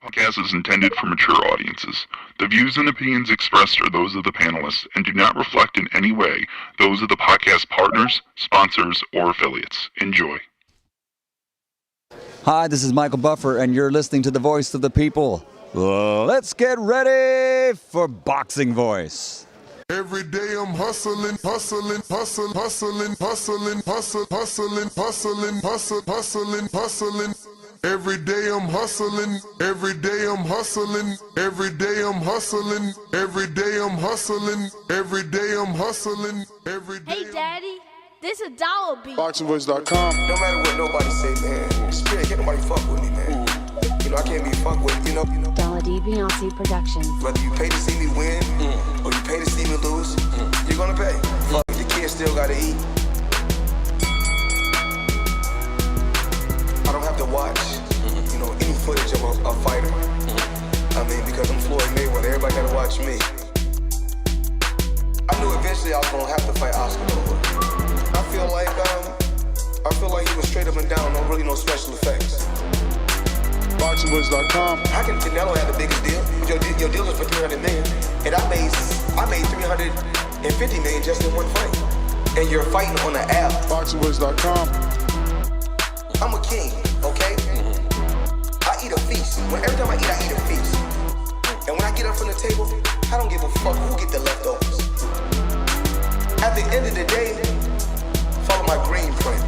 Podcast is intended for mature audiences. The views and opinions expressed are those of the panelists and do not reflect in any way those of the podcast partners, sponsors, or affiliates. Enjoy. Hi, this is Michael Buffer, and you're listening to the Voice of the People. Let's get ready for Boxing Voice. Every day I'm hustling, hustling, hustling, hustling, hustling, hustling, hustling, hustling, hustling, hustling, hustling. Every day I'm hustling, every day I'm hustling, every day I'm hustling, every day I'm hustling, every day I'm hustling, every day. Hey Daddy, this a dollar beat. BoxingVoice.com. No matter what nobody say, man, Spirit can't nobody fuck with me, man. You know, I can't be fucked with, you know. Dollar D Beyonce Productions. Whether you pay to see me win, or you pay to see me lose, you're gonna pay. Fuck, your kids still gotta eat. I don't have to watch, you know, any footage of a fighter. I mean, because I'm Floyd Mayweather, everybody gotta watch me. I knew eventually I was gonna have to fight Oscar over. I feel like he was straight up and down, no special effects. BoxingVoice.com. How can Canelo have the biggest deal? Your deal is for $300 million, and I made $350 million just in one fight. And you're fighting on the app. BoxingVoice.com. I'm a king, okay? I eat a feast. Every time I eat a feast. And when I get up from the table, I don't give a fuck who get the leftovers. At the end of the day, follow my green print.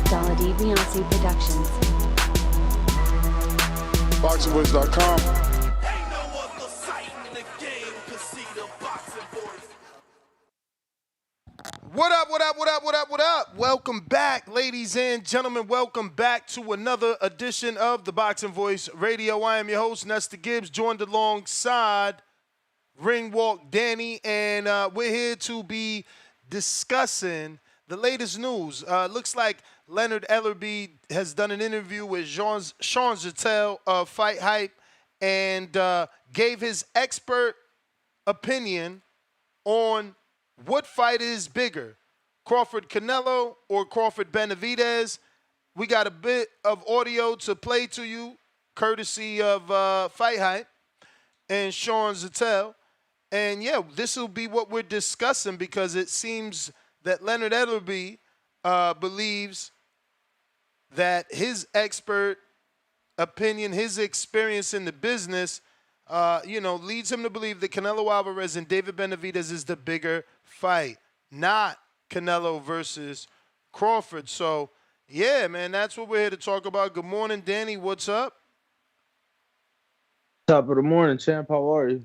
Dollar D Beyonce Productions. BoxingVoice.com. Ain't no other sight in the game to see the boxing voice. What up, what up, what up, what up, what up? Welcome back, ladies and gentlemen. Welcome back to another edition of the Boxing Voice Radio. I am your host, Nestor Gibbs, joined alongside Ring Walk Danny, and we're here to be discussing the latest news. Looks like Leonard Ellerbe has done an interview with Sean Zettel of Fight Hype and gave his expert opinion on what fight is bigger, Crawford Canelo or Crawford Benavidez. We got a bit of audio to play to you, courtesy of Fight Hype and Sean Zettel. And yeah, this will be what we're discussing because it seems that Leonard Ellerbe believes that his expert opinion, his experience in the business, leads him to believe that Canelo Alvarez and David Benavidez is the bigger fight, not Canelo versus Crawford. So, yeah, man, that's what we're here to talk about. Good morning, Danny. What's up? Top of the morning, champ. How are you?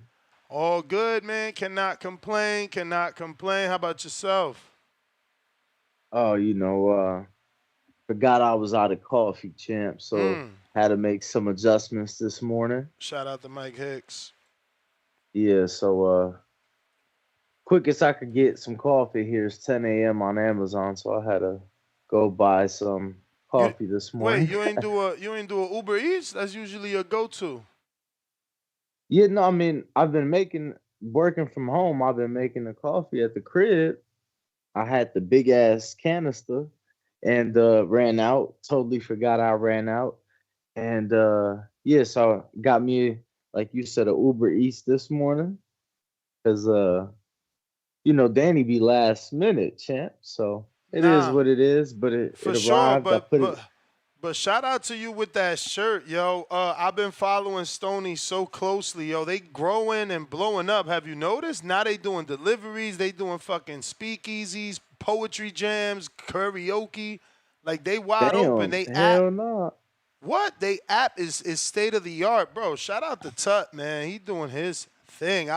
All good, man. Cannot complain. How about yourself? Oh, forgot I was out of coffee, champ. So had to make some adjustments this morning. Shout out to Mike Hicks. Yeah, so quickest I could get some coffee here is 10 a.m. on Amazon. So I had to go buy some coffee this morning. Wait, you ain't do a Uber Eats? That's usually your go-to. Yeah, no, I mean, working from home, I've been making the coffee at the crib. I had the big ass canister and ran out. Totally forgot I ran out. And so got me, like you said, an Uber Eats this morning. Because Danny be last minute, champ. So it is what it is, but it arrived. But shout out to you with that shirt, yo. I've been following Stoney so closely, yo. They growing and blowing up. Have you noticed? Now they doing deliveries. They doing fucking speakeasies, poetry jams, karaoke. Like, they wide open. They hell no. What? They app is state of the art, bro. Shout out to Tut, man. He doing his thing.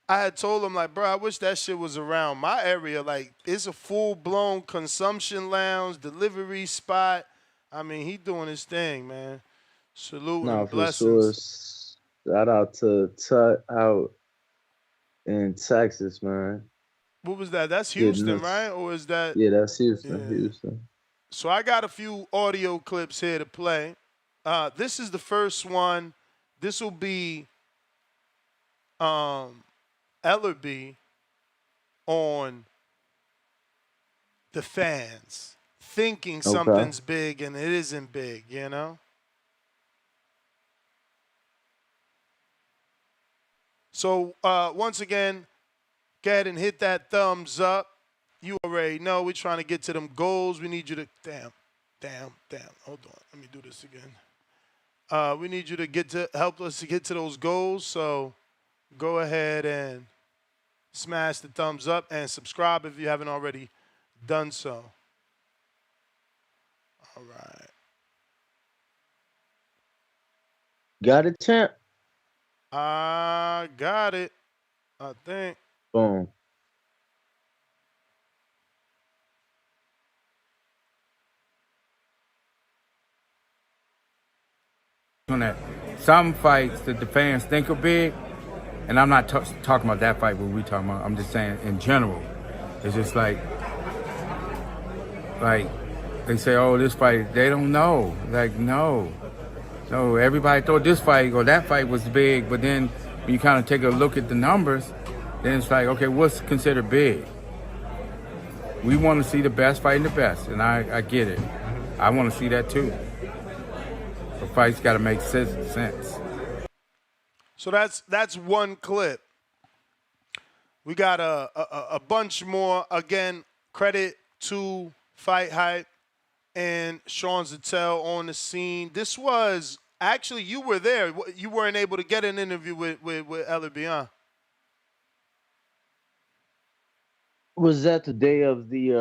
I had told him, like, bro, I wish that shit was around my area. Like, it's a full-blown consumption lounge, delivery spot. I mean, he doing his thing, man. Salute and blessings. Sure. Shout out to Tut out in Texas, man. What was that? That's Houston, right? Or is that? Yeah, that's Houston. Yeah. Houston. So I got a few audio clips here to play. This is the first one. This will be Ellerbe on the fans thinking something's big and it isn't big, you know? So once again, go ahead and hit that thumbs up. You already know we're trying to get to them goals. We need you to damn. Hold on, let me do this again. We need you to help us to get to those goals. So go ahead and smash the thumbs up and subscribe if you haven't already done so. All right. Got it, champ? I got it, I think. Boom. On that, some fights that the fans think are big, and I'm not talking about that fight what we talking about. I'm just saying in general. It's just like they say, oh, this fight, they don't know. Like, no, everybody thought this fight or that fight was big, but then when you kind of take a look at the numbers, then it's like, okay, what's considered big? We want to see the best fighting the best, and I get it. I want to see that too. The fight's got to make sense. So that's one clip. We got a bunch more. Again, credit to Fight Hype and Sean Zattel on the scene. This was actually, you were there. You weren't able to get an interview with Ellerbian. Was that the day of the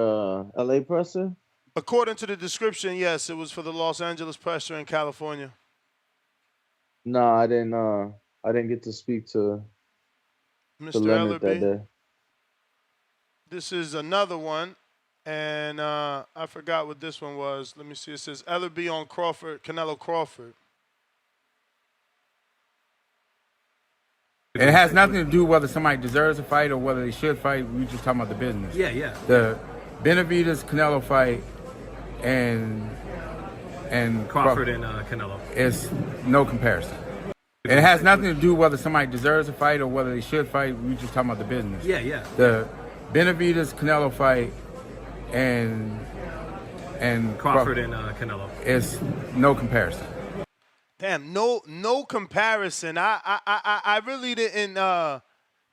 LA presser? According to the description, yes, it was for the Los Angeles presser in California. No, I didn't get to speak to Mr. Leonard that Ellerby. day. This is another one, and I forgot what this one was. Let me see. It says Ellerby on Crawford, Canelo Crawford. It has nothing to do whether somebody deserves a fight or whether they should fight. We just talking about the business. Yeah. The Benavidez Canelo fight and Crawford and Canelo. It's no comparison. It has nothing to do whether somebody deserves a fight or whether they should fight. We just talking about the business. Yeah. The Benavidez Canelo fight and Crawford and Canelo. It's no comparison. Damn, no comparison. I really didn't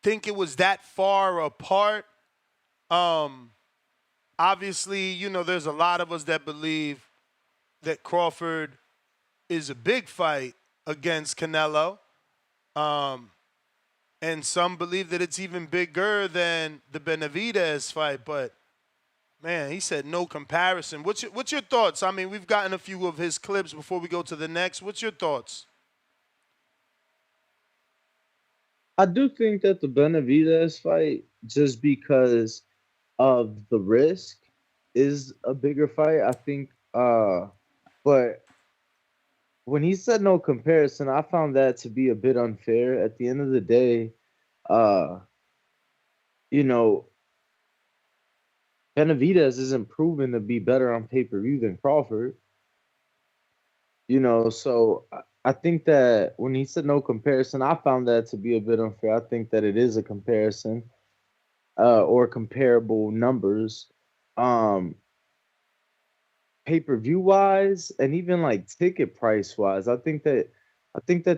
think it was that far apart. Obviously, you know, there's a lot of us that believe that Crawford is a big fight against Canelo. And some believe that it's even bigger than the Benavidez fight, but man, he said no comparison. What's your thoughts? I mean, we've gotten a few of his clips before we go to the next. What's your thoughts? I do think that the Benavidez fight, just because of the risk, is a bigger fight. I think, but when he said no comparison, I found that to be a bit unfair. At the end of the day, you know, Benavidez isn't proven to be better on pay-per-view than Crawford. You know, so I think that when he said no comparison, I found that to be a bit unfair. I think that it is a comparison or comparable numbers. Pay-per-view wise and even like ticket price wise, I think that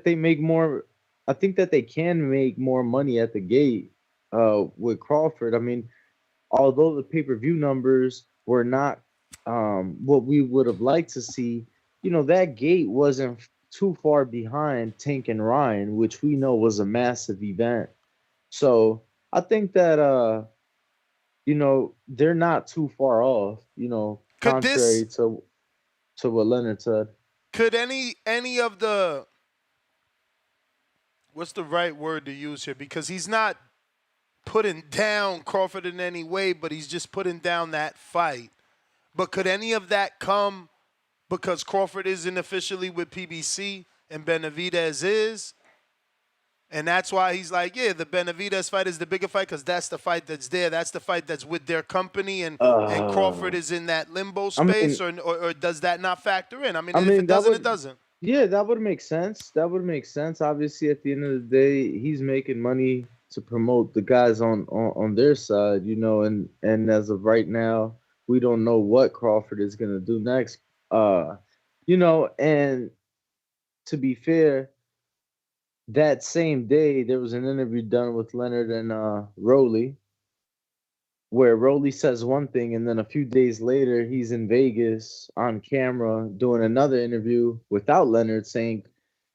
they make more. I think that they can make more money at the gate with Crawford. I mean, although the pay-per-view numbers were not what we would have liked to see, you know, that gate wasn't too far behind Tank and Ryan, which we know was a massive event. So I think that you know, they're not too far off, you know, contrary to what Leonard said. Could any of the, what's the right word to use here? Because he's not putting down Crawford in any way, but he's just putting down that fight. But could any of that come because Crawford isn't officially with PBC and Benavidez is? And that's why he's like, yeah, the Benavidez fight is the bigger fight because that's the fight that's there. That's the fight that's with their company, and Crawford is in that limbo space, or does that not factor in? I mean, if it doesn't, it doesn't. Yeah, that would make sense. That would make sense. Obviously, at the end of the day, he's making money to promote the guys on their side, you know, and as of right now, we don't know what Crawford is going to do next. You know, and to be fair, that same day, there was an interview done with Leonard and Rolly, where Rolly says one thing, and then a few days later, he's in Vegas on camera doing another interview without Leonard, saying,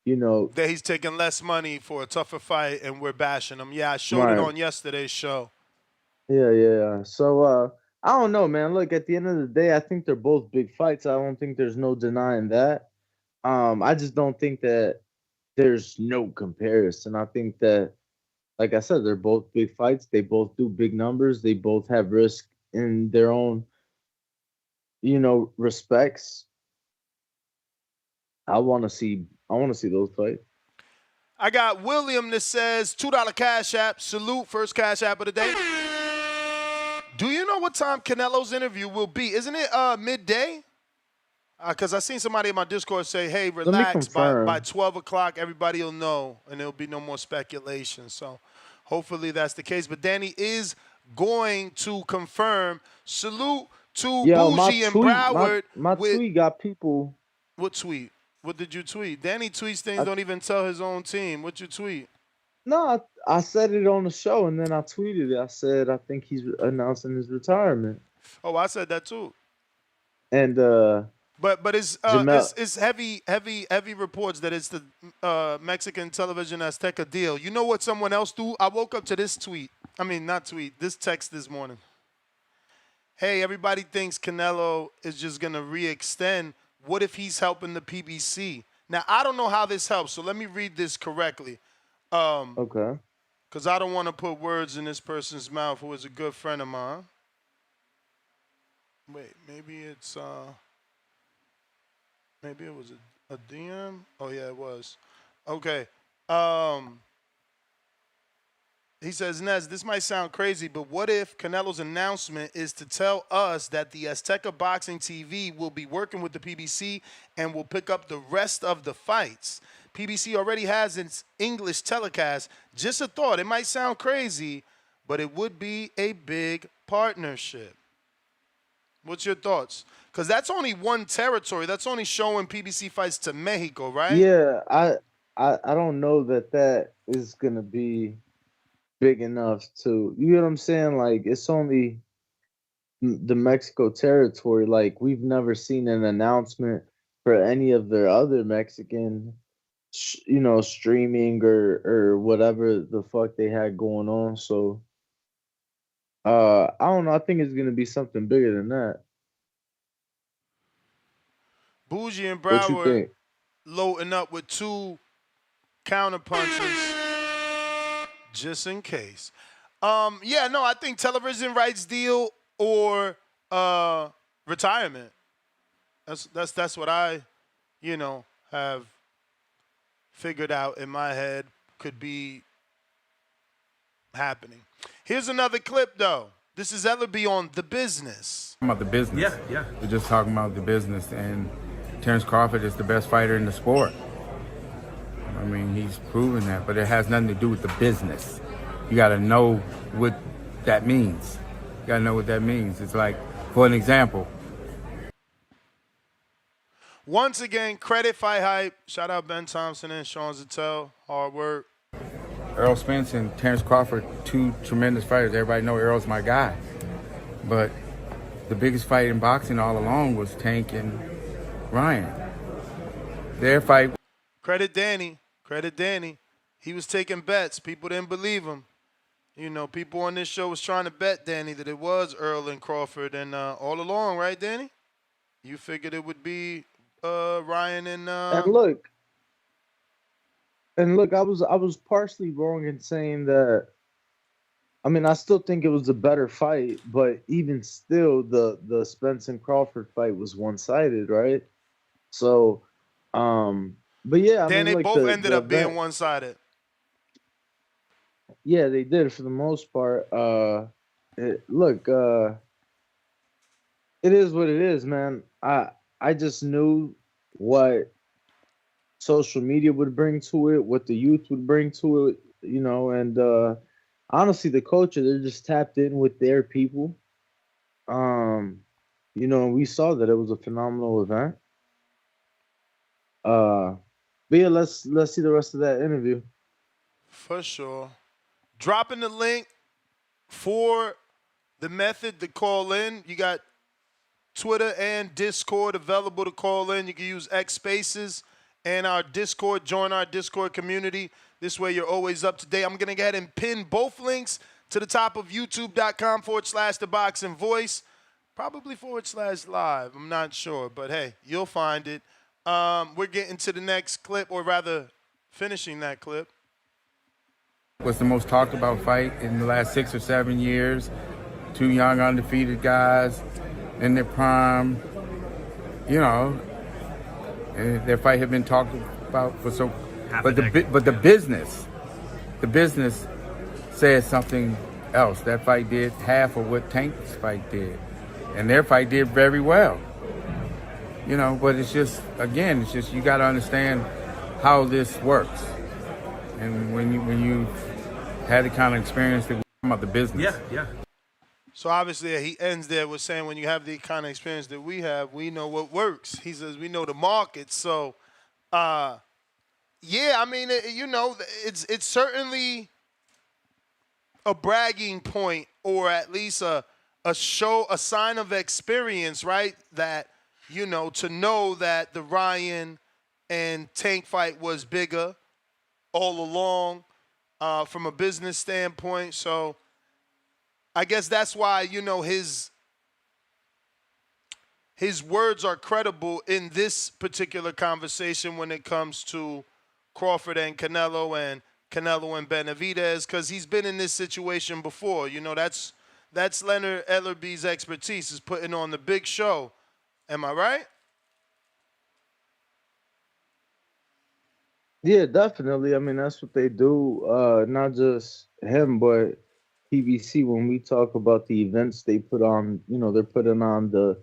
you know, that he's taking less money for a tougher fight, and we're bashing him. Yeah, I showed it right, on yesterday's show. yeah. So I don't know, man. Look, at the end of the day, I think they're both big fights. I don't think there's no denying that. I just don't think that there's no comparison. I think that, like I said, they're both big fights. They both do big numbers. They both have risk in their own, respects. I want to see those fights. I got William that says $2 Cash App. Salute, first Cash App of the day. Do you know what time Canelo's interview will be? Isn't it midday? Because I seen somebody in my Discord say, hey, relax, by 12 o'clock, everybody will know, and there'll be no more speculation. So hopefully that's the case. But Danny is going to confirm. Salute to Bougie and Broward. My tweet got people. What tweet? What did you tweet? Danny tweets things, don't even tell his own team. What you tweet? No, I said it on the show, and then I tweeted it. I said I think he's announcing his retirement. Oh, I said that too. And But it's heavy reports that it's the Mexican television Azteca deal. You know what someone else do? I woke up to this tweet. I mean, not tweet. This text this morning. Hey, everybody thinks Canelo is just gonna re-extend. What if he's helping the PBC? Now I don't know how this helps, so let me read this correctly. Okay. Because I don't want to put words in this person's mouth who is a good friend of mine. Wait, maybe it's maybe it was a DM. Oh yeah, it was. Okay. He says, Nez, this might sound crazy, but what if Canelo's announcement is to tell us that the Azteca Boxing TV will be working with the PBC and will pick up the rest of the fights? PBC already has its English telecast. Just a thought. It might sound crazy, but it would be a big partnership. What's your thoughts? Because that's only one territory. That's only showing PBC fights to Mexico, right? Yeah, I don't know that is gonna be big enough to, you know what I'm saying? Like, it's only the Mexico territory. Like, we've never seen an announcement for any of their other Mexican, streaming or whatever the fuck they had going on. So, I don't know. I think it's gonna be something bigger than that. Bougie and Broward loading up with 2 counter punches just in case. Yeah, no, I think television rights deal or retirement. That's what I, have figured out in my head could be happening. Here's another clip though. This is Ellerby on The Business. About the business. Yeah. We're just talking about the business, and Terence Crawford is the best fighter in the sport. I mean, he's proven that, but it has nothing to do with the business. You got to know what that means. You got to know what that means. It's like, for an example. Once again, credit Fight Hype. Shout out Ben Thompson and Sean Zattel. Hard work. Errol Spence and Terence Crawford, 2 tremendous fighters. Everybody know Errol's my guy. But the biggest fight in boxing all along was Tank and Ryan. Their fight. Credit Danny. He was taking bets. People didn't believe him. People on this show was trying to bet Danny that it was Earl and Crawford. And all along, right, Danny? You figured it would be Ryan and look, I was partially wrong in saying that. I mean, I still think it was a better fight, but even still, the Spence and Crawford fight was one-sided, right? So, but yeah, they both ended up being one-sided. Yeah, they did for the most part. It is what it is, man. I just knew what social media would bring to it, what the youth would bring to it, and honestly, the culture, they're just tapped in with their people. We saw that it was a phenomenal event. But yeah, let's see the rest of that interview. For sure. Dropping the link for the method to call in. You got Twitter and Discord available to call in. You can use X Spaces and our Discord. Join our Discord community. This way you're always up to date. I'm going to go ahead and pin both links to the top of youtube.com/The Boxing Voice. Probably /live. I'm not sure. But, hey, you'll find it. We're getting to the next clip, or rather finishing that clip. Was the most talked about fight in the last 6 or 7 years. 2 young undefeated guys in their prime. You know, and their fight had been talked about for so. But the business said something else. That fight did half of what Tank's fight did, and their fight did very well. You know, but it's just you got to understand how this works, and when you had the kind of experience that we're talking about the business. Yeah. So obviously he ends there with saying, when you have the kind of experience that we have, we know what works. He says we know the market. So, yeah, I mean, it's certainly a bragging point, or at least a sign of experience, right? That, to know that the Ryan and Tank fight was bigger all along from a business standpoint. So I guess that's why, his words are credible in this particular conversation when it comes to Crawford and Canelo and Benavidez, because he's been in this situation before. That's Leonard Ellerby's expertise, is putting on the big show. Am I right? Yeah, definitely. I mean, that's what they do. Not just him, but PBC. When we talk about the events they put on, they're putting on the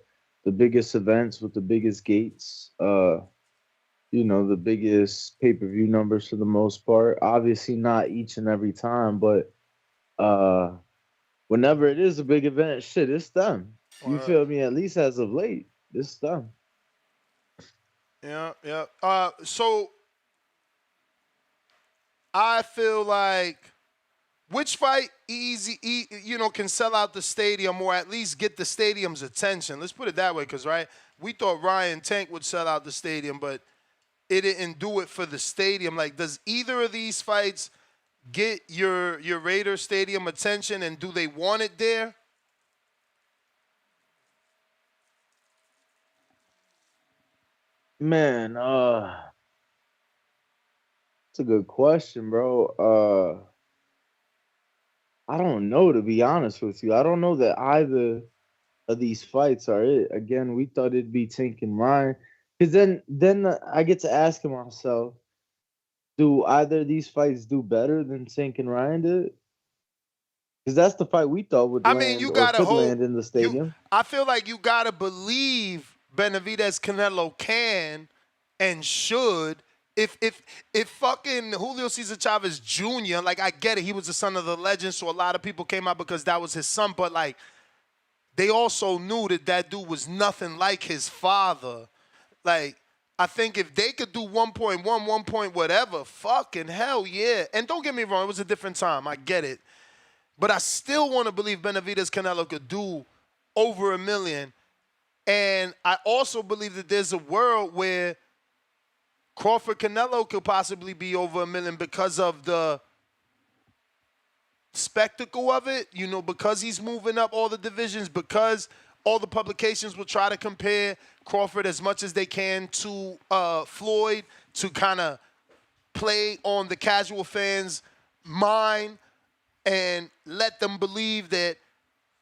biggest events with the biggest gates. The biggest pay-per-view numbers for the most part. Obviously, not each and every time, but whenever it is a big event, shit, it's them. You feel me? At least as of late, it's them. Yeah. So I feel like which fight can sell out the stadium, or at least get the stadium's attention. Let's put it that way, because, right, we thought Ryan Tank would sell out the stadium, but it didn't do it for the stadium. Like, does either of these fights get your Raider Stadium attention, and do they want it there? Man, it's a good question, bro. I don't know, to be honest with you. I don't know that either of these fights are it. Again, we thought it'd be Tank and Ryan. Because then I get to asking myself, do either of these fights do better than Tank and Ryan did? Because that's the fight we thought would land in the stadium. I feel like you got to believe Benavidez Canelo can and should. If fucking Julio Cesar Chavez Jr., like, I get it, he was the son of the legend, so a lot of people came out because that was his son, but, like, they also knew that dude was nothing like his father. Like, I think if they could do 1.1, 1 point whatever, fucking hell yeah. And don't get me wrong, it was a different time, I get it. But I still want to believe Benavidez Canelo could do over 1 million. And I also believe that there's a world where Crawford Canelo could possibly be over 1 million because of the spectacle of it, because he's moving up all the divisions, because all the publications will try to compare Crawford as much as they can to Floyd, to kind of play on the casual fans' mind and let them believe that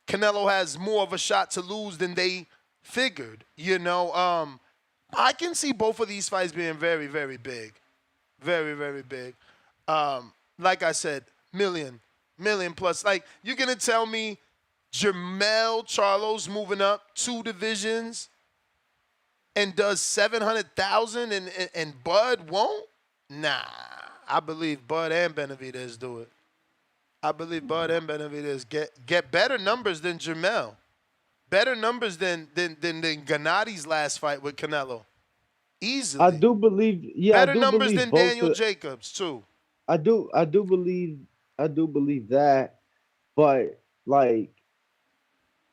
Canelo has more of a shot to lose than they figured. I can see both of these fights being very, very big. Very, very big. Like I said, million plus. Like, you're going to tell me Jermell Charlo's moving up 2 divisions and does 700,000 and Bud won't? Nah. I believe Bud and Benavidez do it. I believe Bud and Benavidez get better numbers than Jermell. Better numbers than Gennadi's last fight with Canelo. Easily. I do believe, better numbers than Daniel Jacobs, too. I do believe that, but like,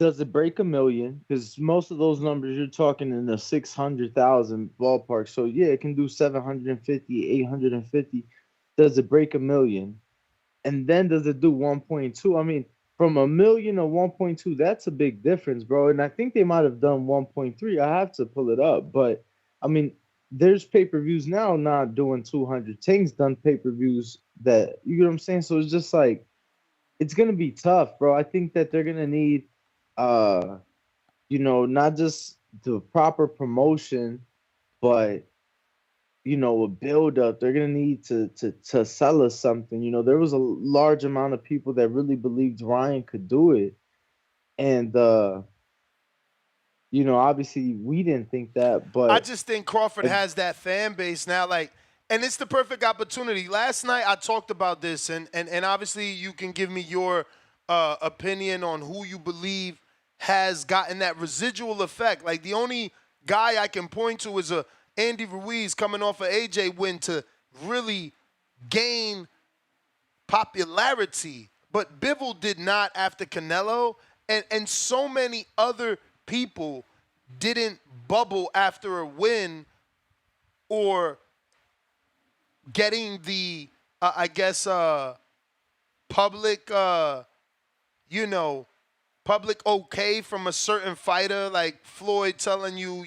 does it break a million? Because most of those numbers you're talking in the 600,000 ballpark. So yeah, it can do 750, 850. Does it break a million? And then does it do 1.2? I mean, from a million to 1.2, that's a big difference, bro. And I think they might have done 1.3. I have to pull it up, but I mean, there's pay-per-views now not doing 200. Tank's done pay-per-views that, you know what I'm saying? So it's just like, it's gonna be tough, bro. I think that they're gonna need, uh, not just the proper promotion, but a build up. They're gonna need to sell us something. There was a large amount of people that really believed Ryan could do it, and obviously we didn't think that, I but just think Crawford has that fan base now, and it's the perfect opportunity. Last night I talked about this, and obviously you can give me your opinion on who you believe has gotten that residual effect. Like the only guy I can point to is a Andy Ruiz coming off of AJ win to really gain popularity, but Bivol did not after Canelo, and so many other people didn't bubble after a win or getting the, public, public okay from a certain fighter, like Floyd telling you,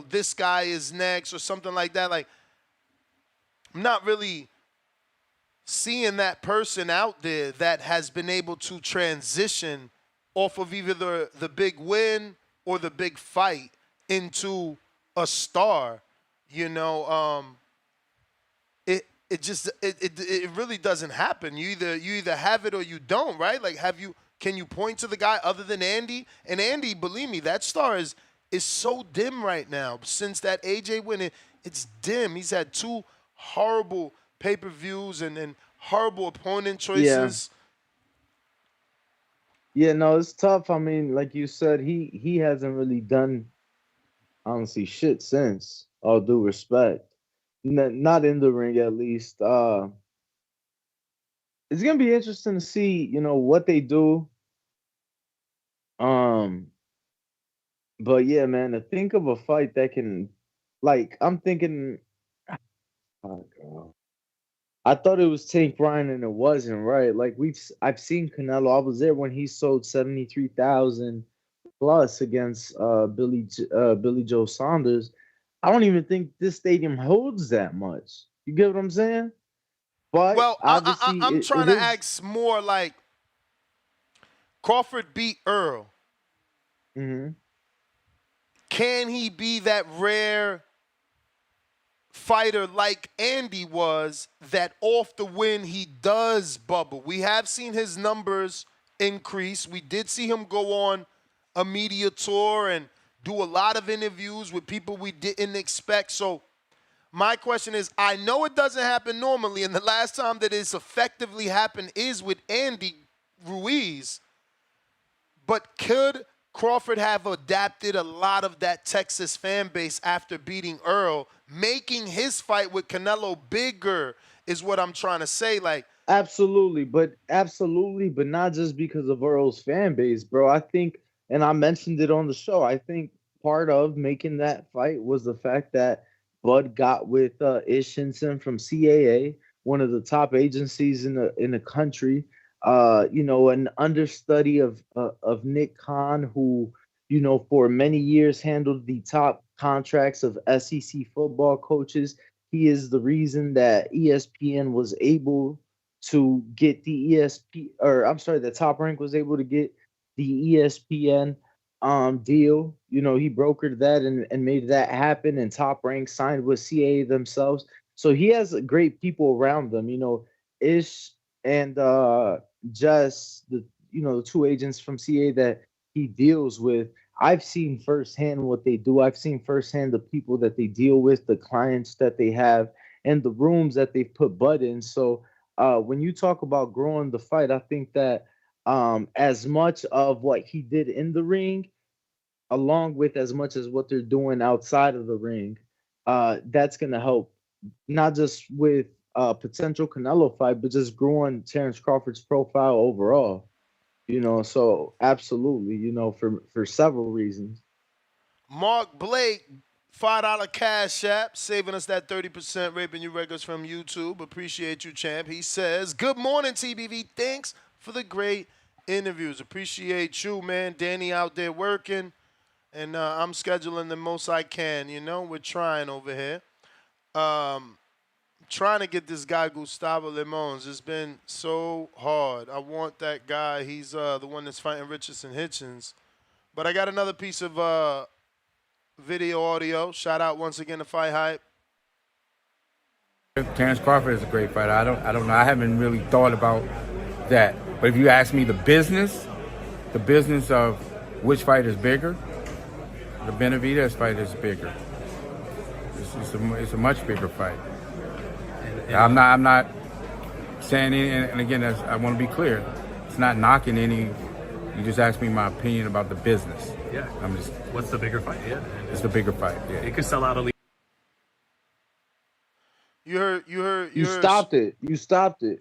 this guy is next or something like that. Like, I'm not really seeing that person out there that has been able to transition off of either the big win or the big fight into a star. It really doesn't happen. You either have it or you don't, right? Like, can you point to the guy other than Andy? And Andy, believe me, that star is so dim right now. Since that AJ win, it's dim. He's had two horrible pay-per-views and horrible opponent yeah, choices. yeah, no, it's tough. I mean, like you said, he hasn't really done honestly shit since. All due respect, not in the ring at least. It's gonna be interesting to see, what they do. Um, but yeah, man, to think of a fight that can, like, I'm thinking, oh, God. I thought it was Tank Bryan and it wasn't, right? Like I've seen Canelo. I was there when he sold 73,000 plus against Billy Joe Saunders. I don't even think this stadium holds that much. You get what I'm saying? But Well, obviously I'm trying it to is. ask more like Crawford beat Earl. Hmm. Can he be that rare fighter like Andy was that off the win he does bubble? We have seen his numbers increase. We did see him go on a media tour and do a lot of interviews with people we didn't expect. So my question is, I know it doesn't happen normally, and the last time that it's effectively happened is with Andy Ruiz. But could Crawford have adapted a lot of that Texas fan base after beating Earl, making his fight with Canelo bigger is what I'm trying to say. Like, Absolutely, but not just because of Earl's fan base, bro. I think, and I mentioned it on the show, I think part of making that fight was the fact that Bud got with Ish Hinson from CAA, one of the top agencies in the country. An understudy of Nick Khan, who for many years handled the top contracts of SEC football coaches. He is the reason that ESPN was able to get the ESP, or I'm sorry, the Top Rank was able to get the ESPN deal. He brokered that and made that happen, and Top Rank signed with CAA themselves. So he has great people around them. Ish and just the two agents from CAA that he deals with. I've seen firsthand what they do. I've seen firsthand the people that they deal with, the clients that they have, and the rooms that they've put Bud in. So when you talk about growing the fight, I think that as much of what he did in the ring, along with as much as what they're doing outside of the ring, that's going to help not just with a potential Canelo fight, but just grew on Terence Crawford's profile overall. So absolutely, for several reasons. Mark Blake, $5 Cash App, saving us that 30% raping you records from YouTube. Appreciate you, champ. He says, good morning, TBV. Thanks for the great interviews. Appreciate you, man. Danny out there working, and I'm scheduling the most I can. We're trying over here. Trying to get this guy Gustavo Limons. It's been so hard. I want that guy. He's the one that's fighting Richardson Hitchens. But I got another piece of video audio. Shout out once again to Fight Hype. Terence Crawford is a great fighter. I don't know. I haven't really thought about that. But if you ask me the business of which fight is bigger, the Benavidez fight is bigger. It's a much bigger fight. I'm not saying any, and again, I want to be clear. It's not knocking any. You just asked me my opinion about the business. Yeah. What's the bigger fight? Yeah. It's the bigger fight. Yeah. It could sell out a. You heard. You stopped it.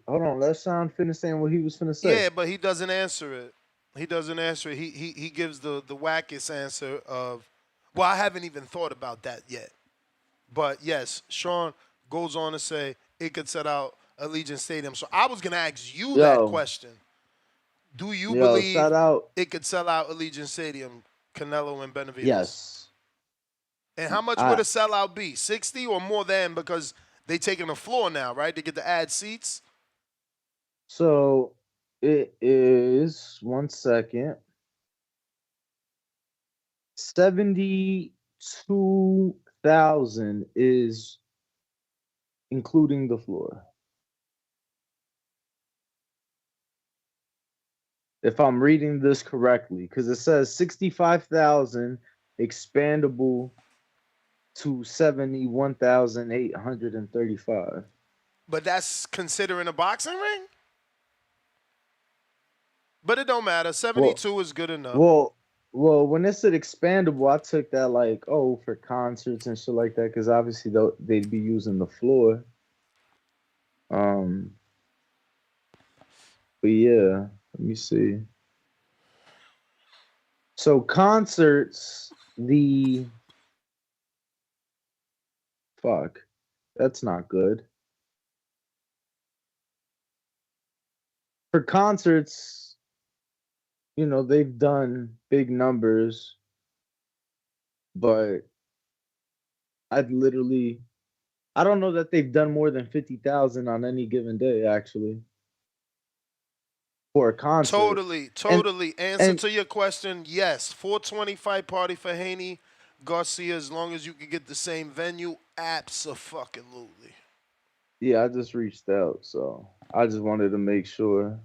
Hold on. Let Sean finish saying what he was finna say. Yeah, but he doesn't answer it. He gives the wackest answer of, well, I haven't even thought about that yet. But yes, Sean goes on to say it could set out Allegiant Stadium. So I was gonna ask you that question. Do you believe it could sell out Allegiant Stadium, Canelo and Benavidez? Yes. And how much would a sellout be? 60 or more than, because they taking the floor now, right? They get to add seats. So it is 1 second. 72,000 is including the floor. If I'm reading this correctly, because it says 65,000 expandable to 71,835. But that's considering a boxing ring? But it don't matter. 72 is good enough. Well, when it said expandable, I took that like, for concerts and shit like that, because obviously they'd be using the floor. But yeah, let me see. So concerts, that's not good. For concerts, they've done big numbers, but I don't know that they've done more than 50,000 on any given day, actually, for a concert. Totally. Answer to your question, yes. 420 fight party for Haney Garcia, as long as you can get the same venue, abso-fucking-lutely. Yeah, I just reached out, so I just wanted to make sure.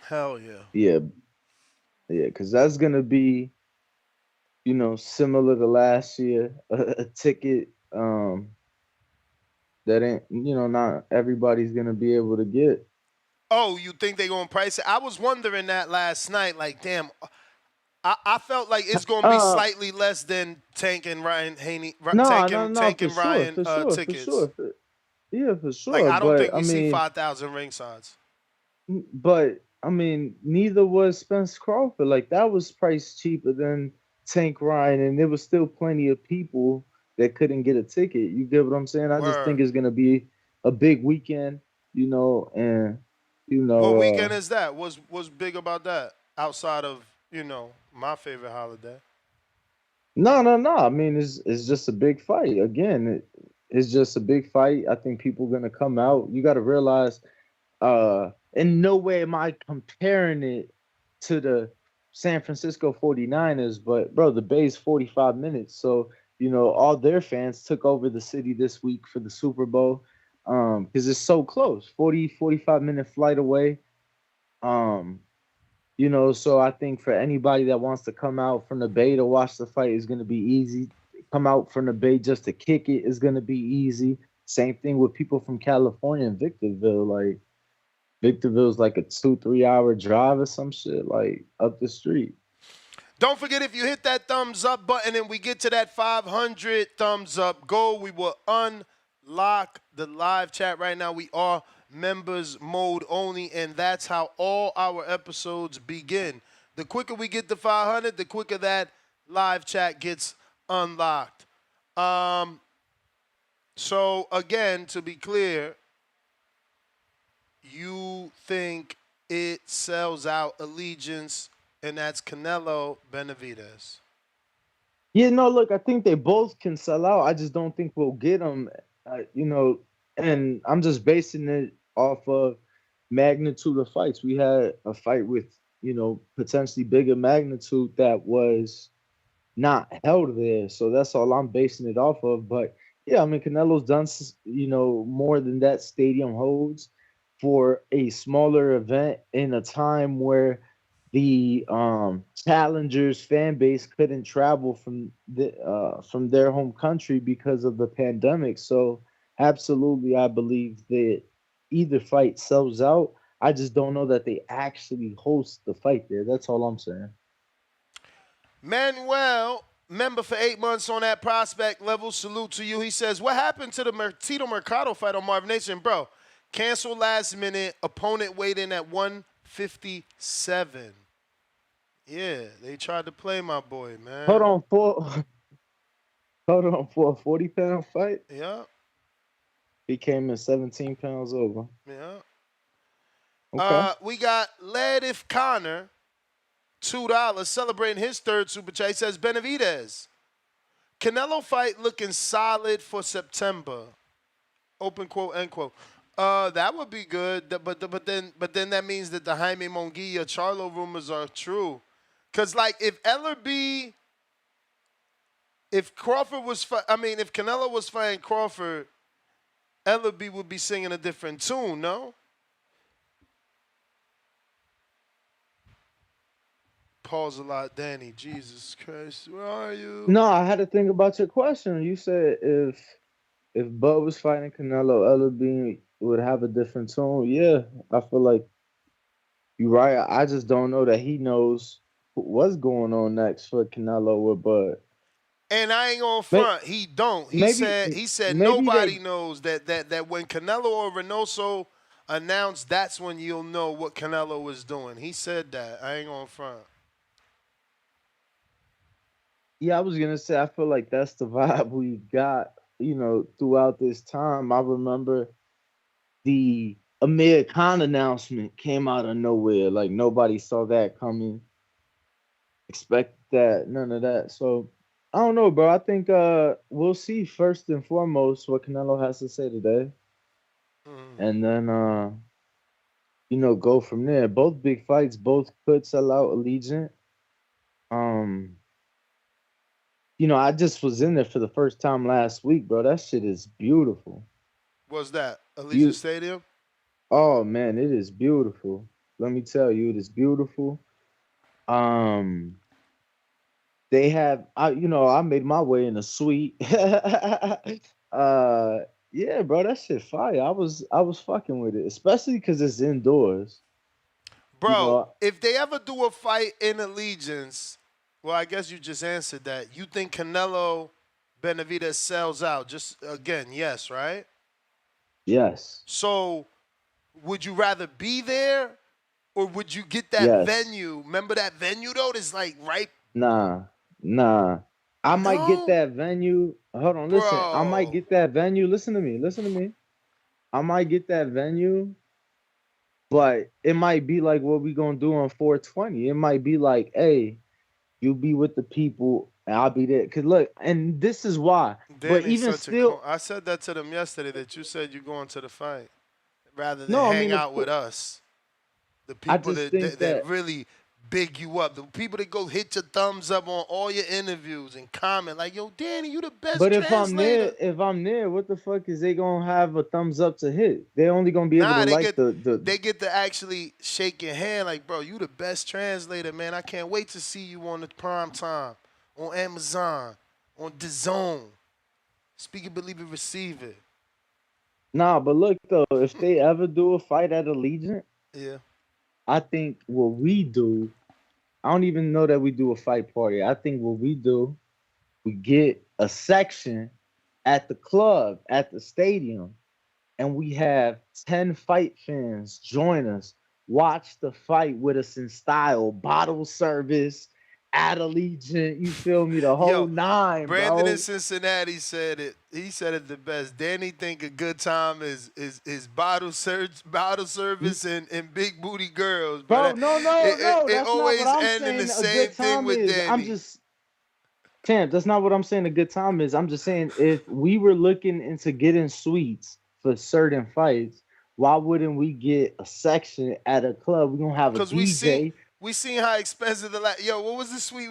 Hell yeah. Yeah, because that's gonna be, similar to last year, a ticket that ain't, not everybody's gonna be able to get. Oh, you think they gonna price it? I was wondering that last night. Like, damn, I felt like it's gonna be slightly less than Tank and Ryan Haney. Tank and Ryan tickets. For sure. Like, I don't think we see 5,000 ringsides. But neither was Spence Crawford. Like, that was priced cheaper than Tank Ryan, and there was still plenty of people that couldn't get a ticket. You get what I'm saying? I just think it's gonna be a big weekend, and What weekend is that? What's big about that outside of my favorite holiday? No. It's just a big fight. Again, it's just a big fight. I think people are gonna come out. You got to realize, in no way am I comparing it to the San Francisco 49ers, but bro, the Bay's 45 minutes. So, all their fans took over the city this week for the Super Bowl. Because it's so close, 45-minute flight away. So I think for anybody that wants to come out from the Bay to watch the fight is going to be easy. Come out from the Bay just to kick it is going to be easy. Same thing with people from California and Victorville. Like, Victorville's like a 2-3 hour drive or some shit, like up the street. Don't forget, if you hit that thumbs up button and we get to that 500 thumbs up goal, we will unlock the live chat. Right now, we are members mode only, and that's how all our episodes begin. The quicker we get to 500, the quicker that live chat gets unlocked. So, again, to be clear, you think it sells out Allegiance, and that's Canelo Benavidez. Yeah, no, look, I think they both can sell out. I just don't think we'll get them, and I'm just basing it off of magnitude of fights. We had a fight with, potentially bigger magnitude that was not held there. So that's all I'm basing it off of. But yeah, I mean, Canelo's done, more than that stadium holds for a smaller event in a time where the challengers fan base couldn't travel from their home country because of the pandemic. So absolutely, I believe that either fight sells out. I just don't know that they actually host the fight there. That's all I'm saying. Manuel, member for 8 months on that prospect level. Salute to you. He says, what happened to the Tito Mercado fight on Marvin Nation? Bro, canceled last minute. Opponent weighed in at 157. Yeah, they tried to play my boy, man. Hold on for a 40-pound fight. Yeah. He came in 17 pounds over. Yeah. Okay. We got Ledif Connor, $2, celebrating his third super chat. He says, Benavidez, Canelo fight looking solid for September. Open quote, end quote. That would be good, but then that means that the Jaime Munguia Charlo rumors are true. Cause like if Crawford was, if Canelo was fighting Crawford, Ellerby would be singing a different tune, no? Pause a lot, Danny. Jesus Christ, where are you? No, I had to think about your question. You said if Bud was fighting Canelo, Ellerby would have a different tone. Yeah, I feel like you're right. I just don't know that he knows what's going on next for Canelo with Bud. And I ain't gonna front. He don't. He said nobody knows that when Canelo or Reynoso announced, that's when you'll know what Canelo was doing. He said that. I ain't gonna front. Yeah, I was gonna say I feel like that's the vibe we got, throughout this time. I remember the Amir Khan announcement came out of nowhere. Like nobody saw that coming. Expect that, none of that. So I don't know, bro. I think we'll see first and foremost what Canelo has to say today. And then go from there. Both big fights, both could sell out Allegiant. I just was in there for the first time last week, bro. That shit is beautiful. What's that? Allegiant Stadium? Oh man, it is beautiful. Let me tell you, it is beautiful. They have I made my way in a suite. Yeah, bro, that shit fire. I was fucking with it, especially because it's indoors. Bro, if they ever do a fight in Allegiance, well, I guess you just answered that. You think Canelo Benavidez sells out? Just again, yes, right? Yes. So, would you rather be there, or would you get that venue? Remember that venue though? That's like right. Nah. I might get that venue. Hold on, listen. I might get that venue. Listen to me. I might get that venue, but it might be like what we gonna do on 420. It might be like, hey, you be with the people and I'll be there. Cause look, and this is why. Danny's but even still, I said that to them yesterday that you said you're going to the fight rather than hang out with us. The people that really big you up. The people that go hit your thumbs up on all your interviews and comment like, yo, Danny, you the best translator. If I'm there, what the fuck is they gonna have a thumbs up to hit? They're only gonna be able to They get to actually shake your hand like, bro, you the best translator, man. I can't wait to see you on the prime time, on Amazon, on DAZN. Speak it, believe it, receive it. Nah, but look though, if they ever do a fight at Allegiant, yeah, I think what we do, I don't even know that we do a fight party. I think what we do, we get a section at the club, at the stadium, and we have 10 fight fans join us, watch the fight with us in style, bottle service, ad allegiant, you feel me, the whole Yo, nine, Brandon in bro. Cincinnati said it. He said it the best. Danny think a good time is bottle service and big booty girls. Bro, But no, it, no, it, no. it That's not what always I'm end in the saying. A same good thing time with is. I'm Danny. just champ. That's not what I'm saying. A good time is. I'm just saying if we were looking into getting suites for certain fights, why wouldn't we get a section at a club? We're gonna have a Cause DJ. we seen how expensive yo, what was the suite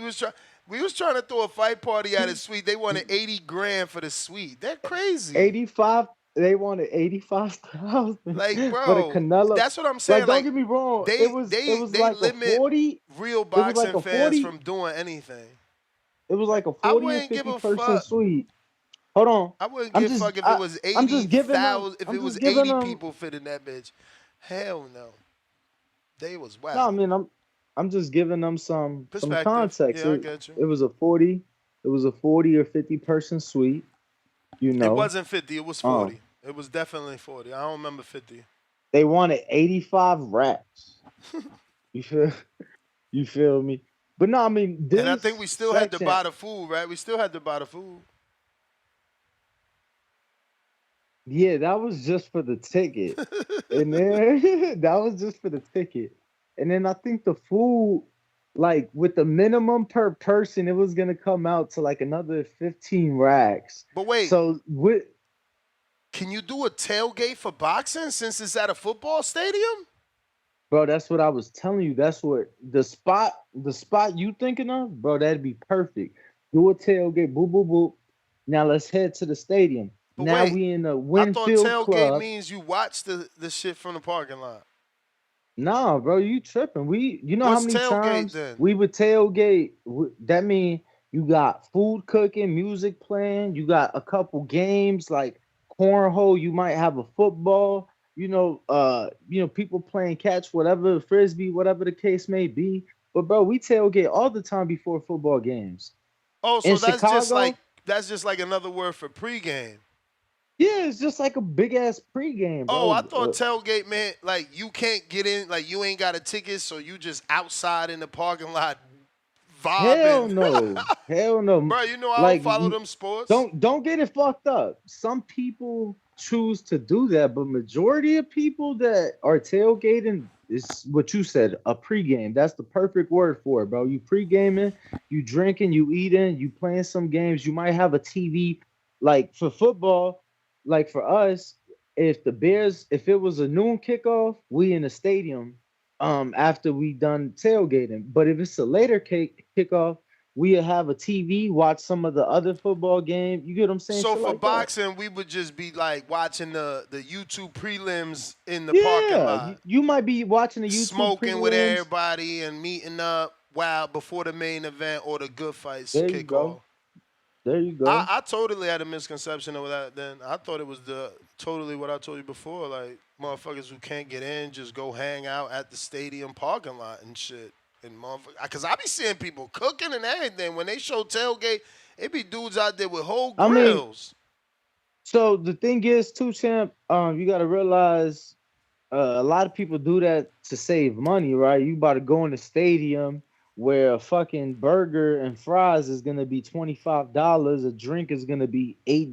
we was trying to throw a fight party at a suite. They wanted 80 grand for the suite. They're crazy. 85. They wanted 85,000 Like, for the bro, Canelo. that's what I'm Like, saying. don't Like, get me wrong. they It was they like a limit 40. real It was like boxing a fans 40. from doing anything. It was like a I 40 or wouldn't give 50 a person fuck. suite. Hold on. I wouldn't I'm give a just fuck if it I, was I'm just giving them. 80,000, if I'm it was just giving 80 them. people fit in that bitch. Hell no. They was No, I wild. mean I'm just giving them some Perspective. context. Yeah, I get you. It was a 40. It was a 40 or 50 person suite. You It know. wasn't 50, it was Um, 40. It was definitely 40. I don't remember 50. they wanted 85 racks. You feel you feel me? But no, I mean And I think this we still had to section. buy the food, right? We still had to buy the food. Yeah, that was just for the ticket. And then that was just for the ticket. And then I think the food, like with the minimum per person, it was gonna come out to like another 15 racks. But wait, So with can you do a tailgate for boxing since it's at a football stadium? bro, that's what I was telling you. That's what the spot you thinking of, bro, that'd be perfect. Do a tailgate, boop, boop, boop. Now let's head to the stadium. But Now wait, we in the I thought Winfield tailgate Club. means you watch the shit from the parking lot. Nah, bro, you tripping. You know how What's many tailgate times then? we would tailgate? That mean you got food cooking, music playing, you got a couple games like cornhole, you might have a football, people playing catch, whatever, frisbee, whatever the case may be. But bro, we tailgate all the time before football games. Oh, In so Chicago, that's just like another word for pregame. yeah, it's just like a big ass pregame, Oh, I bro. thought tailgate meant like you can't get in, like you ain't got a ticket, so you just outside in the parking lot Hell vibing. no. Hell no. Bro, you know I don't Like follow them sports. don't get it fucked up. Some people choose to do that, but majority of people that are tailgating is what you said, a pregame. That's the perfect word for it, bro. You pre-gaming, you drinking, you eating, you playing some games. You might have a TV. Like for football, like for us, if it was a noon kickoff, we in the stadium after we done tailgating. But if it's a later kickoff, we have a TV, watch some of the other football game. You get what I'm saying? So Shit for like that. boxing, we would just be like watching the YouTube prelims in the parking Yeah, lot, you might be watching the YouTube smoking with prelims. everybody and meeting up. Wow, before the main event or the good fights There you kick off. go. There you go. I totally had a misconception of that. Then I thought it was totally what I told you before. Like motherfuckers who can't get in just go hang out at the stadium parking lot and shit. And motherfuckers, cause I be seeing people cooking and everything when they show tailgate. It be dudes out there with whole I mean, grills. so the thing is, too, champ. You got to realize a lot of people do that to save money, right? You about to go in the stadium where a fucking burger and fries is gonna be $25, a drink is gonna be $8,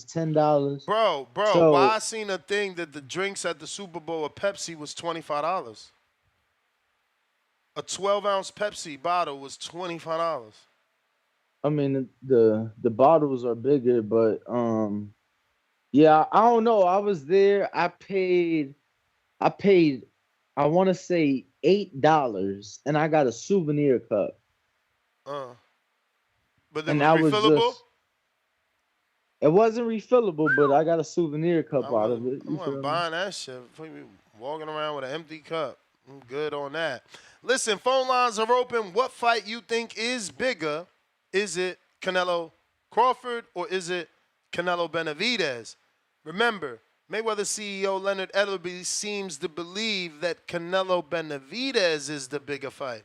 $10. Bro, why I So seen a thing that the drinks at the Super Bowl of Pepsi was $25. A 12-ounce Pepsi bottle was $25. I mean the bottles are bigger, but yeah, I don't know. I was there. I paid I want to say $8 and I got a souvenir cup. But it And was that was refillable? it wasn't refillable, but I got a souvenir cup I out of it. You wasn't feel me? buying that shit. Fuck me walking around with an empty cup. I'm good on that. Listen, phone lines are open. What fight you think is bigger? Is it Canelo Crawford or is it Canelo Benavidez? Remember, Mayweather CEO Leonard Ellerbe seems to believe that Canelo Benavidez is the bigger fight.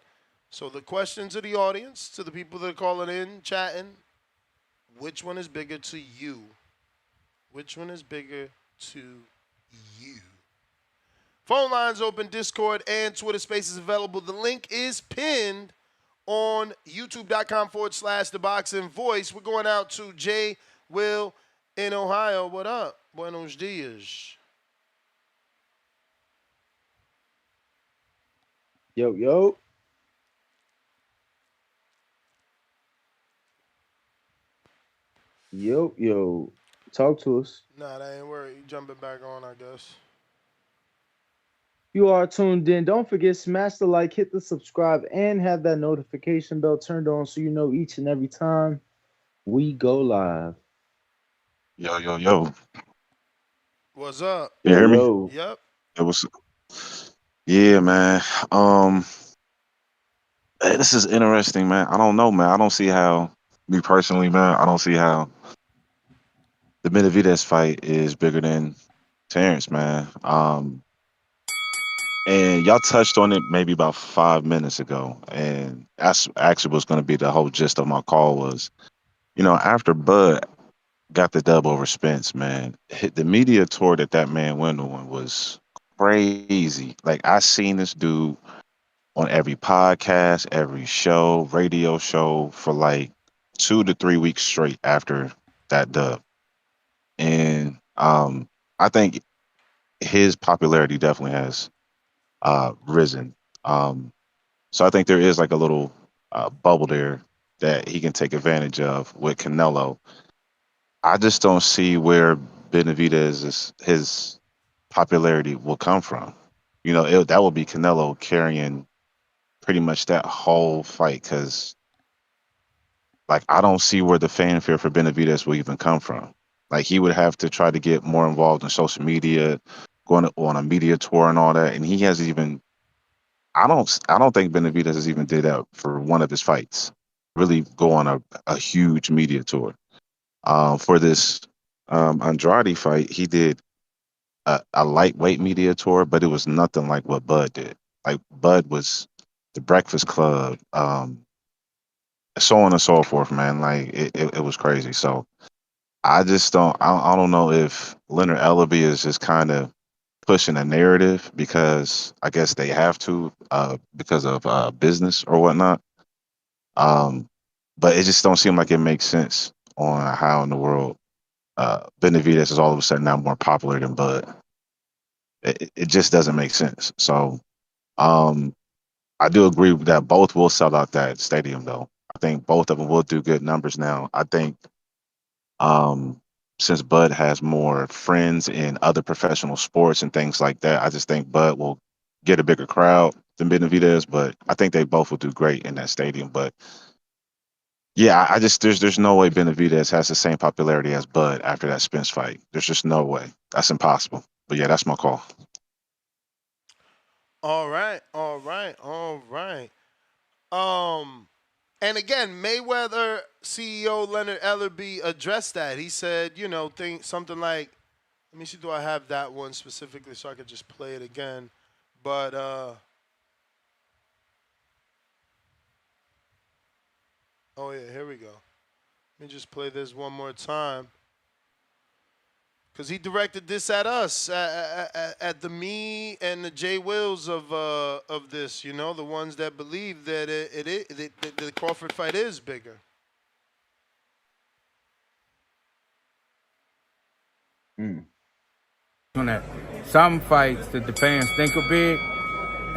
So the question to the audience, to the people that are calling in, chatting, which one is bigger to you? Which one is bigger to you? Phone lines open, Discord and Twitter Spaces available. The link is pinned on youtube.com/The Boxing Voice. We're going out to Jay Will in Ohio. What up? Buenos dias. Yo, yo. Yo, yo. Talk to us. Nah, that ain't worried. You jumping back on, I guess. You are tuned in. Don't forget, smash the like, hit the subscribe, and have that notification bell turned on so you know each and every time we go live. Yo, yo, yo. What's up? You hear me? Yo. Yep. It was, yeah, man. This is interesting, man. I don't know, man. I don't see how, me personally, man, I don't see how the Benavidez fight is bigger than Terence, man. And y'all touched on it maybe about 5 minutes ago, and that's actually was going to be the whole gist of my call was, after Bud got the dub over Spence, man, the media tour that man went on was crazy. Like, I seen this dude on every podcast, every show, radio show for like 2 to 3 weeks straight after that dub. And I think his popularity definitely has risen. So I think there is like a little bubble there that he can take advantage of with Canelo. I just don't see where Benavidez his popularity will come from. That will be Canelo carrying pretty much that whole fight because, like, I don't see where the fanfare for Benavidez will even come from. Like, he would have to try to get more involved in social media, going on a media tour and all that, and he hasn't even. I don't think Benavidez has even did that for one of his fights. Really go on a huge media tour. For this Andrade fight, he did a lightweight media tour, but it was nothing like what Bud did. Like, Bud was the Breakfast Club, so on and so forth, man. Like, it was crazy. So I just I don't know if Leonard Ellaby is just kind of pushing a narrative because I guess they have to because of business or whatnot. But it just don't seem like it makes sense on how in the world Benavidez is all of a sudden now more popular than Bud. It just doesn't make sense. So I do agree that both will sell out that stadium, though. I think both of them will do good numbers now. I think since Bud has more friends in other professional sports and things like that, I just think Bud will get a bigger crowd than Benavidez, but I think they both will do great in that stadium. But yeah, I just there's no way Benavidez has the same popularity as Bud after that Spence fight. There's just no way. That's impossible. But yeah, that's my call. All right. And again, Mayweather CEO Leonard Ellerby addressed that. He said, something like, let me see, do I have that one specifically so I could just play it again? But oh yeah, here we go. Let me just play this one more time. Because he directed this at us, at the me and the Jay Wills of this, the ones that believe that the Crawford fight is bigger. On that, some fights that the fans think are big,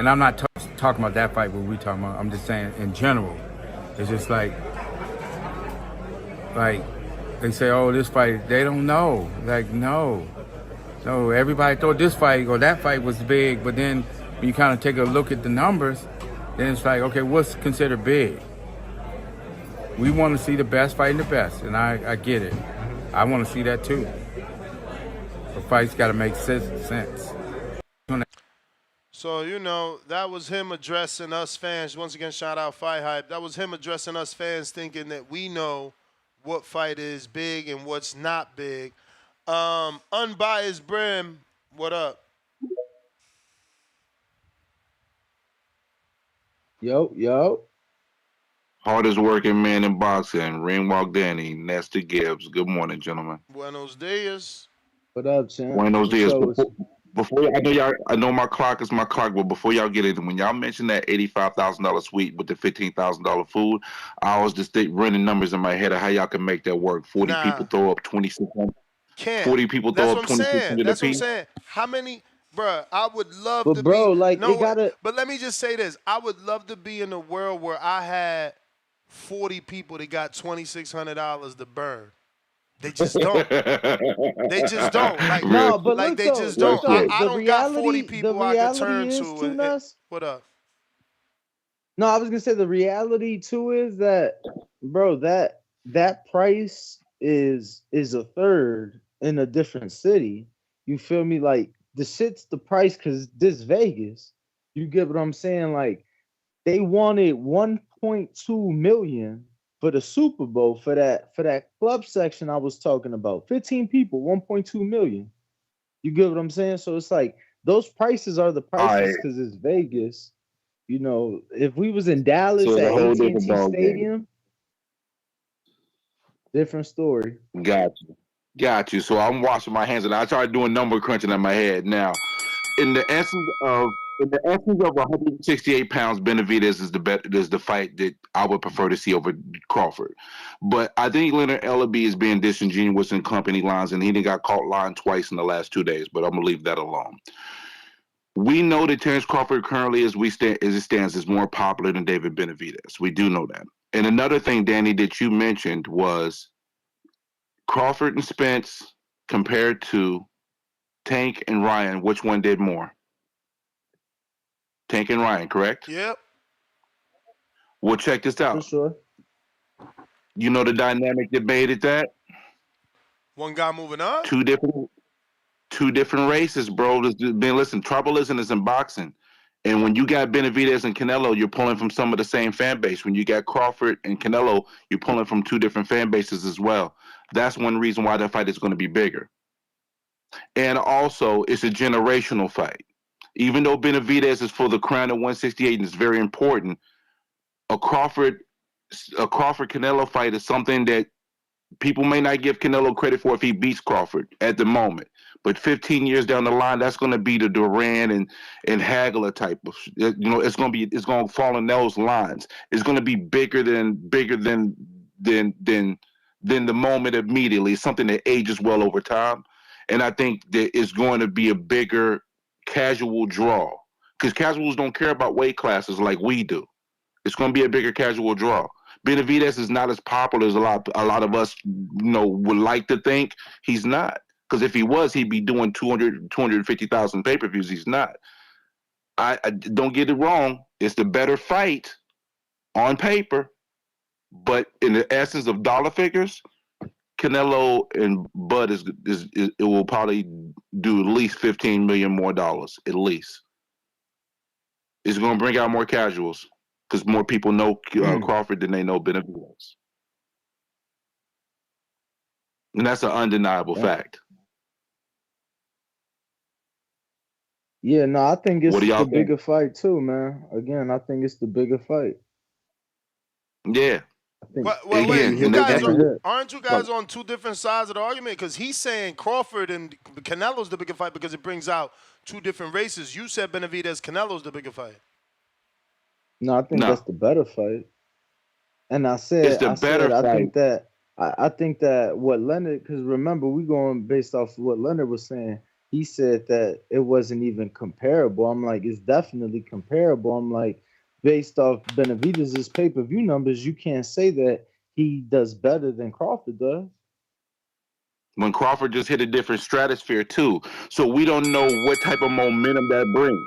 and I'm not talking about that fight what we talking about. I'm just saying in general, it's just like they say, oh, this fight, they don't know. Like, no, everybody thought this fight or that fight was big, but then when you kind of take a look at the numbers, then it's like, okay, what's considered big? We want to see the best fighting the best, and I get it. I want to see that too. The fight's got to make sense. So, that was him addressing us fans. Once again, shout out Fight Hype. That was him addressing us fans thinking that we know what fight is big and what's not big. Unbiased Brim, what up? Yo. Hardest working man in boxing, Ringwalk Danny, Nestor Gibbs. Good morning, gentlemen. Buenos dias. What up, champ? Buenos What's dias. up? Before I know my clock is my clock, but before y'all get in, when y'all mentioned that $85,000 suite with the $15,000 food, I was just running numbers in my head of how y'all can make that work. 40 people throw up 2,600. Can't. 40 people That's throw what up I'm saying. 2,600 That's what I'm apiece. saying. How many, bruh, I would love But to bro, be. like No, it gotta. but let me just say this. I would love to be in a world where I had 40 people that got $2,600 to burn. They just don't. They just don't. Like, Real No, but like look they though, just don't. shit. I don't got 40 the people I could reality turn is to. too, Nuss. What up? No, I was gonna say the reality too is that, bro, that price is a third in a different city. You feel me? Like the shit's the price because this Vegas. You get what I'm saying? Like they wanted 1.2 million for the Super Bowl for that club section I was talking about. 15 people, 1.2 million. You get what I'm saying? So it's like those prices are the All right. prices because it's Vegas. You know, if we was in So Dallas it's a at whole different AT&T ball game. Stadium, different story. Got you. So I'm washing my hands, and I started doing number crunching in my head. Now, in the essence of 168 pounds, Benavidez is the fight that I would prefer to see over Crawford. But I think Leonard Ellaby is being disingenuous in company lines, and he done got caught lying twice in the last 2 days. But I'm gonna leave that alone. We know that Terence Crawford currently, as it stands, is more popular than David Benavidez. We do know that. And another thing, Danny, that you mentioned was Crawford and Spence compared to Tank and Ryan. Which one did more? Tank and Ryan, correct? Yep. Well, check this out. For sure. You know the dynamic that made it that? One guy moving up? Two different races, bro. Listen, trouble is in boxing. And when you got Benavidez and Canelo, you're pulling from some of the same fan base. When you got Crawford and Canelo, you're pulling from two different fan bases as well. That's one reason why that fight is going to be bigger. And also, it's a generational fight. Even though Benavidez is for the crown at 168 and it's very important, a Crawford Canelo fight is something that people may not give Canelo credit for if he beats Crawford at the moment. But 15 years down the line, that's going to be the Duran and Hagler type of, it's going to fall in those lines. It's going to be bigger than the moment immediately. It's something that ages well over time. And I think that it's going to be a bigger casual draw because casuals don't care about weight classes like we do. It's going to be a bigger casual draw. Benavidez is not as popular as a lot of us, would like to think. He's not. Because if he was, he'd be doing 250,000 pay-per-views. He's not. I don't get it wrong. It's the better fight on paper, but in the essence of dollar figures, Canelo and Bud it will probably do at least $15 million more dollars, at least. It's going to bring out more casuals because more people know Crawford than they know Benavidez. And that's an undeniable fact. Yeah, no, I think it's What do y'all the think? bigger fight too, man. Again, I think it's the bigger fight. Yeah. Well, Again, wait, you hit it guys on the head. aren't you guys on two different sides of the argument? Because he's saying Crawford and Canelo's the bigger fight because it brings out two different races. You said Benavidez, Canelo's the bigger fight. No, I think that's the better fight. And I said, I think that I think that what Leonard, because remember, we going based off of what Leonard was saying. He said that it wasn't even comparable. I'm like, it's definitely comparable. I'm like, based off Benavidez's pay-per-view numbers, you can't say that he does better than Crawford does. When Crawford just hit a different stratosphere too. So we don't know what type of momentum that brings.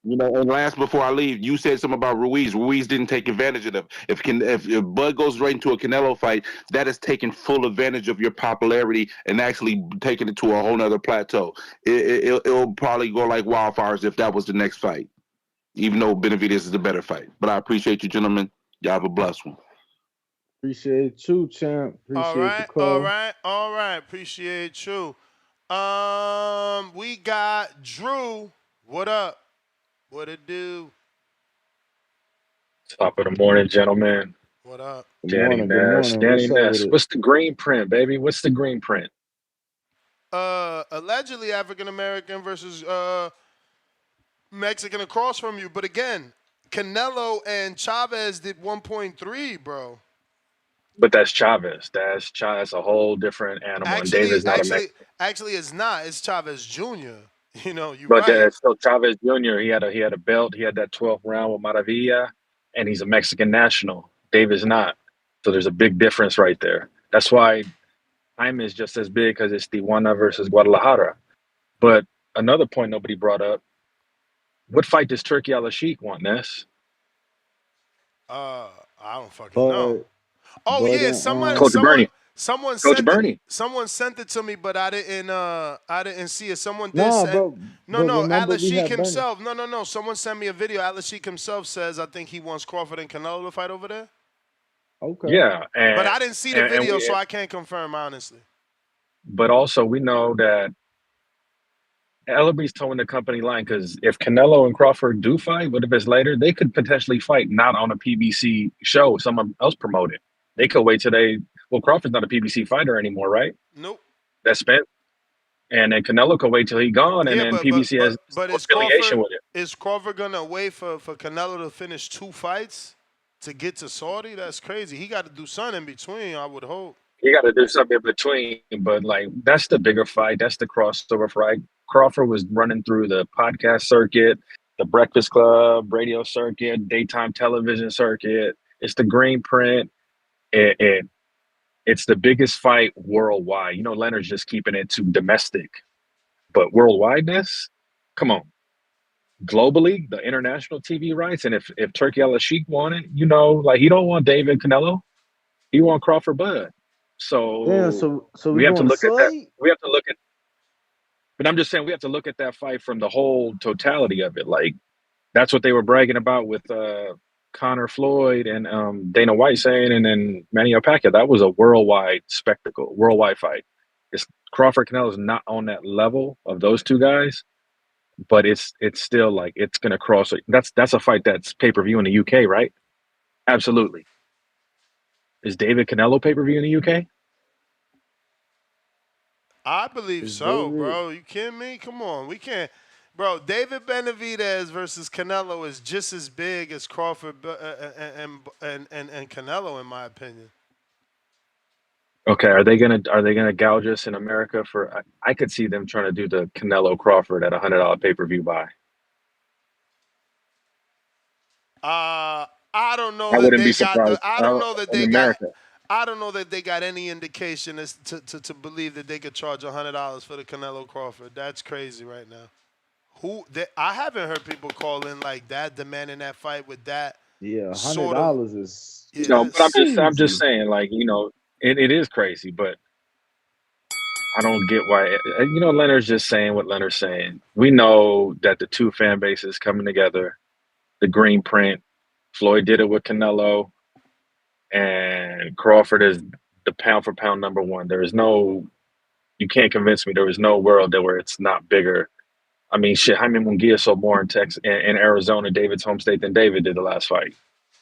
And last before I leave, you said something about Ruiz. Ruiz didn't take advantage of them. If Bud goes right into a Canelo fight, that is taking full advantage of your popularity and actually taking it to a whole nother plateau. It'll probably go like wildfires if that was the next fight, even though Benavidez is the better fight. But I appreciate you, gentlemen. Y'all have a blessed one. Appreciate you, champ. Appreciate the call. All right. Appreciate you. We got Drew. What up? What it do? Top of the morning, gentlemen. What up? Good Danny morning. Good Ness. morning. Danny What's up with Ness. it? What's the green print, baby? What's the green print? Allegedly African American versus Mexican across from you. But again, Canelo and Chavez did 1.3, bro. But that's Chavez. That's a whole different animal. And Actually, David's not a Mexican. actually, it's not. It's Chavez Jr. You know, you're But right. still Chavez Jr. He had a belt. He had that 12th round with Maravilla, and he's a Mexican national. David's not. So there's a big difference right there. That's why Jaime is just as big because it's Tijuana versus Guadalajara. But another point nobody brought up: what fight does Turkey Al-Sheikh want, Ness? I don't fucking know. Oh but yeah, Coach Bernie. someone Coach sent Bernie. it. Someone sent it to me, but I didn't see it. Someone did Nah, send. bro. No, But remember Atlas we Sheik had Bernie. himself. No. Someone sent me a video. Atlas Sheik himself says I think he wants Crawford and Canelo to fight over there. Okay. Yeah, But I didn't see the video, so I can't confirm honestly. But also, we know that Ellaby's towing the company line because if Canelo and Crawford do fight, what if it's later? They could potentially fight not on a PBC show, someone else promoted. They could wait till well, Crawford's not a PBC fighter anymore, right? Nope. That's spent. And then Canelo could wait till he's gone, and then PBC has but no affiliation with it. Is Crawford gonna wait for Canelo to finish 2 fights to get to Saudi? That's crazy. He got to do something in between, I would hope. He got to do something in between, but that's the bigger fight. That's the crossover fight. Crawford was running through the podcast circuit, the Breakfast Club, radio circuit, daytime television circuit. It's the green print. It's the biggest fight worldwide. You know, Leonard's just keeping it to domestic, but worldwideness, come on. Globally, the international TV rights, and if Turkey Al-Sheikh wanted, he don't want David Canelo, he want Crawford Bud. So Yeah, so we have to going look at that. Slade? We have to look at, but I'm just saying we have to look at that fight from the whole totality of it. Like that's what they were bragging about with Connor Floyd and Dana White saying, and then Manny Pacquiao. That was a worldwide spectacle, worldwide fight. It's Crawford Canelo is not on that level of those two guys, but it's still like it's gonna cross. That's a fight that's pay-per-view in the UK, right? Absolutely. Is David Canelo pay-per-view in the UK? I believe so, bro. You kidding me? Come on, we can't, bro. David Benavidez versus Canelo is just as big as Crawford and Canelo, in my opinion. Okay, are they gonna gouge us in America for? I could see them trying to do the Canelo Crawford at $100 pay-per-view buy. I don't know I that wouldn't they be got. surprised. I don't know that in they America. got. I don't know that they got any indication as to believe that they could charge $100 for the Canelo Crawford. That's crazy right now. I haven't heard people call in like that, demanding that fight with that. Yeah, $100 is. No, but I'm just saying, it is crazy, but I don't get why. Leonard's just saying what Leonard's saying. We know that the two fan bases coming together, the green print. Floyd did it with Canelo, and Crawford is the pound for pound number one. There is you can't convince me there is no world where it's not bigger. I mean, shit, Jaime Munguia sold more in Arizona, David's home state, than David did the last fight.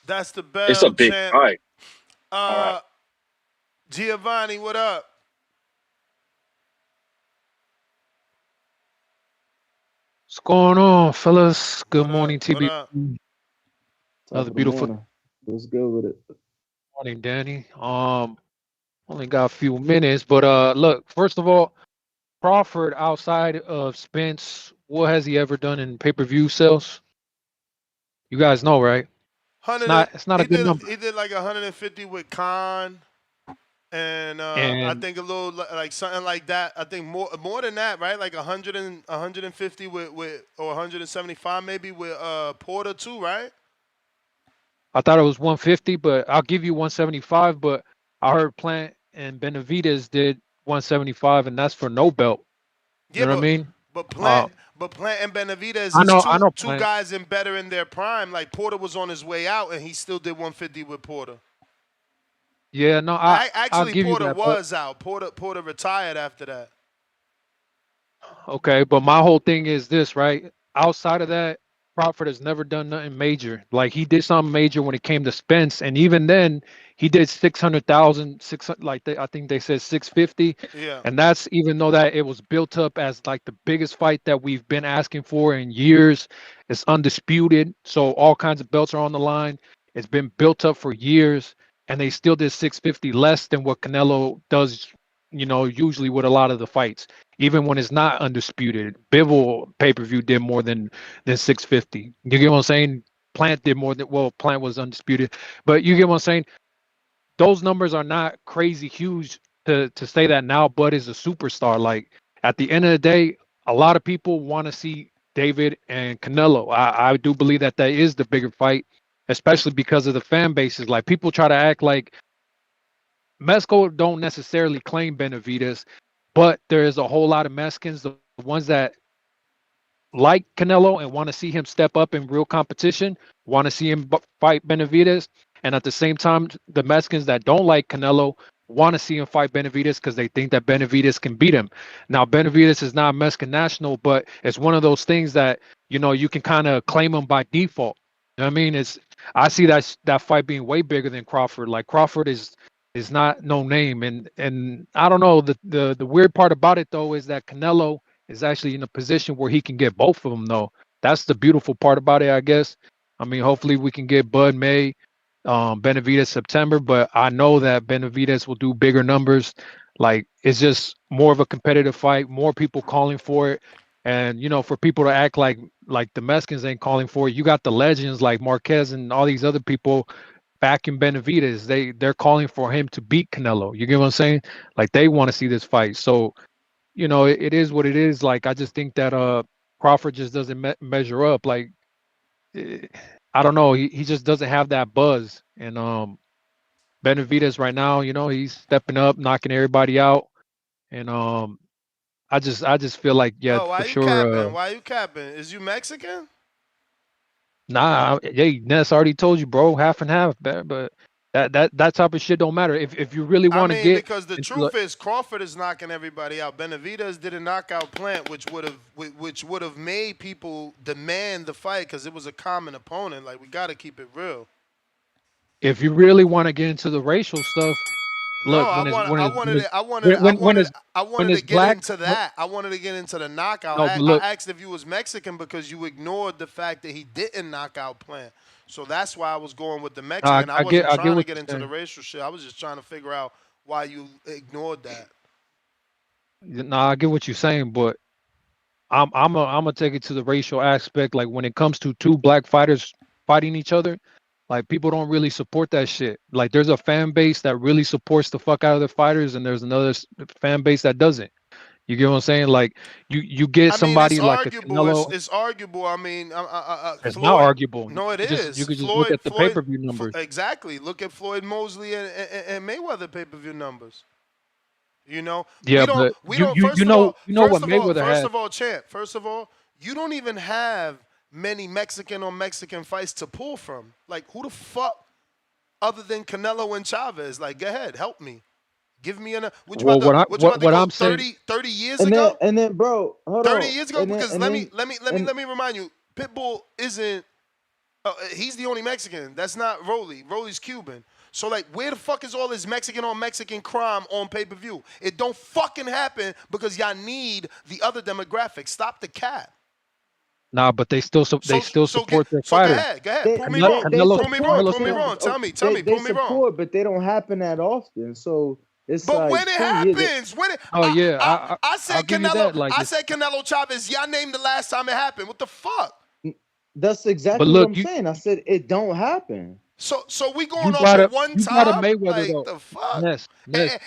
That's the bell. It's a big fight. Giovanni, what up? What's going on, fellas? Good morning, TB. Another beautiful morning. What's good with it? morning, Danny. Only got a few minutes, but look, first of all, Crawford outside of Spence, what has he ever done in pay-per-view sales? You guys know, right? It's not a good number. He did like 150 with Khan, and I think a little like something like that. I think more than that, right? Like 150 with or 175 maybe with Porter too, right? I thought it was 150, but I'll give you 175. But I heard Plant and Benavidez did 175, and that's for no belt. You know what I mean? But Plant and Benavidez is two guys better in their prime. Like Porter was on his way out, and he still did 150 with Porter. Yeah, no, I'll give Porter you that, was out. Porter retired after that. Okay, but my whole thing is this, right? Outside of that, Crawford has never done nothing major. Like he did something major when it came to Spence, and even then, he did 600,000, 600. I think they said 650, Yeah. and that's even though that it was built up as like the biggest fight that we've been asking for in years. It's undisputed, so all kinds of belts are on the line. It's been built up for years, and they still did 650 less than what Canelo does. Usually with a lot of the fights, even when it's not undisputed. Bivol pay-per-view did more than 650. You get what I'm saying? Plant did more than Plant was undisputed, but you get what I'm saying? Those numbers are not crazy huge to say that now Bud is a superstar. Like at the end of the day, a lot of people want to see David and Canelo. I do believe that is the bigger fight, especially because of the fan bases. Like people try to act like Mexico don't necessarily claim Benavidez, but there is a whole lot of Mexicans, the ones that like Canelo and want to see him step up in real competition, want to see him fight Benavidez. And at the same time, the Mexicans that don't like Canelo want to see him fight Benavidez because they think that Benavidez can beat him. Now, Benavidez is not a Mexican national, but it's one of those things that, you can kind of claim him by default. You know what I mean? I see that fight being way bigger than Crawford. Like Crawford is not no name. And I don't know. The weird part about it though is that Canelo is actually in a position where he can get both of them though. That's the beautiful part about it, I guess. I mean, hopefully we can get Bud May, Benavidez September, but I know that Benavidez will do bigger numbers. Like it's just more of a competitive fight, more people calling for it. And for people to act like the Mexicans ain't calling for it, you got the legends like Marquez and all these other people back in Benavidez. They're calling for him to beat Canelo. You get what I'm saying? Like they want to see this fight. So it is what it is. Like I just think that Crawford just doesn't measure up. Like I don't know, he just doesn't have that buzz. And Benavidez right now, he's stepping up, knocking everybody out. And I just feel like Yo, why for you sure. capping? Why you capping? Is you Mexican? Nah, hey, Ness already told you, bro, half and half, but that type of shit don't matter. If you really I want to mean, get because the into truth is Crawford is knocking everybody out. Benavidez didn't knock out Plant, which would have made people demand the fight because it was a common opponent. Like we got to keep it real. if you really want to get into the racial stuff, No, look, I when wanted it's to get black, into that. I wanted to get into the knockout. no, but I look, asked if you was Mexican because you ignored the fact that he didn't knock out Plant. So that's why I was going with the Mexican. I wasn't I get trying to what get you're into the saying. racial shit. I was just trying to figure out why you ignored that. Nah, I get what you're saying, but I'm gonna take it to the racial aspect. Like when it comes to two black fighters fighting each other, like people don't really support that shit. Like there's a fan base that really supports the fuck out of the fighters, and there's another fan base that doesn't. You get what I'm saying? Like you get I mean, it's somebody like a arguable. Canelo. It's arguable. I mean, It's not Floyd. arguable. No, it You is. could just look at the Floyd. pay-per-view numbers. Exactly. Look at Floyd Mosley and Mayweather pay-per-view numbers. You know, Yeah, but we don't. First of what Mayweather had. champ. First of all, you don't even have many Mexican on Mexican fights to pull from. Like, who the fuck other than Canelo and Chavez? Like, go ahead, help me. Give me an. What you Well, about to what go I'm saying, 30 years ago? And then, bro, hold 30 on. years ago, And then, because and let then, me remind you, Pitbull isn't. He's the only Mexican. That's not Rolly. Rolly's Cuban. So like, where the fuck is all this Mexican on Mexican crime on pay-per-view? It don't fucking happen because y'all need the other demographic. Stop the cap. nah, but they still support their So go fighters. ahead. Prove me Canelo, wrong. Canelo, Prove me wrong. Canelo Prove me still- wrong. Tell me. they Prove me wrong. support, but they don't happen that often. So it's But like when it 20 years. happens, when it, Oh yeah, I I'll said give you Canelo. that. Like, I said Canelo Chavez. Y'all named the last time it happened. What the fuck? That's exactly but look, what I'm saying. I said it don't happen. So we you going off brought of up one you brought up time? Mayweather Like though. the fuck?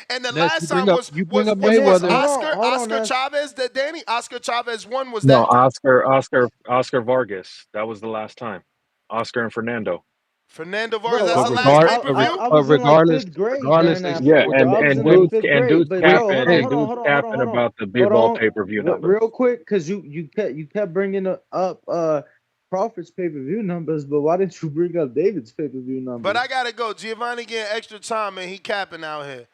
And the Ness, last time was you bring up And then Mayweather. hold on, Chavez that Danny Oscar Chavez won was No, that Oscar Vargas. That was the last time. Oscar and Fernando. Fernando Vargas. bro. That's the last pay-per-view. I was in like fifth grade during Regardless, they that Yeah, fight, support bro. the I was and in like dudes fifth and grade. dudes But bro, capping hold on, and hold on, dudes hold on, hold on, capping hold on, about the big hold ball on. pay-per-view numbers. Real quick, because you kept bringing up Crawford's pay-per-view numbers, but why didn't you bring up David's pay-per-view numbers? But I gotta go. Giovanni getting extra time and he capping out here.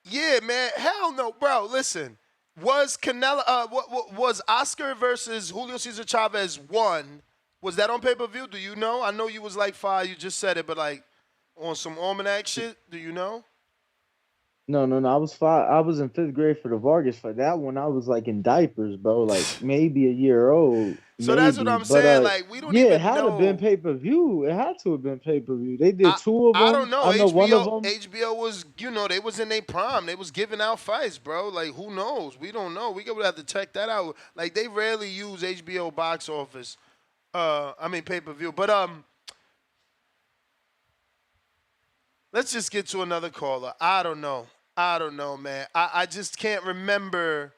Yeah, man. Hell no, bro. Listen, Was Canelo? Was Oscar versus Julio Cesar Chavez 1? Was that on pay-per-view? Do you know? I know you was like 5. You just said it, but like on some almanac shit. Do you know? No. I was 5. I was in 5th grade for the Vargas fight. That one, I was like in diapers, bro. Like maybe a year old, So that's what maybe. I'm But saying. Like we don't yeah, it even had to been know. pay per view. It had to have been pay per view. They did 2 of I them. don't know. I know one of HBO them. HBO was, they was in their prime. They was giving out fights, bro. Like who knows? We don't know. We gonna have to check that out. Like they rarely use HBO box office. Pay-per-view. But let's just get to another caller. I don't know, man. I just can't remember.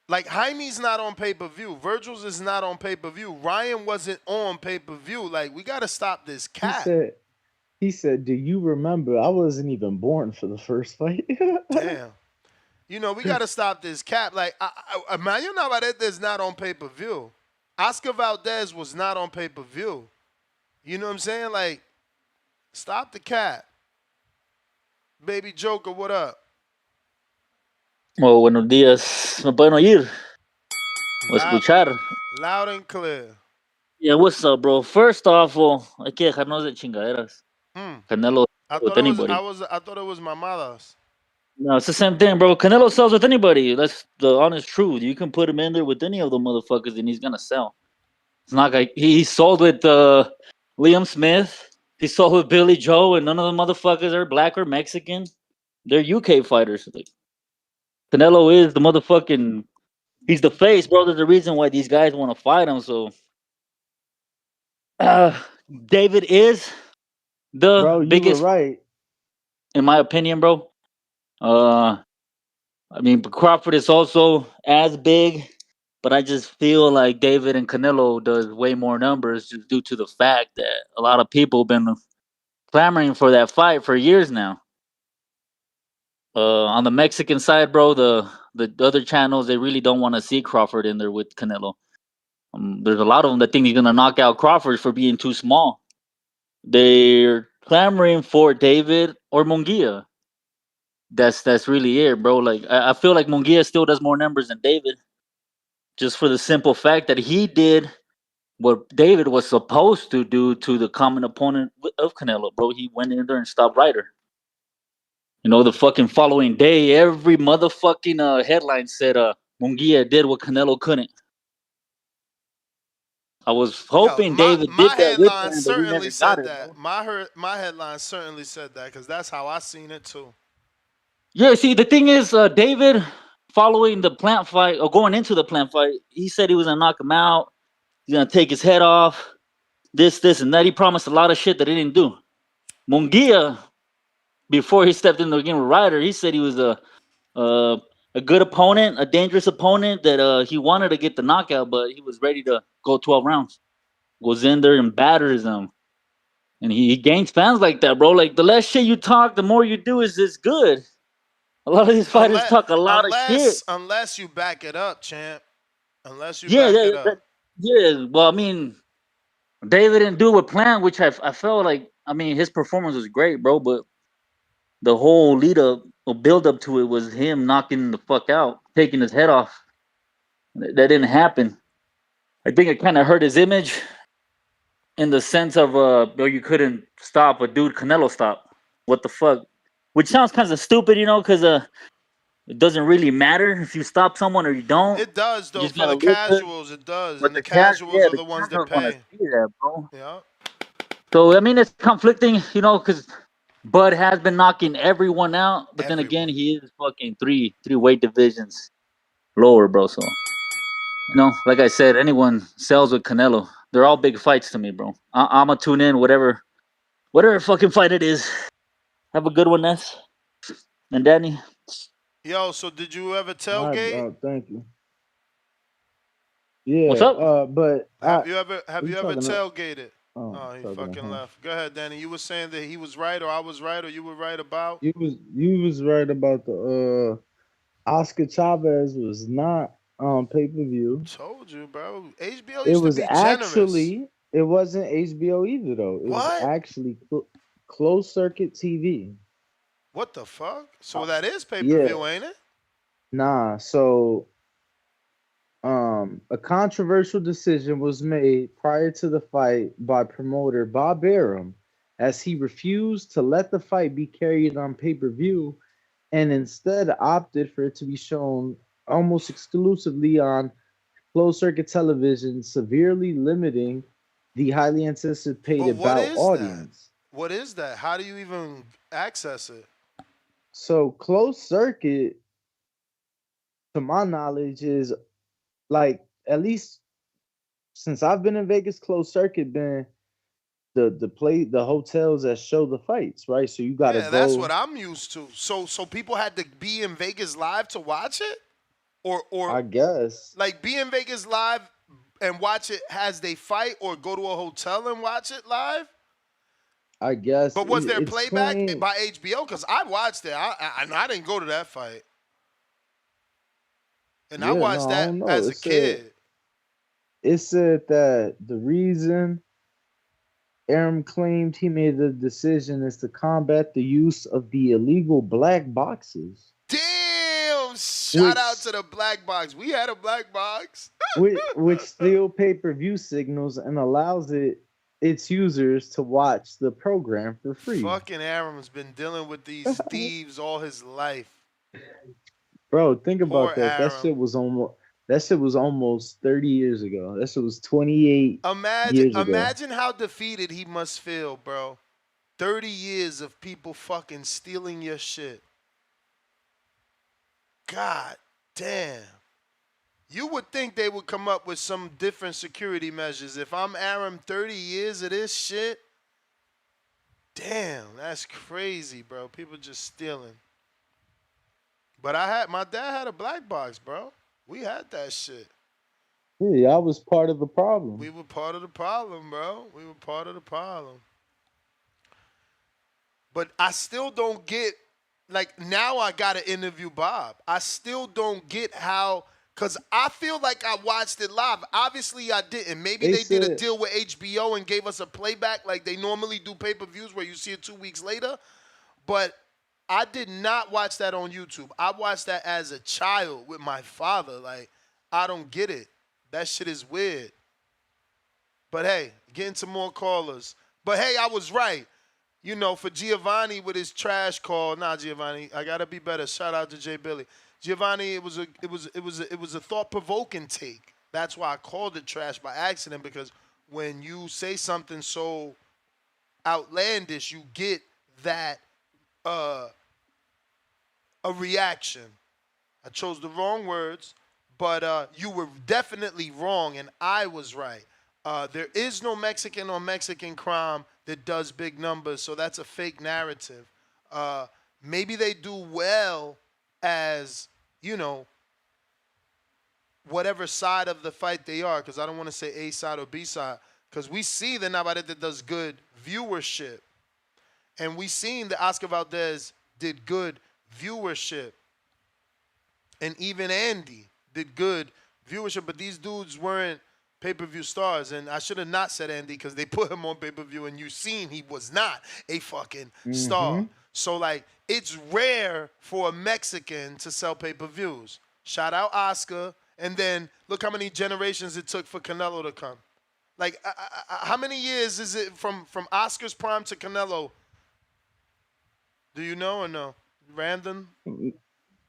Like Jaime's not on pay-per-view. Virgil's is not on pay-per-view. Ryan wasn't on pay-per-view. Like we gotta stop this cat. He said, "Do you remember? I wasn't even born for the first fight." Damn. We gotta stop this cap. Like Manuel Navarrete is not on pay-per-view. Oscar Valdez was not on pay-per-view. You know what I'm saying? Like, stop the cat. Baby Joker, what up? Oh, buenos días. ¿Me pueden oír? O escuchar. Loud and clear. Yeah, what's up, bro? First off, hay que dejarnos de chingaderas. Canelo with anybody. I thought it was mamadas. No, it's the same thing, bro. Canelo sells with anybody. That's the honest truth. You can put him in there with any of the motherfuckers and he's gonna sell. It's not like he sold with Liam Smith. He sold with Billy Joe, and none of the motherfuckers are black or Mexican. They're UK fighters. Like, Canelo is the motherfucking. He's the face, bro. There's a reason why these guys want to fight him. So, David is the bro, biggest, you were right. in my opinion, bro. But Crawford is also as big, but I just feel like David and Canelo does way more numbers just due to the fact that a lot of people have been clamoring for that fight for years now. On the Mexican side, bro, the other channels, they really don't want to see Crawford in there with Canelo. There's a lot of them that think he's gonna knock out Crawford for being too small. They're clamoring for David or Munguia. That's really it, bro. Like I feel like Munguia still does more numbers than David, just for the simple fact that he did what David was supposed to do to the common opponent of Canelo, bro. He went in there and stopped Ryder. The fucking following day, every motherfucking headline said Munguia did what Canelo couldn't. I was hoping David did that with him, but he never got it. That. My headline certainly said that because that's how I seen it too. Yeah, see, the thing is, David, following the Plant fight, or going into the Plant fight, he said he was going to knock him out. He's going to take his head off, this, and that. He promised a lot of shit that he didn't do. Munguia, before he stepped into the game with Ryder, he said he was a good opponent, a dangerous opponent, that he wanted to get the knockout, but he was ready to go 12 rounds. Goes in there and batters them. And he gains fans like that, bro. Like, the less shit you talk, the more you do is good. A lot of these fighters talk a lot of shit. Unless you back it up, champ. Unless you back it up. Well, David didn't do it with Plant, which I felt like, his performance was great, bro, but the whole lead up or build up to it was him knocking the fuck out, taking his head off. That didn't happen. I think it kind of hurt his image in the sense of you couldn't stop a dude Canelo stopped. What the fuck? Which sounds kind of stupid, because it doesn't really matter if you stop someone or you don't. It does, though. For the casuals, it does. But and the casuals are the ones that pay. See that, bro. Yeah. So, it's conflicting, because Bud has been knocking everyone out. But then again, he is fucking three weight divisions lower, bro. So, like I said, anyone sells with Canelo. They're all big fights to me, bro. I'm going to tune in, whatever fucking fight it is. Have a good one, Ness. And Danny. Yo, so did you ever tailgate? Thank you. Yeah. What's up? But have you ever tailgated? Oh, he fucking left. Go ahead, Danny. You were saying that he was right, or I was right, or you were right about? You was right about the Oscar Chavez was not on pay-per-view. Told you, bro. HBO used it was to be actually generous. It wasn't HBO either though. It was actually closed circuit TV. What the fuck? So that is pay-per-view, ain't it? Nah, so a controversial decision was made prior to the fight by promoter Bob Arum, as he refused to let the fight be carried on pay-per-view and instead opted for it to be shown almost exclusively on closed circuit television, severely limiting the highly But anticipated what bout is that? audience. What is that? How do you even access it? So closed circuit, to my knowledge, is like, at least since I've been in Vegas, closed circuit been the hotels that show the fights, right? So you gotta Yeah, that's what go. I'm used to. So people had to be in Vegas live to watch it, or I guess. like be in Vegas live and watch it as they fight, or go to a hotel and watch it live. I guess But was there it's playback claimed. by HBO? Because I watched it. I didn't go to that fight, and I Yeah, no, watched I that don't know. as a kid. It said that the reason Aram claimed he made the decision is to combat the use of the illegal black boxes, Damn! Shout out which to the black box. We had a black box. which steal pay-per-view signals and allows its users to watch the program for free. Fucking Aram's been dealing with these thieves all his life. Bro, think Poor about that. Aram. That shit was almost 30 years ago. That shit was 28 years ago. Imagine how defeated he must feel, bro. 30 years of people fucking stealing your shit. God damn. You would think they would come up with some different security measures. If I'm Aram, 30 years of this shit, damn, that's crazy, bro. People just stealing. But my dad had a black box, bro. We had that shit. Yeah, I was part of the problem. We were part of the problem, bro. We were part of the problem. But I still don't get, like, now I got to interview Bob. I still don't get how, because I feel like I watched it live. Obviously, I didn't. Maybe they did a deal with HBO and gave us a playback like they normally do pay-per-views where you see it 2 weeks later. But I did not watch that on YouTube. I watched that as a child with my father. Like, I don't get it. That shit is weird. But hey, getting some more callers. But hey, I was right. You know, for Giovanni with his trash call. Nah, Giovanni, I gotta be better. Shout out to Jay Billy. Giovanni, it was a thought-provoking take. That's why I called it trash by accident, because when you say something so outlandish, you get that a reaction. I chose the wrong words, but you were definitely wrong, and I was right. There is no Mexican on Mexican crime that does big numbers, so that's a fake narrative. Maybe they do well as, you know, whatever side of the fight they are, because I don't want to say A side or B side, because we see the Navarrete does good viewership, and we seen that Oscar Valdez did good viewership, and even Andy did good viewership, but these dudes weren't pay-per-view stars. And I should have not said Andy, because they put him on pay-per-view and you seen he was not a fucking star. So, like, it's rare for a Mexican to sell pay-per-views. Shout out Oscar. And then look how many generations it took for Canelo to come. Like, how many years is it from Oscar's prime to Canelo? Do you know or no? Random?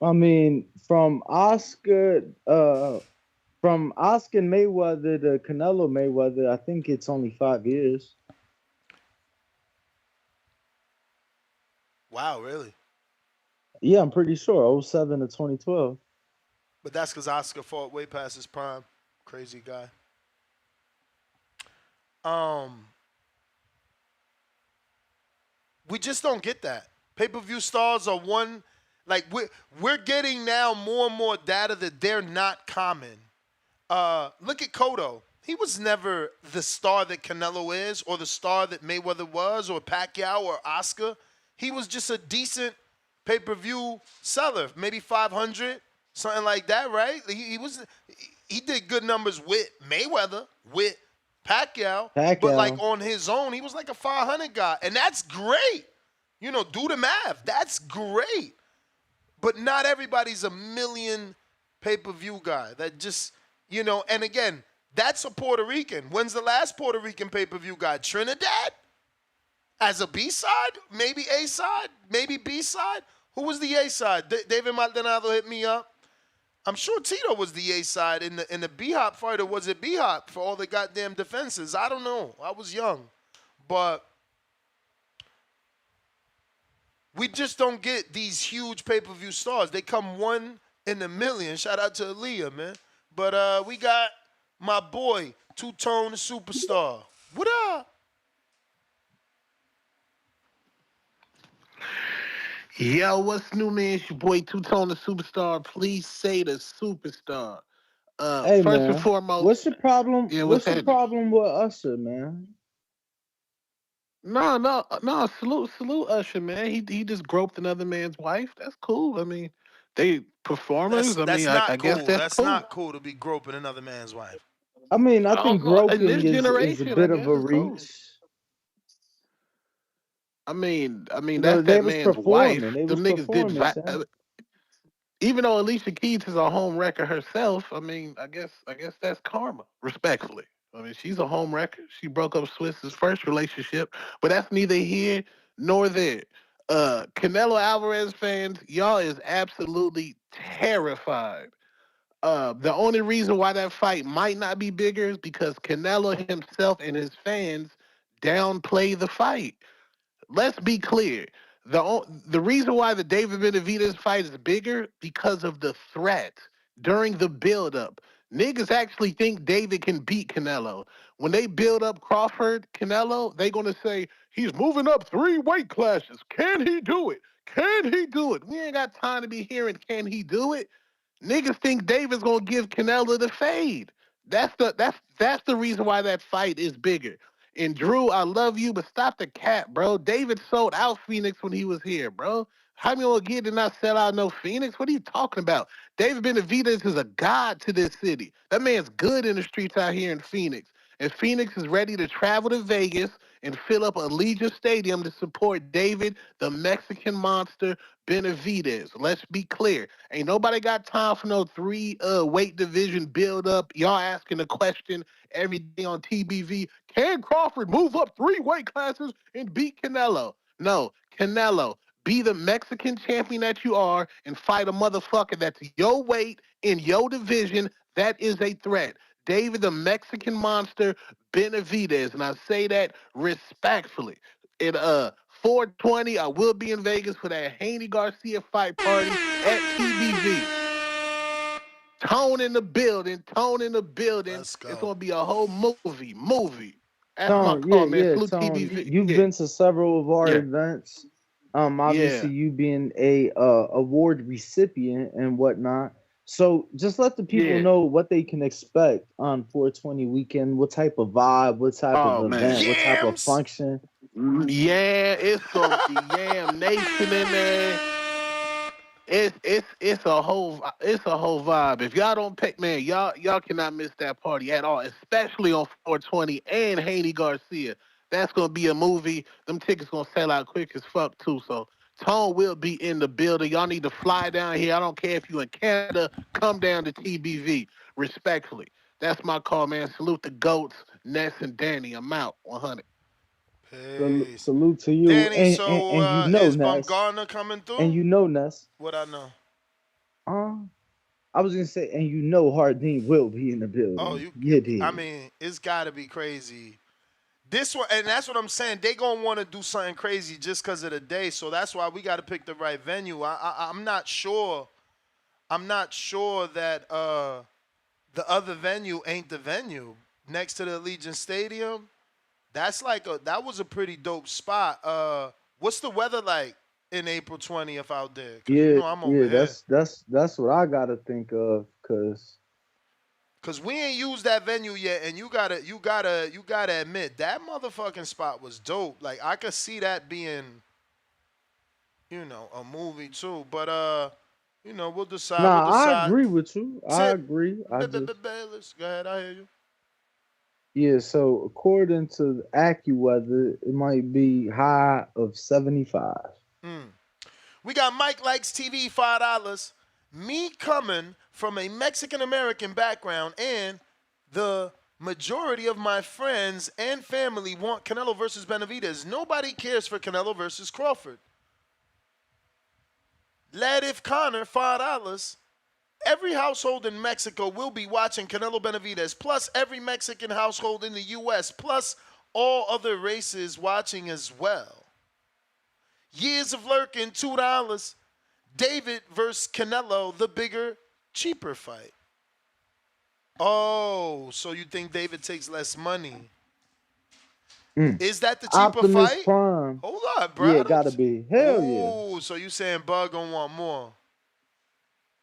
I mean, from Oscar Mayweather to Canelo Mayweather, I think it's only 5 years. Wow, really? Yeah, I'm pretty sure. 07 to 2012. But that's because Oscar fought way past his prime. Crazy guy. We just don't get that. Pay-per-view stars are one, like, we're getting now more and more data that they're not common. Look at Cotto. He was never the star that Canelo is, or the star that Mayweather was, or Pacquiao or Oscar. He was just a decent pay-per-view seller, maybe 500, something like that, right? He did good numbers with Mayweather, with Pacquiao, but like on his own, he was like a 500 guy, and that's great. You know, do the math. That's great. But not everybody's a million pay-per-view guy. That just, and again, that's a Puerto Rican. When's the last Puerto Rican pay-per-view guy? Trinidad? As a B-side? Maybe A-side? Maybe B-side? Who was the A-side? David Maldonado hit me up. I'm sure Tito was the A-side in the B-Hop fight, or was it B-Hop for all the goddamn defenses? I don't know. I was young. But we just don't get these huge pay-per-view stars. They come one in a million. Shout out to Aaliyah, man. But we got my boy, Two-Tone the Superstar. What up? Yo, what's new, man? It's your boy Two-Tone the Superstar. Please say the superstar. Hey, First and man, foremost, what's your problem? yeah, What's what's your happening? problem with Usher, man? No. Salute Usher, man. He just groped another man's wife. That's cool. I mean, they performers. That's I not guess cool. that's That's cool. not cool to be groping another man's wife. I mean, I think In groping this is a generation, I bit of guess a it's cool. reach. I mean, No, that's they that was man's performing. wife. They was Them niggas did. performing, Sam. Even though Alicia Keys is a home wrecker herself, I mean, I guess that's karma. Respectfully, I mean, she's a home wrecker. She broke up Swiss's first relationship, but that's neither here nor there. Canelo Alvarez fans, y'all is absolutely terrified. The only reason why that fight might not be bigger is because Canelo himself and his fans downplay the fight. Let's be clear. The reason why the David Benavidez fight is bigger because of the threat during the build-up. Niggas actually think David can beat Canelo. When they build up Crawford, Canelo, they gonna say he's moving up 3 weight classes. Can he do it? Can he do it? We ain't got time to be hearing can he do it. Niggas think David's gonna give Canelo the fade. That's the reason why that fight is bigger. And Drew, I love you, but stop the cap, bro. David sold out Phoenix when he was here, bro. How you gonna get to not sell out no Phoenix? What are you talking about? David Benavidez is a god to this city. That man's good in the streets out here in Phoenix. And Phoenix is ready to travel to Vegas and fill up Allegiant Stadium to support David, the Mexican monster, Benavidez. Let's be clear. Ain't nobody got time for no 3 weight division build up. Y'all asking the question every day on TBV. Can Crawford move up 3 weight classes and beat Canelo? No, Canelo, be the Mexican champion that you are and fight a motherfucker that's your weight in your division. That is a threat. David, the Mexican monster, Benavidez, and I say that respectfully. At 420, I will be in Vegas for that Haney Garcia fight party at TBV. Tone in the building. Let's go. It's gonna be a whole movie. That's my Tone, call, man. yeah, Salute Tone. TBV. You've been to several of our Yeah. events. Yeah. Obviously, you being a award recipient and whatnot. So just let the people Yeah. know what they can expect on 420 weekend. What type of vibe? What type of Oh man. event? What type of function? Yeah, it's gonna be Yam Nation in there. It's a whole vibe. If y'all don't pick, man, y'all cannot miss that party at all, especially on 420 and Haney Garcia. That's gonna be a movie. Them tickets gonna sell out quick as fuck too. So Tone will be in the building. Y'all need to fly down here. I don't care if you in Canada, come down to TBV. Respectfully. That's my call, man. Salute the GOATs, Ness and Danny. I'm out. 100. Peace. Salute to you, Danny, and, so and you know is Ness, Bumgarner coming through? and you know Ness. What I know? I was gonna say, and you know Hardin will be in the building. Oh, you did. I mean, it's got to be crazy. This one, and that's what I'm saying. They gonna want to do something crazy just because of the day. So that's why we got to pick the right venue. I'm not sure. I'm not sure that the other venue ain't the venue next to the Allegiant Stadium. That was a pretty dope spot. What's the weather like in April 20th out there? Cause you know I'm over here. That's what I gotta think of, Cause we ain't used that venue yet, and you gotta admit that motherfucking spot was dope. Like I could see that being, a movie too. But we'll decide. Nah, we'll decide. I agree with you. I agree. Let's go ahead. I hear you. Yeah, so according to AccuWeather, it might be high of 75. We got Mike Likes TV, $5. Me coming from a Mexican-American background and the majority of my friends and family want Canelo versus Benavidez. Nobody cares for Canelo versus Crawford. If Connor, $5. Every household in Mexico will be watching Canelo Benavidez, plus every Mexican household in the U.S., plus all other races watching as well. Years of lurking, $2. David versus Canelo, the bigger, cheaper fight. Oh, so you think David takes less money? Is that the cheaper Optimus fight? Prime. Hold up, bro. Yeah, gotta be. Hell yeah. Oh, so you saying Bug gonna want more?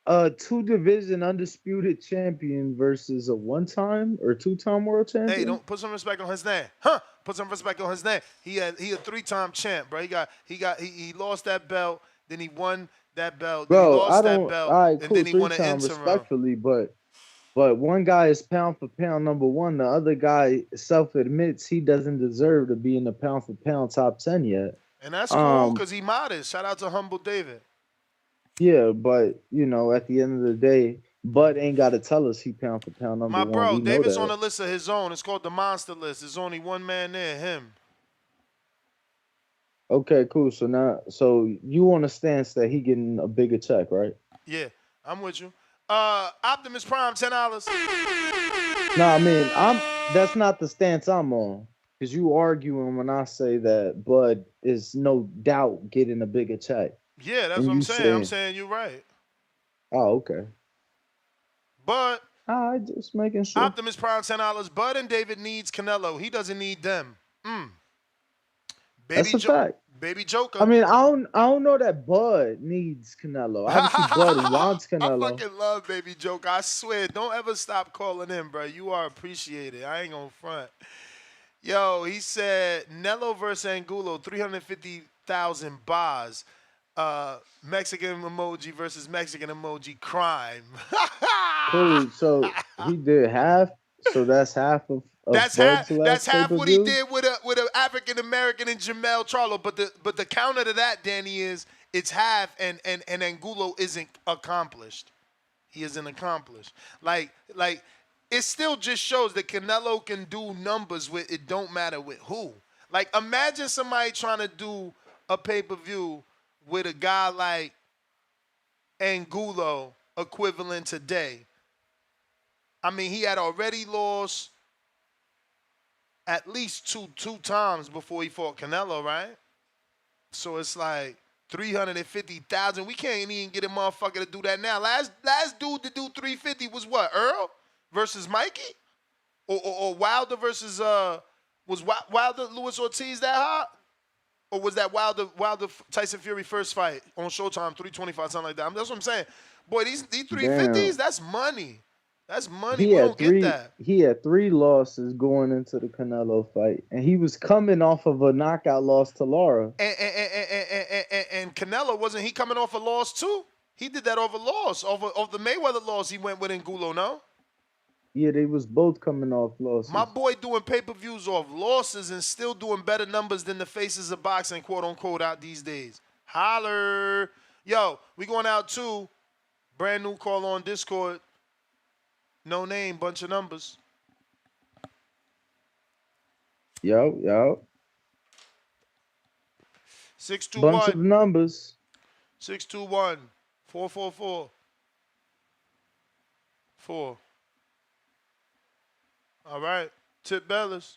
2-division undisputed champion versus a one-time or two-time world champion. Hey, don't put some respect on his name, huh? Put some respect on his name. He a 3-time champ, bro. He lost that belt, then he won that belt, then he Bro, lost I that don't. belt, All right, and cool. then he won an 3-time interim. respectfully, but one guy is pound for pound number one. The other guy self admits he doesn't deserve to be in the pound for pound top 10 yet. And that's cool because he modest. Shout out to Humble David. Yeah, but at the end of the day, Bud ain't got to tell us he pound for pound number My one. bro, We know David's that. on a list of his own. It's called the Monster List. There's only one man there, him. Okay, cool. So you want a stance that he getting a bigger check, right? Yeah, I'm with you. Optimus Prime, $10. No, I mean that's not the stance I'm on. Because you arguing when I say that Bud is no doubt getting a bigger check. Yeah, that's And what I'm you saying. I'm saying you're right. Oh, okay. But I just making sure. Optimus Prime, $10. Bud and David needs Canelo. He doesn't need them. That's a fact. Baby Joker. I mean, I don't know that Bud needs Canelo. Obviously, Bud wants Canelo. I fucking love Baby Joker. I swear, don't ever stop calling in, bro. You are appreciated. I ain't gonna front. Yo, he said Nello versus Angulo, 350,000 bars. Mexican emoji versus Mexican emoji crime. Cool. So he did half. So that's half of That's Bud's half. last That's half what he pay-per-view? did with a African American and Jamel Charlo. But the counter to that, Danny, is it's half, and Angulo isn't accomplished. He isn't accomplished. Like it still just shows that Canelo can do numbers with it. Don't matter with who. Like imagine somebody trying to do a pay-per-view with a guy like Angulo equivalent today. I mean, he had already lost at least two times before he fought Canelo, right? So it's like 350,000. We can't even get a motherfucker to do that now. Last dude to do 350 was what? Earl versus Mikey, or Wilder versus was Wilder Luis Ortiz that hot, or was that Wilder Tyson Fury first fight on Showtime 325 something like that? That's what I'm saying. Boy, these 350s, that's money. That's money. We don't get that. He had 3 losses going into the Canelo fight, and he was coming off of a knockout loss to Lara. And Canelo, wasn't he coming off a loss too? He did that over loss, of the Mayweather loss he went with Angulo, no? Yeah, they was both coming off losses. My boy doing pay-per-views off losses and still doing better numbers than the faces of boxing, quote unquote, out these days. Holler. Yo, we going out too. Brand new call on Discord. No name, bunch of numbers. Yo. 621. Bunch of numbers. 621 444 4. All right. Tip Bellas.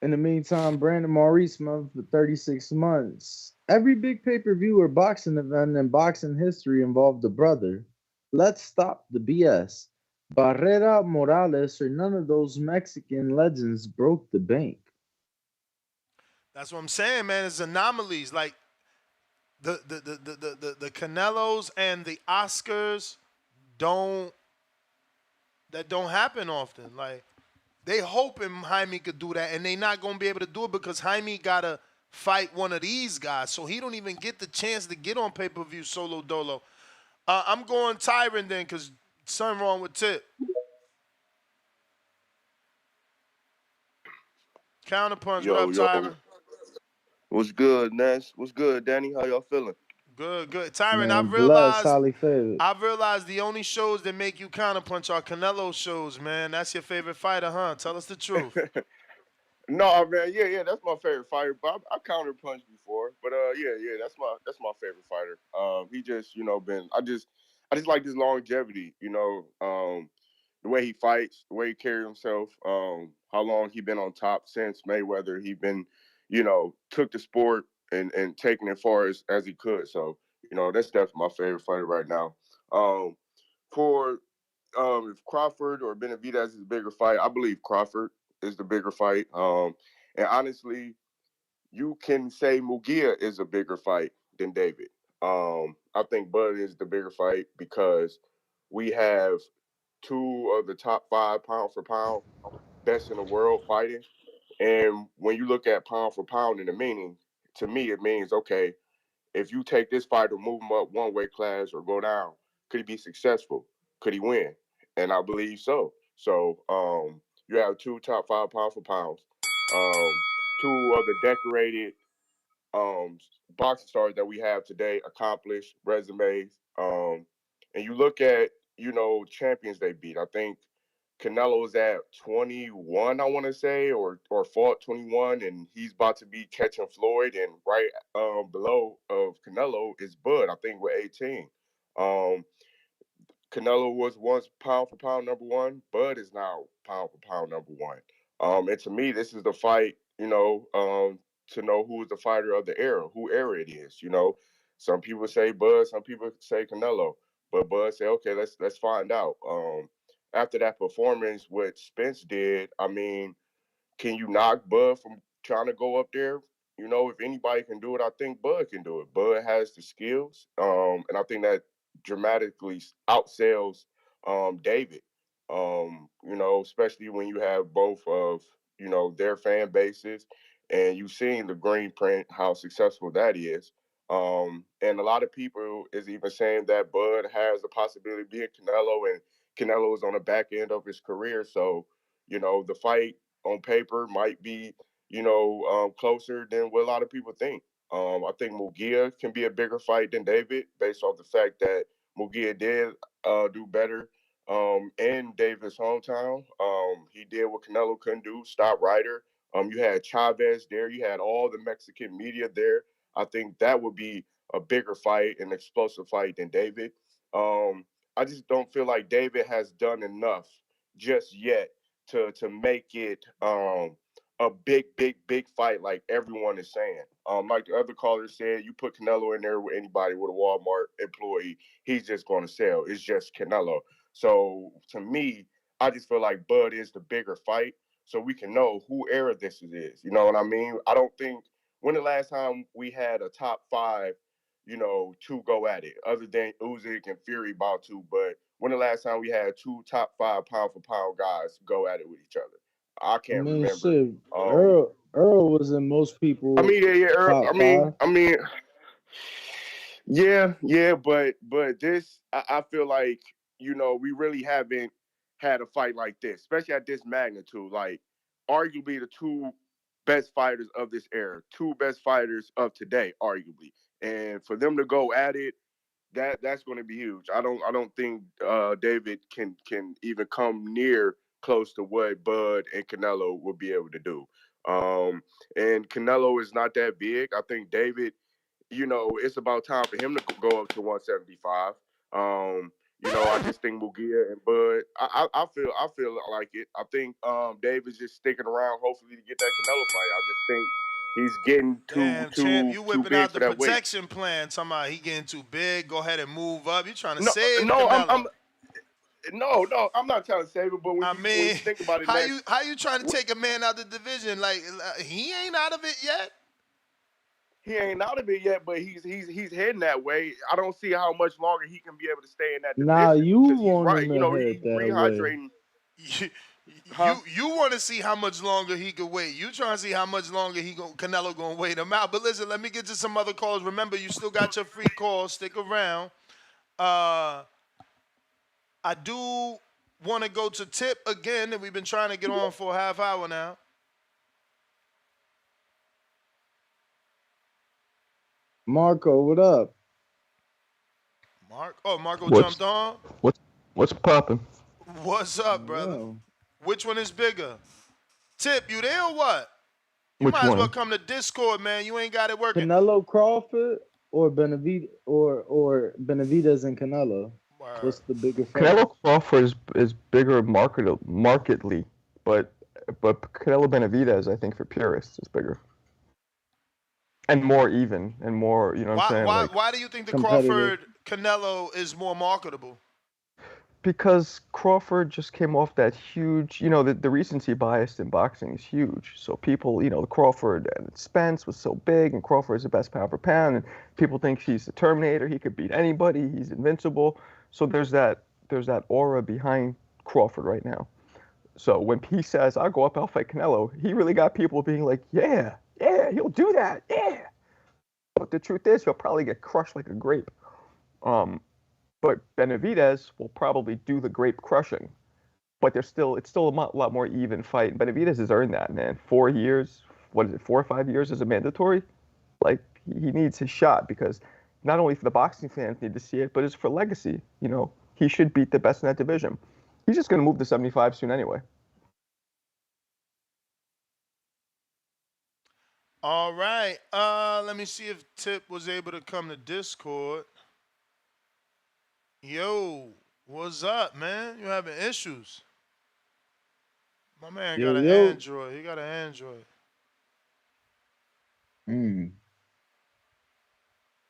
In the meantime, Brandon Maurice month for 36 months. Every big pay-per-view or boxing event in boxing history involved a brother. Let's stop the BS. Barrera, Morales, or none of those Mexican legends broke the bank. That's what I'm saying, man. It's anomalies. Like the Canelos and the Oscars don't happen often. Like they hoping Jaime could do that, and they not gonna be able to do it because Jaime gotta fight one of these guys, so he don't even get the chance to get on pay-per-view solo dolo. I'm going Tyron then, because something wrong with Tip. Counterpunch. What Yo, up, yo. Tyron? What's good, Ness? What's good, Danny? How y'all feeling? Good, good. Tyron, Man, blessed, highly favored. I've realized the only shows that make you counterpunch are Canelo shows, man. That's your favorite fighter, huh? Tell us the truth. No, man, yeah, that's my favorite fighter. But I counter punched before, but yeah, that's my favorite fighter. He just, I just like his longevity. The way he fights, the way he carries himself, how long he been on top since Mayweather. He been, took the sport and taken it far as he could. So, that's definitely my favorite fighter right now. For if Crawford or Benavidez is a bigger fight, I believe Crawford is the bigger fight. And honestly, you can say Mugia is a bigger fight than David. I think Bud is the bigger fight because we have two of the top 5 pound for pound best in the world fighting. And when you look at pound for pound in the meaning, to me, it means okay, if you take this fighter, move him up one weight class or go down, could he be successful? Could he win? And I believe so. So you have two top 5 pound for pounds, two of the decorated um, boxing stars that we have today, accomplished resumes. And you look at champions they beat. I think Canelo's at 21, I want to say, or fought 21, and he's about to be catching Floyd, and right below of Canelo is Bud, I think, with 18. Um, Canelo was once pound for pound number one. Bud is now pound for pound number one. And to me, this is the fight, to know who is the fighter of the era, who era it is. Some people say Bud, some people say Canelo, but Bud said, okay, let's find out. After that performance, what Spence did, I mean, can you knock Bud from trying to go up there? If anybody can do it, I think Bud can do it. Bud has the skills, and I think that dramatically outsells David. Especially when you have both of their fan bases, and you've seen the green print how successful that is. And a lot of people is even saying that Bud has the possibility of being Canelo, and Canelo is on the back end of his career. So, the fight on paper might be, closer than what a lot of people think. I think Mugia can be a bigger fight than David based off the fact that Mugia did do better in David's hometown. He did what Canelo couldn't do, stop Ryder. You had Chavez there. You had all the Mexican media there. I think that would be a bigger fight, an explosive fight than David. Um, I just don't feel like David has done enough just yet to make it a big fight like everyone is saying. Like the other caller said, you put Canelo in there with anybody with a Walmart employee, he's just going to sell. It's just Canelo. So to me, I just feel like Bud is the bigger fight, so we can know who era this is. You know what I mean? I don't think when the last time we had a top 5, to go at it, other than Usyk and Fury about to, but when the last time we had two top 5 pound for pound guys go at it with each other? I I can't mean, remember. shit. Earl was in most I people mean, yeah. top 5. Yeah. But this, I feel like we really haven't had a fight like this, especially at this magnitude. Like, arguably the two best fighters of this era, two best fighters of today, arguably, and for them to go at it, that's going to be huge. I don't think David can even come near close to what Bud and Canelo will be able to do. And Canelo is not that big. I think David, it's about time for him to go up to 175. I just think Mugia and Bud. I feel like it. I think David's just sticking around, hopefully to get that Canelo fight. I just think he's getting too Damn, champ, too you too whipping big out for the that weight. protection plan. Talking about he getting too big. Go ahead and move up. You trying to No, save no, I'm Canelo? no, I'm not trying to save it. But when I you mean, think about it, next, how you trying to take a man out of the division? Like he ain't out of it yet. he ain't out of it yet, but he's heading that way. I don't see how much longer he can be able to stay in that Nah, division you because he's want right. him to head He's that way. rehydrating. You Huh? you want to see how much longer he could wait. You trying to see how much longer Canelo gonna wait him out. But listen, let me get to some other calls. Remember, you still got your free call. Stick around. I do want to go to Tip again, and we've been trying to get on for a half hour now. Marco, what up? Marco What's jumped on. what's what's poppin'? What's up, brother? Yo. Which one is bigger? Tip, you there or what? You Which might as well one? come to Discord, man. You ain't got it working. Canelo Crawford or Benavidez and Canelo? What's the bigger fight? Canelo Crawford is bigger markedly, but Canelo Benavidez, I think for purists, is bigger and more even and more. You know what I'm Why saying? why Like why do you think the Competitive. Crawford Canelo is more marketable? because Crawford just came off that huge, the recency bias in boxing is huge. So people, the Crawford and Spence was so big, and Crawford is the best pound for pound, and people think he's the Terminator. He could beat anybody. He's invincible. So there's that aura behind Crawford right now. So when he says, "I'll go up, I'll fight Canelo," he really got people being like, "Yeah, yeah, he'll do that, yeah." But the truth is, he'll probably get crushed like a grape. Um, but Benavidez will probably do the grape crushing. But it's still a lot more even fight. Benavidez has earned that, man. 4 years, what is it, 4 or 5 years is a mandatory? Like, he needs his shot because not only for the boxing fans need to see it, but it's for legacy. He should beat the best in that division. He's just going to move to 75 soon anyway. All right. Let me see if Tip was able to come to Discord. Yo, what's up, man? You having issues? My man got Yo, an yo. Android. He got an Android. Mm.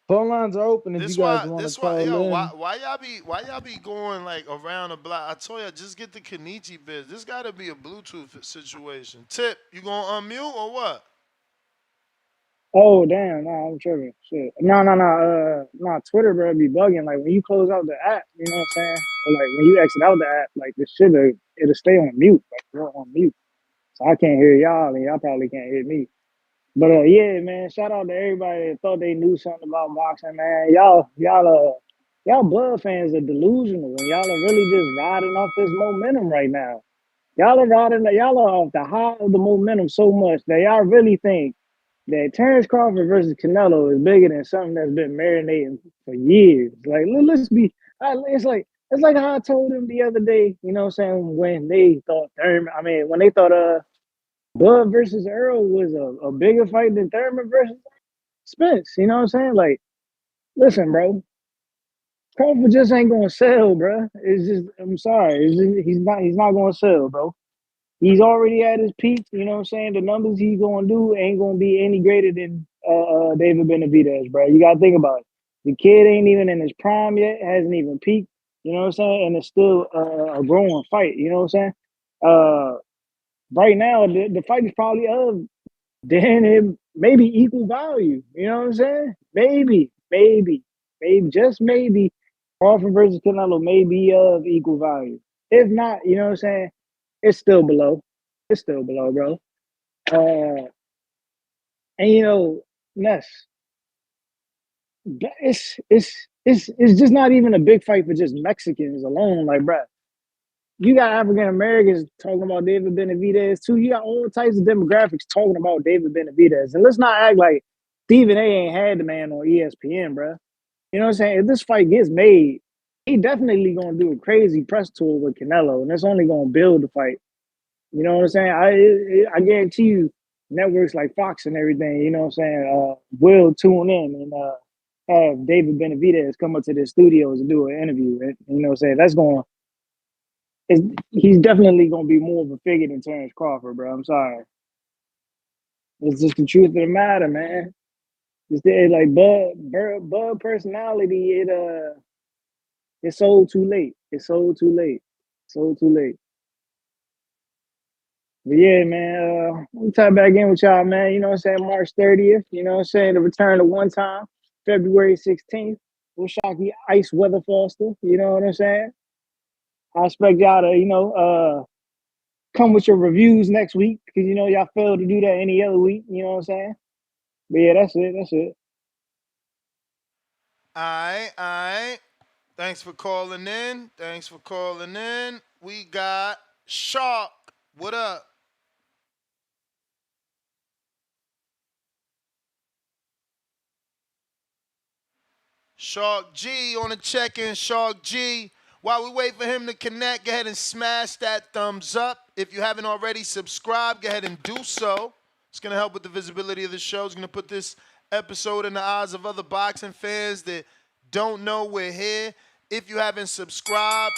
Phone lines are open if you This guys why want to this why call yo in. why y'all be going like around the block? I told y'all just get the Kenichi biz. This got to be a Bluetooth situation. Tip, you gonna unmute or what? Oh damn, no, I'm tripping. Shit. No. Twitter, bro, be bugging. Like when you close out the app, you know what I'm saying? Or like when you exit out the app, like the shit, it'll stay on mute. Like we're on mute. So I can't hear y'all, and y'all probably can't hear me. But yeah, man, shout out to everybody that thought they knew something about boxing, man. Y'all blood fans are delusional, and y'all are really just riding off this momentum right now. Y'all are off the high of the momentum so much that y'all really think that Terence Crawford versus Canelo is bigger than something that's been marinating for years. Like, let's be, it's like how I told him the other day, you know what I'm saying, when they thought when they thought Bud versus Earl was a bigger fight than Thurman versus Spence, you know what I'm saying? Like, listen, bro, Crawford just ain't gonna sell, bro. It's just, I'm sorry, he's not gonna sell, bro. He's already at his peak. You know what I'm saying? The numbers he's gonna do ain't gonna be any greater than David Benavidez, bro. You gotta think about it. The kid ain't even in his prime yet, hasn't even peaked. You know what I'm saying? And it's still a growing fight. You know what I'm saying? Uh, right now, the fight is probably of then him maybe equal value. You know what I'm saying? Maybe, just maybe. Crawford versus Canelo may be of equal value. If not, you know what I'm saying? It's still below. It's still below, bro. And Ness, it's just not even a big fight for just Mexicans alone. Like, bro, you got African Americans talking about David Benavidez too. You got all types of demographics talking about David Benavidez. And let's not act like Stephen A ain't had the man on ESPN, bro. You know what I'm saying? If this fight gets made, he definitely gonna do a crazy press tour with Canelo, and it's only gonna build the fight. You know what I'm saying? I guarantee you, networks like Fox and everything, you know what I'm saying, will tune in and have David Benavidez come up to the studios and do an interview. And, you know what I'm saying? He's definitely going to be more of a figure than Terence Crawford, bro. I'm sorry. It's just the truth of the matter, man. Like Bud personality, it's sold too late. It's sold too late. Sold too late. But yeah, man, we'll tie back in with y'all, man. You know what I'm saying? March 30th, you know what I'm saying? The return of one time, February 16th. We'll shock the ice weather Foster. You know what I'm saying? I expect y'all to, come with your reviews next week because, y'all failed to do that any other week. You know what I'm saying? But yeah, that's it. That's it. All right, all right. Thanks for calling in. Thanks for calling in. We got Shark. What up? Shark G on the check-in. Shark G. While we wait for him to connect, go ahead and smash that thumbs up. If you haven't already subscribed, go ahead and do so. It's going to help with the visibility of the show. It's going to put this episode in the eyes of other boxing fans that don't know we're here. If you haven't subscribed,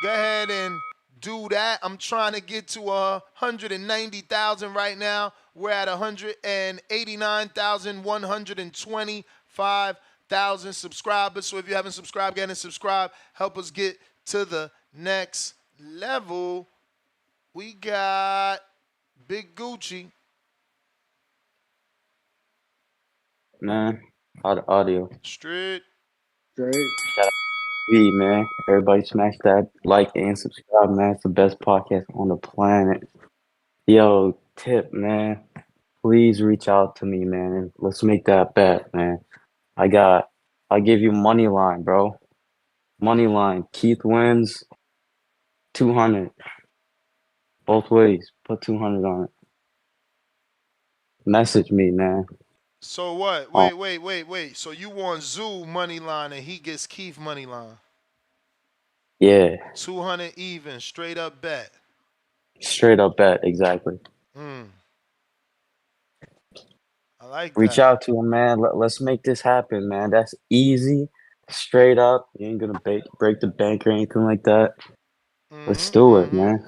go ahead and do that. I'm trying to get to 190,000 right now. We're at 189,125,000 subscribers. So if you haven't subscribed, go ahead and subscribe. Help us get to the next level. We got Big Gucci. Man, audio. Straight. Shout out to me, man. Everybody smash that like and subscribe, man. It's the best podcast on the planet. Yo, Tip, man. Please reach out to me, man. And let's make that bet, man. I'll give you money line, bro. Money line. Keith wins 200. Both ways. Put 200 on it. Message me, man. So what? Wait. So you want Zoo money line and he gets Keith money line. Yeah. 200 even, straight up bet. Straight up bet, exactly. I like Reach that. out to him, man. Let's make this happen, man. That's easy. Straight up. You ain't gonna break the bank or anything like that. Let's do it, man.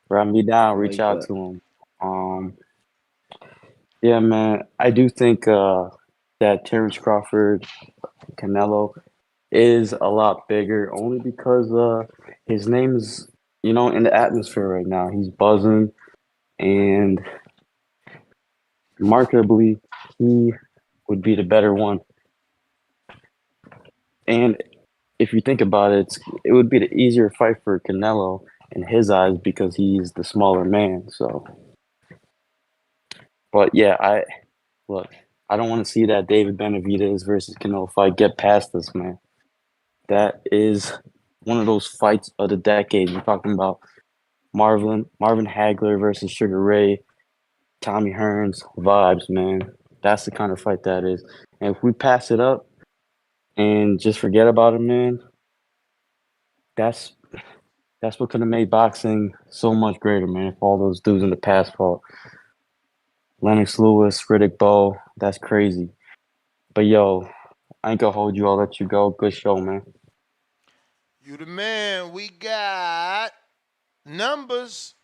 Write me down. Reach like out that. to him. Yeah, man. I do think that Terence Crawford, Canelo, is a lot bigger only because his name is, in the atmosphere right now. He's buzzing, and marketably, he would be the better one. And if you think about it, it would be the easier fight for Canelo in his eyes because he's the smaller man. So, but yeah, I don't want to see that David Benavidez versus Canelo fight get past us, man. That is one of those fights of the decade. We're talking about Marvin Hagler versus Sugar Ray, Tommy Hearns vibes, man. That's the kind of fight that is. And if we pass it up and just forget about it, man, that's what could have made boxing so much greater, man. If all those dudes in the past fought. Lennox Lewis, Riddick Bowe, that's crazy. But yo, I ain't gonna hold you. I'll let you go. Good show, man. You the man. We got numbers.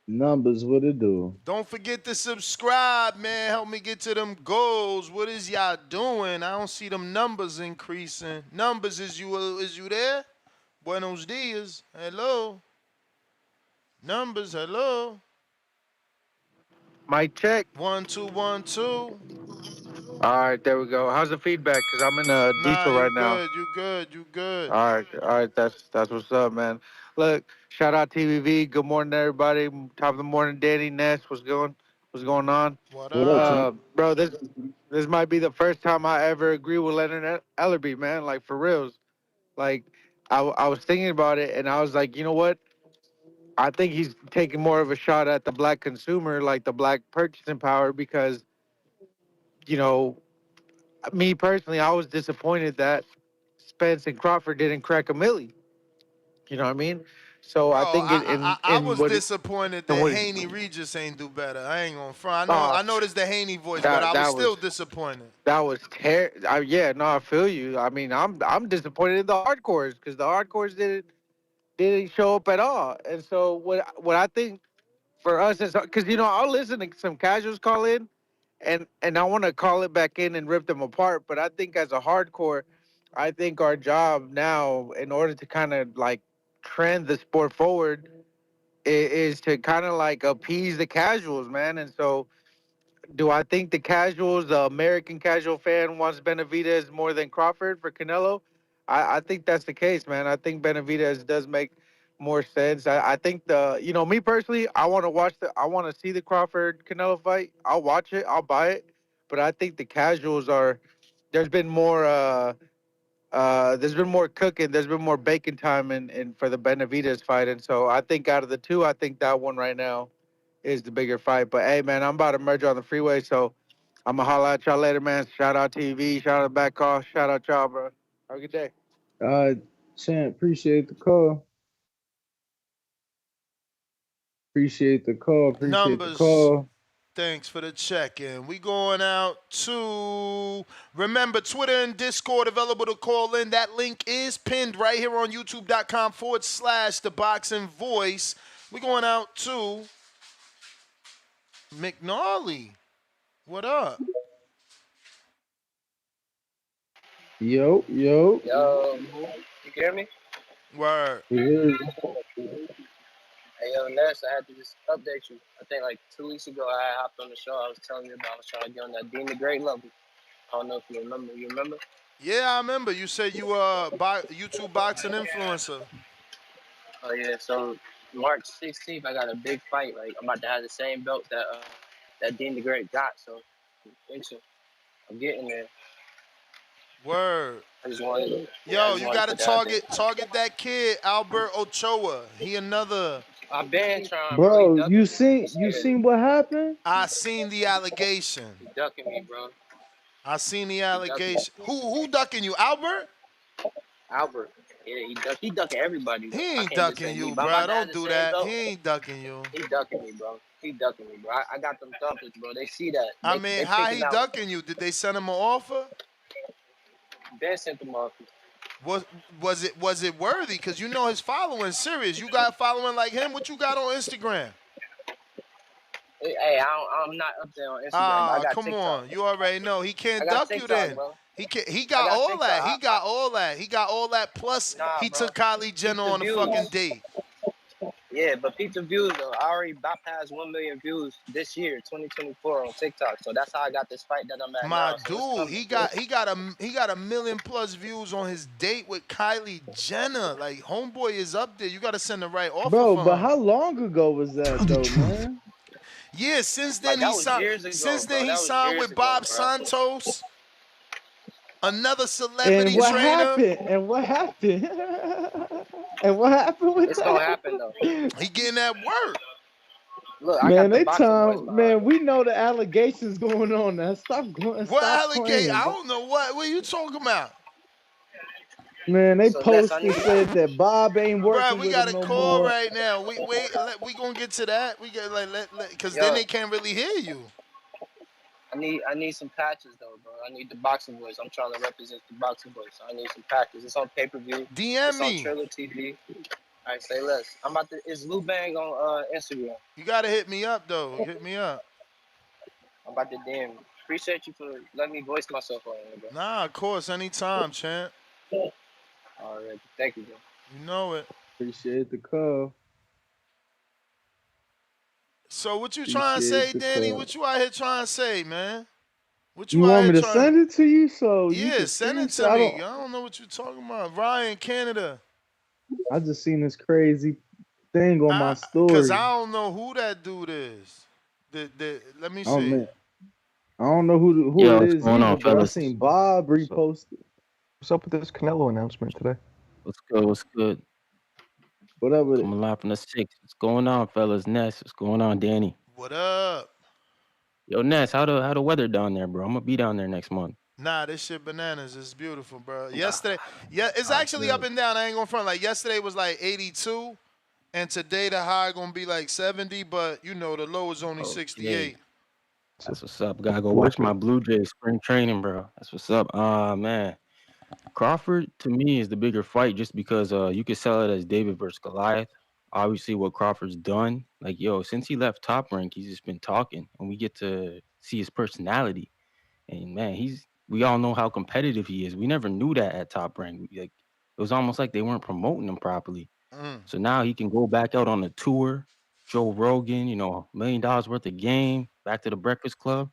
Numbers, what it do? Don't forget to subscribe, man. Help me get to them goals. What is y'all doing? I don't see them numbers increasing. Numbers, is you there? Buenos dias. Hello. Numbers, hello. Mic check. 1 2 1 2. All right, there we go. How's the feedback? Cause I'm in a Nah, diesel you right now. good. You good. You good. All right, that's what's up, man. Look, shout out TVV. Good morning, everybody. Top of the morning, Danny Ness. What's going on? What up? Bro? This might be the first time I ever agree with Leonard Ellerby, man. Like for reals. Like I was thinking about it, and I was like, you know what? I think he's taking more of a shot at the black consumer, like the black purchasing power, because me personally, I was disappointed that Spence and Crawford didn't crack a milli. You know what I mean? So Bro, I think I was what disappointed that Haney Regis ain't do better. I ain't gonna front. I know this the Haney voice, but I was still disappointed. That was terrible. Yeah, no, I feel you. I mean, I'm disappointed in the hardcores because the hardcores didn't show up at all. And so what I think for us is because I'll listen to some casuals call in, and I want to call it back in and rip them apart. But I think as a hardcore, I think our job now, in order to kind of like trend the sport forward, is to kind of like appease the casuals, man. And so, do I think the casuals, the American casual fan, wants Benavidez more than Crawford for Canelo? I think that's the case, man. I think Benavidez does make more sense. I think me personally, I want to see the Crawford Canelo fight. I'll watch it. I'll buy it. But I think the casuals there's been more there's been more cooking, there's been more baking time in for the Benavidez fight, and so I think out of the two, I think that one right now is the bigger fight. But hey, man, I'm about to merge on the freeway, so I'm gonna holler at y'all later, man. Shout out TV, shout out Back Call, shout out y'all, bro. Have a good day. Champ, appreciate the call. Appreciate the call. Appreciate the Numbers. call. Thanks for the check-in. We going out to, remember, Twitter and Discord available to call in. That link is pinned right here on youtube.com/The Boxing Voice. We going out to McNally. What up? Yo. Yo, you hear me? Word. Hey, yo, Ness, I had to just update you. I think like 2 weeks ago, I hopped on the show. I was telling you about I was trying to get on that Dean the Great level. I don't know if you remember. You remember? Yeah, I remember. You said you were a YouTube boxing influencer. Oh, yeah. So March 16th, I got a big fight. Like, I'm about to have the same belt that Dean the Great got. So I'm getting there. Word. I just wanted Yo, you gotta to put that out there. target that kid, Albert Ochoa. He another. I've been trying, bro. Bro, He ducking you me. seen what happened? I seen the allegation. He ducking me, bro. I seen the allegation. Who ducking you, Albert? Albert. Yeah, he ducking everybody. Bro. He I ain't can't just ducking say me, you, but I'm bro. about to have Don't the do same that. belt. He ain't ducking you. He ducking me, bro. He ducking me, bro. I got them thumpers, bro. They see that. I They mean, how picking he out. ducking you? Did they send him an offer? Ben sent them off. Was it worthy? Cause you know his following serious. You got following like him. What you got on Instagram? Hey, I'm not up there on Instagram. I Ah, got come TikTok. on. You already know he I can't got duck you TikTok, then. bro. He got all TikTok. that. He got all that. He got all that. Plus, Nah, he bro. took Kylie Jenner Peep the on a views. fucking date. Yeah, but peep the views though. I already bypassed 1 million views this year, 2024, on TikTok. So that's how I got this fight that I'm at My now. So it's dude, coming. he got a million plus views on his date with Kylie Jenner. Like homeboy is up there. You got to send the right offer Bro, for but him. how long ago was that though, man? Yeah, since Like, then that he was signed. years ago, Since bro. then he That was signed years with ago, Bob bro. Santos, another And celebrity what trainer. happened? And what happened? And what happened with It's gonna that? happen though. He getting that work. Look, I Man, got the they boxing boys time, behind man, me. we know the allegations going on now. Stop going, What stop allegation? playing, I bro. don't know what are you talking about. Man, they So Ness, I posted need said that Bob ain't Bruh, working we with got him a no call more. right now. We gonna get to that. We got because then yo. they can't really hear you. I need some patches though, bro. I need the boxing boys. I'm trying to represent the boxing boys. So I need some patches. It's on pay-per-view. DM It's on me. Triller TV. All right, say less. I'm about to. It's Lou Bang on Instagram. You gotta hit me up though. Hit me up. I'm about to DM. Appreciate you for letting me voice myself on it, bro. Nah, of course, anytime, champ. All right, thank you, bro. You know it. Appreciate the call. So what you trying to Appreciate say, the Danny? call. What you out here trying to say, man? What You you out want here me to trying? send it to you so you Yeah, can send it screenshot? to me. I don't know what you're talking about. Ryan, Canada. I just seen this crazy thing on my Cause story. I don't know who that dude is. Let me Oh see. man, I don't know who Yo, it what's is going either, on, but I fellas? seen Bob repost it. What's up with this Canelo announcement today? What's good? What's good? What up with it? Coming live from the six. What's going on, fellas? Ness, what's going on, Danny? What up? Yo, Ness, how the weather down there, bro? I'm gonna be down there next month. Nah, this shit bananas. It's beautiful, bro. Yesterday, yeah, it's actually up and down. I ain't gonna front. Like yesterday was like 82, and today the high gonna be like 70. But you know the low is only 68. That's what's up. Gotta go watch my Blue Jays spring training, bro. That's what's up. Man. Crawford to me is the bigger fight just because you could sell it as David versus Goliath. Obviously, what Crawford's done, like since he left Top Rank, he's just been talking, and we get to see his personality. And man, we all know how competitive he is. We never knew that at Top Rank. Like it was almost like they weren't promoting him properly. So now he can go back out on a tour, Joe Rogan, $1 million worth of game, back to the Breakfast Club,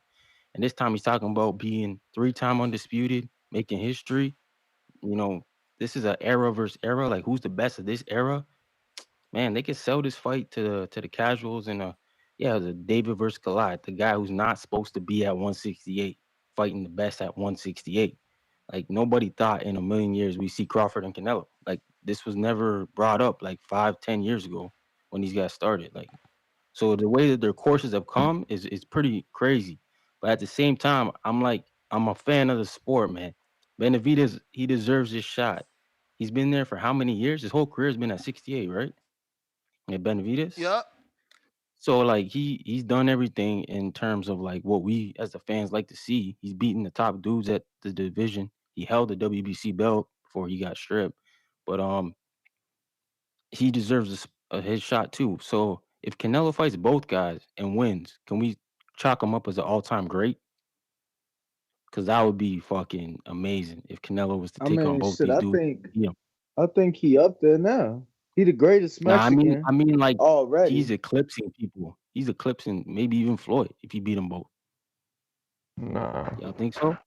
and this time he's talking about being 3-time undisputed, making history. you know, this is an era versus era. Like, who's the best of this era? Man, they could sell this fight to the casuals and the David versus Goliath, the guy who's not supposed to be at 168, fighting the best at 168. Like nobody thought in a million years we see Crawford and Canelo. Like this was never brought up like 5-10 years ago when these guys started. Like so the way that their courses have come is pretty crazy. But at the same time, I'm a fan of the sport, man. Benavidez, he deserves his shot. He's been there for how many years? His whole career has been at 68, right? Yeah, Benavidez. Yep. So like he's done everything in terms of like what we as the fans like to see. He's beaten the top dudes at the division. He held the WBC belt before he got stripped, but he deserves his shot too. So if Canelo fights both guys and wins, can we chalk him up as an all-time great? Because that would be fucking amazing if Canelo was to I take on mean, both shit. these dudes. Yeah. I think he up there now. He the greatest Nah, Mexican I mean, like already. he's eclipsing people. He's eclipsing maybe even Floyd if he beat them both. Nah. Y'all think so?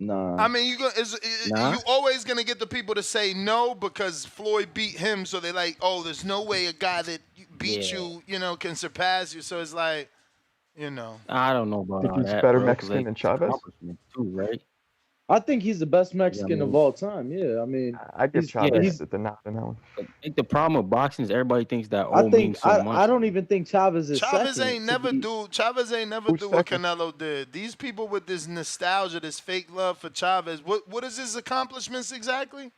Nah. I mean, Nah. you always gonna get the people to say no because Floyd beat him, so they're like, oh, there's no way a guy that beat you, can surpass you. So it's like, I don't know about Think all he's that, better bro. Because Mexican like than it's Chavez? accomplishment too, right? I think he's the best Yeah, I Mexican of mean, all time. Yeah, I mean, I give he's, Chavez he's the nod on that one. I think the problem with boxing is everybody thinks that I think means so much. I don't even think Chavez is Chavez second. ain't never do Who's what second? Canelo did. These people with this nostalgia, this fake love for Chavez. What is his accomplishments exactly?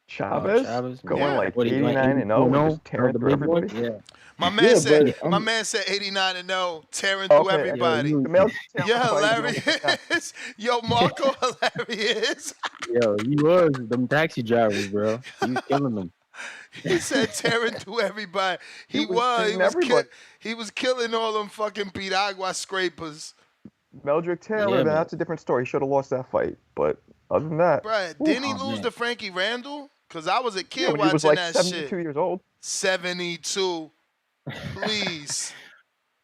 Chavez Chavez, going Yeah. like What, he like 89 and 0 and 84-0? just tearing The through big one? everybody. Yeah. My man Yeah, said but my man said 89 and 0, tearing through Okay, Yo, everybody. you, the male tearing You're everybody, the only hilarious. Yo, Marco hilarious. yo, he was them taxi drivers, bro. He was killing them. He said tearing through everybody. He was beating everybody. He was killing all them fucking Piragua scrapers. Meldrick Taylor, Yeah, then man. that's a different story. He should have lost that fight, but other than that, Bruh, whew, didn't he Oh, lose man. to Frankie Randall? Because I was a yeah, kid when he was watching like that 72 shit. years old. 72. Please.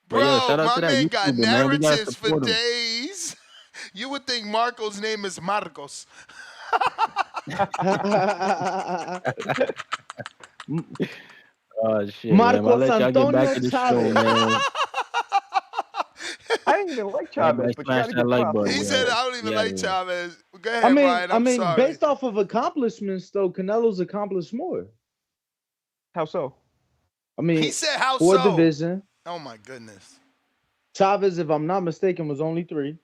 But yo, Bro, shout out my to that man got YouTuber, man. We gotta narratives for support him. days. You would think Marco's name is Marcos. Oh shit, man. I'll Marcos let y'all get back Antonio to the show, Chavez. man. I didn't even like Chavez, Everybody but you smash gotta that give like props. button. He We said, out. I don't even We out like of here. Chavez. Go ahead, Ryan. I'm sorry. Based off of accomplishments, though, Canelo's accomplished more. How so? I mean, He said, how four so? division. Oh, my goodness. Chavez, if I'm not mistaken, was only 3.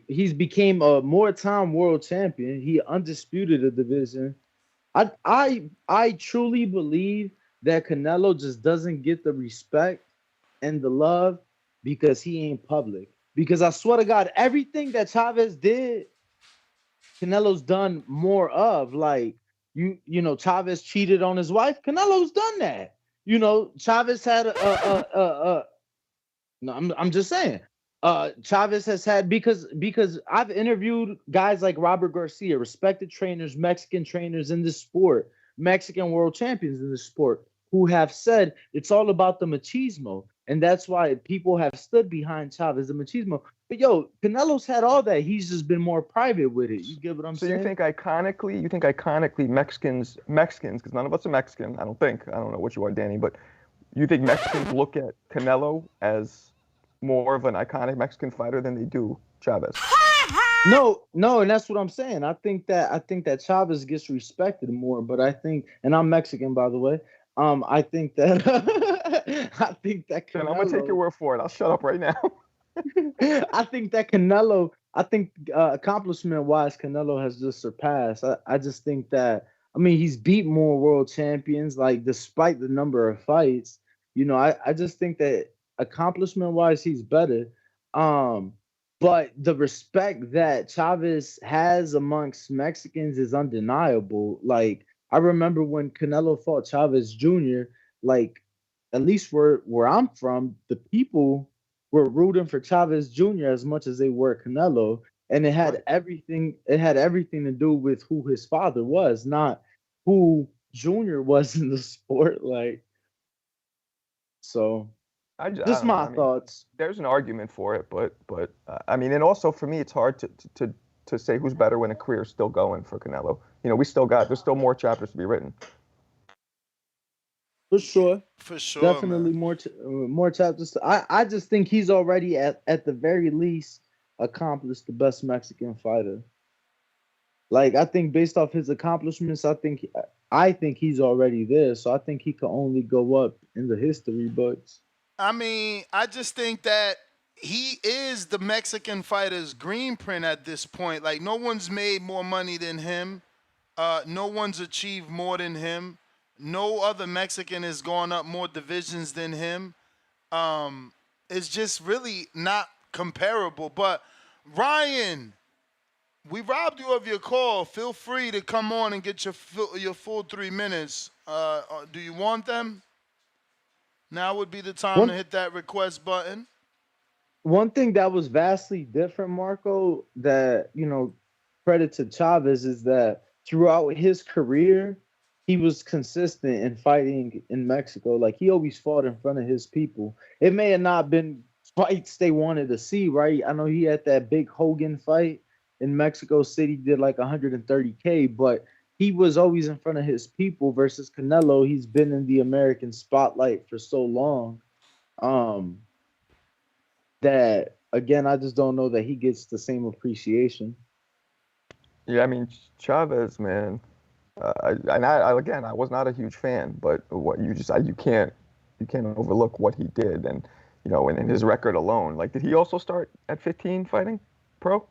He's became a more-time world champion. He undisputed a division. I truly believe that Canelo just doesn't get the respect and the love because he ain't public. Because I swear to God, everything that Chavez did, Canelo's done more of. Like you know, Chavez cheated on his wife. Canelo's done that. You know, Chavez had no, I'm just saying. Chavez has had because I've interviewed guys like Robert Garcia, respected trainers, Mexican trainers in this sport, Mexican world champions in this sport, who have said it's all about the machismo, and that's why people have stood behind Chavez, the machismo. But yo, Canelo's had all that. He's just been more private with it. You get what I'm So saying? you think iconically Mexicans, because none of us are Mexican. I don't know what you are, Danny, but you think Mexicans look at Canelo as more of an iconic Mexican fighter than they do Chavez? No, and that's what I'm saying. I think that Chavez gets respected more, but I think, and I'm Mexican, by the way. I think that Canelo, Then I'm gonna take your word for it. I'll shut up right now. I think that Canelo, accomplishment-wise, Canelo has just surpassed. I just think that, I mean, he's beat more world champions, like, despite the number of fights. You know, I just think that accomplishment-wise, he's better. But the respect that Chavez has amongst Mexicans is undeniable. Like, I remember when Canelo fought Chavez Jr., like, at least where I'm from, the people were rooting for Chavez Jr. as much as they were Canelo. And it had everything to do with who his father was, not who Jr. was in the sport. Like, so I just don't know. my thoughts. There's an argument for it, but I mean, and also for me, it's hard to say who's better when a career is still going for Canelo. You know, there's still more chapters to be written. For sure, man. definitely more chapters. I just think he's already at the very least accomplish the best Mexican fighter. Like I think based off his accomplishments, I think he's already there. So I think he could only go up in the history books. I mean, I just think that he is the Mexican fighter's green print at this point. Like, no one's made more money than him. No one's achieved more than him. No other Mexican has gone up more divisions than him. It's just really not comparable. But Ryan, we robbed you of your call. Feel free to come on and get your full 3 minutes. Do you want them? Now would be the time to One hit that request button. one thing that was vastly different, Marco, that credit to Chavez is that throughout his career, he was consistent in fighting in Mexico. Like he always fought in front of his people. It may have not been fights they wanted to see, right? I know he had that big Hogan fight in Mexico City, did like 130K, but he was always in front of his people versus Canelo. He's been in the American spotlight for so long. Um, that again, I just don't know that he gets the same appreciation. Yeah, I mean Chavez, man. I was not a huge fan, but what you can't overlook what he did, and in his record alone. Like, did he also start at 15 fighting pro?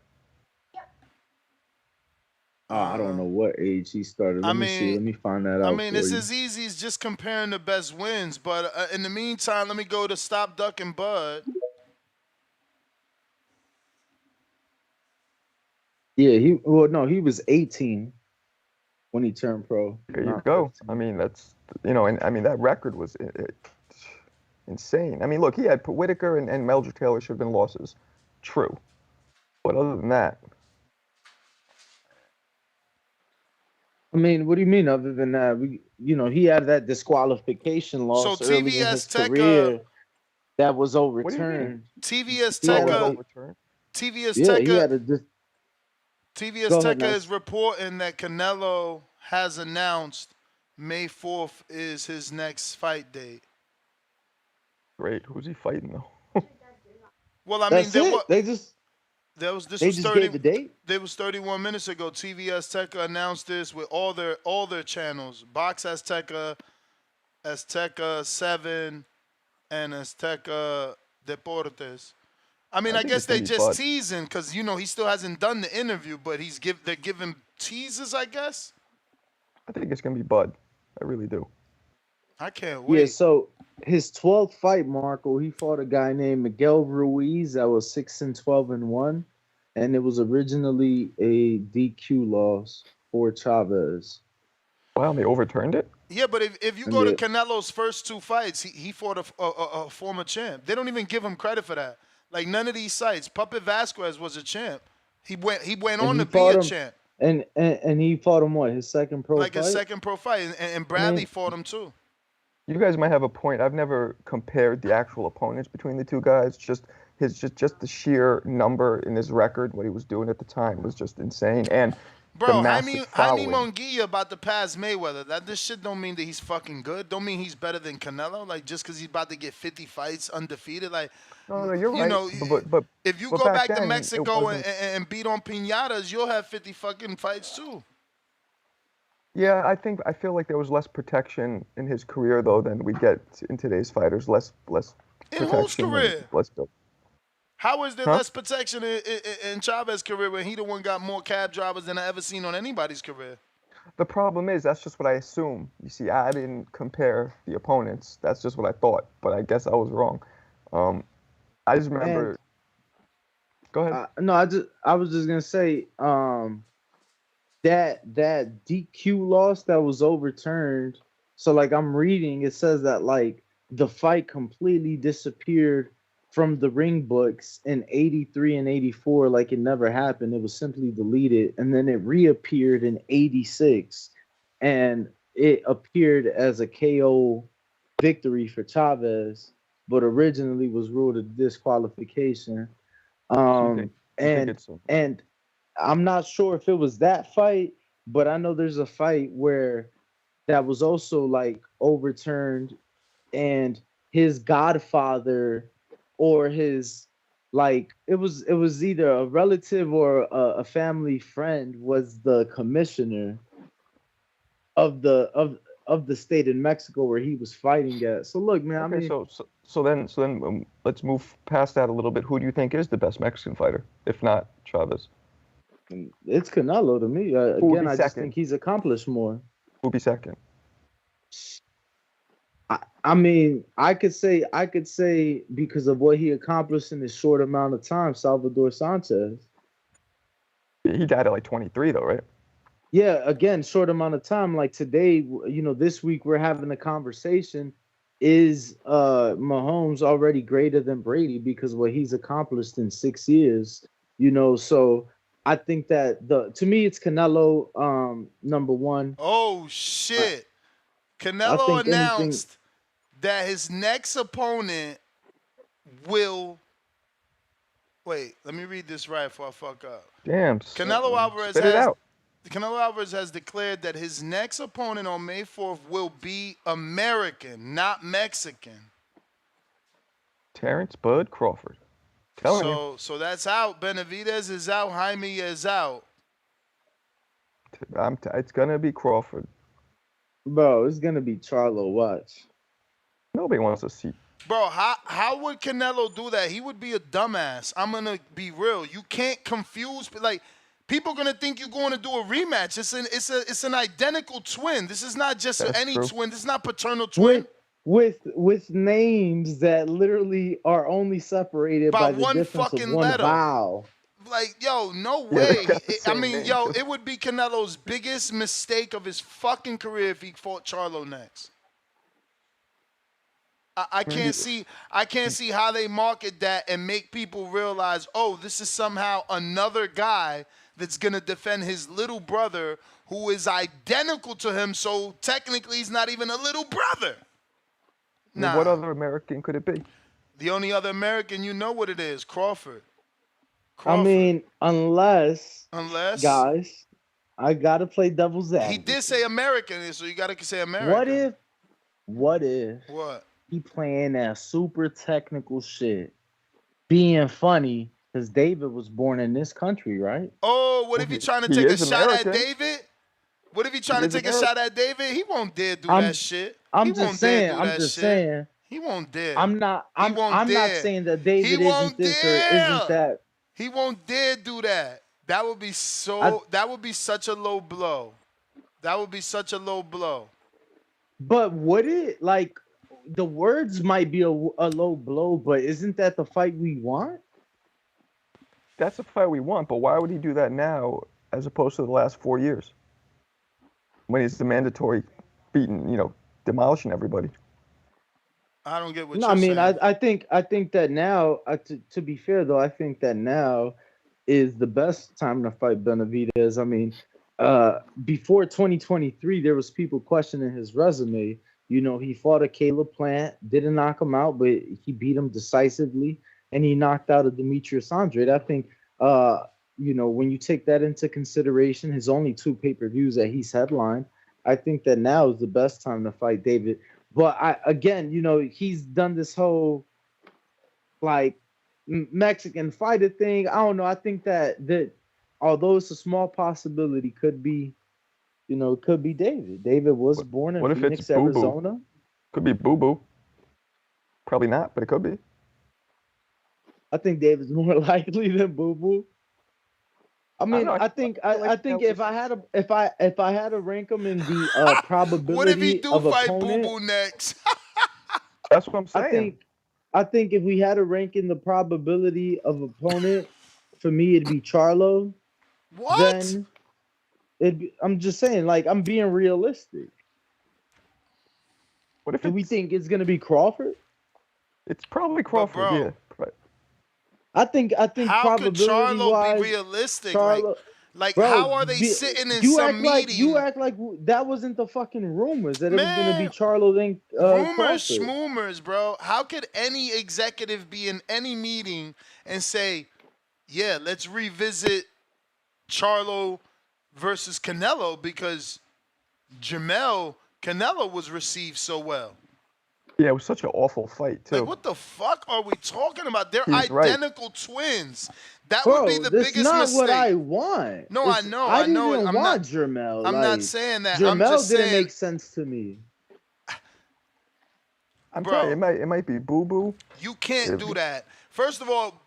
I don't know what age he started. I Let me see. mean, Let me find that I out mean, for it's you. as easy as just comparing the best wins. But in the meantime, let me go to Stop Duck and Bud. Yeah, he was 18 when he turned pro. There you Not go. 15. I mean, that's and I mean that record was insane. I mean, look, he had Whitaker and Meldrick Taylor should have been losses, true, but other than that, I mean, what do you mean other than that? He had that disqualification So loss early in his TVS Tecca, career that was what do you mean? overturned. TVS He had Oh, it was a Tecca, overturned. TVS yeah, he Tecca, had a TVS go ahead, Tecca is Ness. reporting that Canelo has announced May 4th is his next fight date. Great. Who's he fighting though? Well, I mean, That's it. this They was just gave 30. the date. There was 31 minutes ago. TVS Tecca announced this with all their channels. Box Azteca, Azteca 7, and Azteca Deportes. I mean, I I think guess it's gonna they be just Bud. teasing because he still hasn't done the interview, but they're giving teases, I guess. I think it's gonna be Bud. I really do. I can't Yeah, wait. so his 12th fight, Marco, he fought a guy named Miguel Ruiz that was 6-12-1, and it was originally a DQ loss for Chavez. Wow, they overturned it. Yeah, but if you And go to the Canelo's first two fights, he fought a former champ. They don't even give him credit for that. Like none of these sites. Puppet Vasquez was a champ. He went and on he to be fought a him champ. and he fought him what, his second pro Like his fight? second pro fight, and I Bradley mean, fought him too. You guys might have a point. I've never compared the actual opponents between the two guys. Just the sheer number in his record, what he was doing at the time was just insane, and the Bro, massive Jaime following. Munguia about to pass Mayweather. This shit don't mean that he's fucking good. Don't mean he's better than Canelo. Like just because he's about to get 50 fights undefeated. Like No, you're you right. know, But if you but go back back to then it Mexico wasn't. and beat on pinatas, you'll have 50 fucking fights too. Yeah, I feel like there was less protection in his career though than we get in today's fighters. Less In whose protection and career? less built. How is there Huh? less protection in Chavez's career when he the one got more cab drivers than I ever seen on anybody's career? The problem is that's just what I assume. You see, I didn't compare the opponents. That's just what I thought, but I guess I was wrong. I just and remember. Go ahead. no, I was just gonna say, that DQ loss that was overturned. So like I'm reading, it says that like the fight completely disappeared from the ring books in 83 and 84, like it never happened. It was simply deleted, and then it reappeared in 86, and it appeared as a KO victory for Chavez, but originally was ruled a disqualification. So you think And it's and I'm not sure if it was that fight, but I know there's a fight where that was also like overturned, and his godfather or his like it was either a relative or a family friend was the commissioner of the state in Mexico where he was fighting at. So look, man, I Okay, mean, so then let's move past that a little bit. Who do you think is the best Mexican fighter, if not Chavez? it's Canelo to me. Who would Again, be I just second? think he's accomplished more. Who would be second? I mean, I could say because of what he accomplished in this short amount of time, Salvador Sanchez. He died at like 23, though, right? Yeah, again, short amount of time. Like today, this week we're having a conversation. Is Mahomes already greater than Brady because what he's accomplished in 6 years? So I think that to me it's Canelo number one. Oh I, shit! I Canelo think anything. announced that his next opponent will. Wait, let me read this right before I fuck up. Damn. Canelo Alvarez Spit it has out. Canelo Alvarez has declared that his next opponent on May 4th will be American, not Mexican. Terence Bud Crawford. Telling you. So that's out. Benavidez is out. Jaime is out. It's gonna be Crawford. Bro, it's gonna be Charlo. Watch. Nobody wants to see. Bro, how would Canelo do that? He would be a dumbass. I'm gonna be real. You can't confuse people are gonna think you're going to do a rematch. It's an identical twin. This is not just That's any true. twin. This is not paternal twin. With names that literally are only separated By by the one difference of fucking one letter. vowel. Like, yo, no Yeah, they way. got the same name, too. It would be Canelo's biggest mistake of his fucking career if he fought Charlo next. I can't see how they market that and make people realize, oh, this is somehow another guy that's gonna defend his little brother who is identical to him. So technically, he's not even a little brother. I mean, what other American could it be? The only other American, you know what it is, Crawford. I mean, unless guys, I gotta play devil's he advocate. did say American, so you gotta say American. What if What? he playing that super technical shit, being funny, because David was born in this country, right? Oh, what if he trying to take a shot at David? What if he trying to take a shot at David? He won't dare do that shit. I'm just saying. He won't dare. I'm not saying that David He won't isn't this dare. or isn't that. He won't dare do that. That would be that would be such a low blow. That would be such a low blow. But would it, like, the words might be a low blow, but isn't that the fight we want? That's the fight we want, but why would he do that now as opposed to the last 4 years? When he's the mandatory beating, demolishing everybody. I don't get what No, you're I mean, saying. I think that now, to be fair though, I think that now is the best time to fight Benavidez. I mean, before 2023, there was people questioning his resume. He fought a Caleb Plant, didn't knock him out, but he beat him decisively, and he knocked out a Demetrius Andrade. I think, when you take that into consideration, his only 2 pay-per-views that he's headlined, I think that now is the best time to fight David. But he's done this whole like Mexican fighter thing. I don't know. I think that although it's a small possibility, could be David. David was born in Phoenix, Arizona. Could be Boo Boo. Probably not, but it could be. I think David's more likely than Boo Boo. I mean, I think if I had to rank them in the probability What if he do of fight opponent, Boo Boo next? That's what I'm saying. I think if we had to rank in the probability of opponent, for me it'd be Charlo. What? Then I'm just saying, like, I'm being realistic. What if do we think it's gonna be Crawford? It's probably Crawford, yeah. Right. I think How could probability Charlo wise, be realistic? Charlo, like bro, how are they sitting in some meeting? You act like that wasn't the fucking rumors that it was gonna be Charlo then rumors, Crawford. schmoomers, bro. How could any executive be in any meeting and say, yeah, let's revisit Charlo versus Canelo because Canelo was received so well? Yeah, it was such an awful fight too. Like, what the fuck are we talking about? They're He's right. identical twins. That would be Bro, the that's biggest not what I mistake. want. No, I It's know. I I know it. didn't want Jermel. I'm not Like saying that. I'm Jermel just didn't saying, make sense to me. I'm telling you, it might be boo boo. You can't do that. First of all,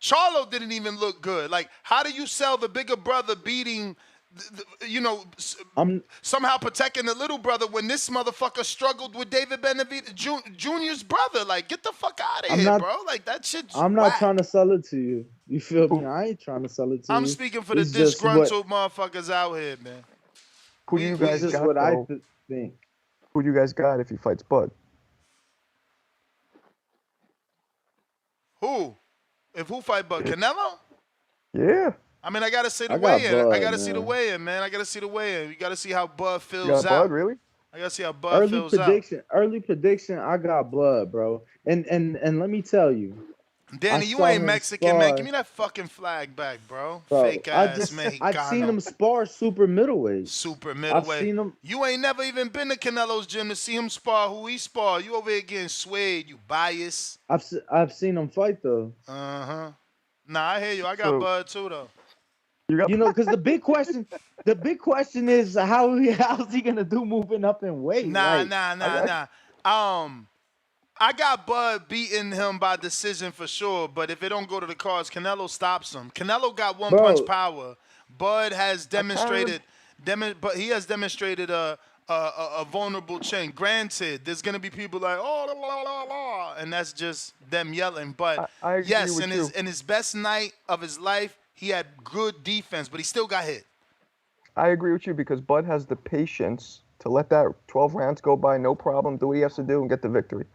Charlo didn't even look good. Like, how do you sell the bigger brother beating, somehow protecting the little brother when this motherfucker struggled with David Benavidez Jr.'s brother? Like, get the fuck out of here, bro. Like, that shit's I'm not whack. trying to sell it to you. You feel me? I ain't trying to sell it to you. I'm speaking for the It's just disgruntled motherfuckers out here, man. Who do you guys It's just got, what I though? think. Who do you guys got if he fights Bud? Who? If who fight Bud? Canelo? Yeah. I mean, I gotta see the I got weigh-in. I Bud, gotta see the man. weigh-in, man. I gotta see the weigh-in. You gotta see how Bud You fills got out. Bud, really? I gotta see how Bud fills out. Early prediction, I got blood, bro. And let me tell you. Danny, you ain't Mexican, man. Give me that fucking flag back, bro. Fake ass Mexicano. I've seen him spar super middleweight. Super middleweight. I've seen him. You ain't never even been to Canelo's gym to see him spar who he spar. You over here getting swayed, you bias. I've seen him fight though. Uh-huh. Nah, I hear you. I got Bud too though. You know, because the big question is how's he gonna do moving up in weight? Nah. I got Bud beating him by decision for sure, but if it don't go to the cards, Canelo stops him. Canelo got one punch power. Bud has demonstrated, but he has demonstrated a vulnerable chin. Granted, there's gonna be people like and that's just them yelling. But I agree yes, with in his best night of his life, he had good defense, but he still got hit. I agree with you because Bud has the patience to let that 12 rounds go by, no problem, do what he has to do and get the victory.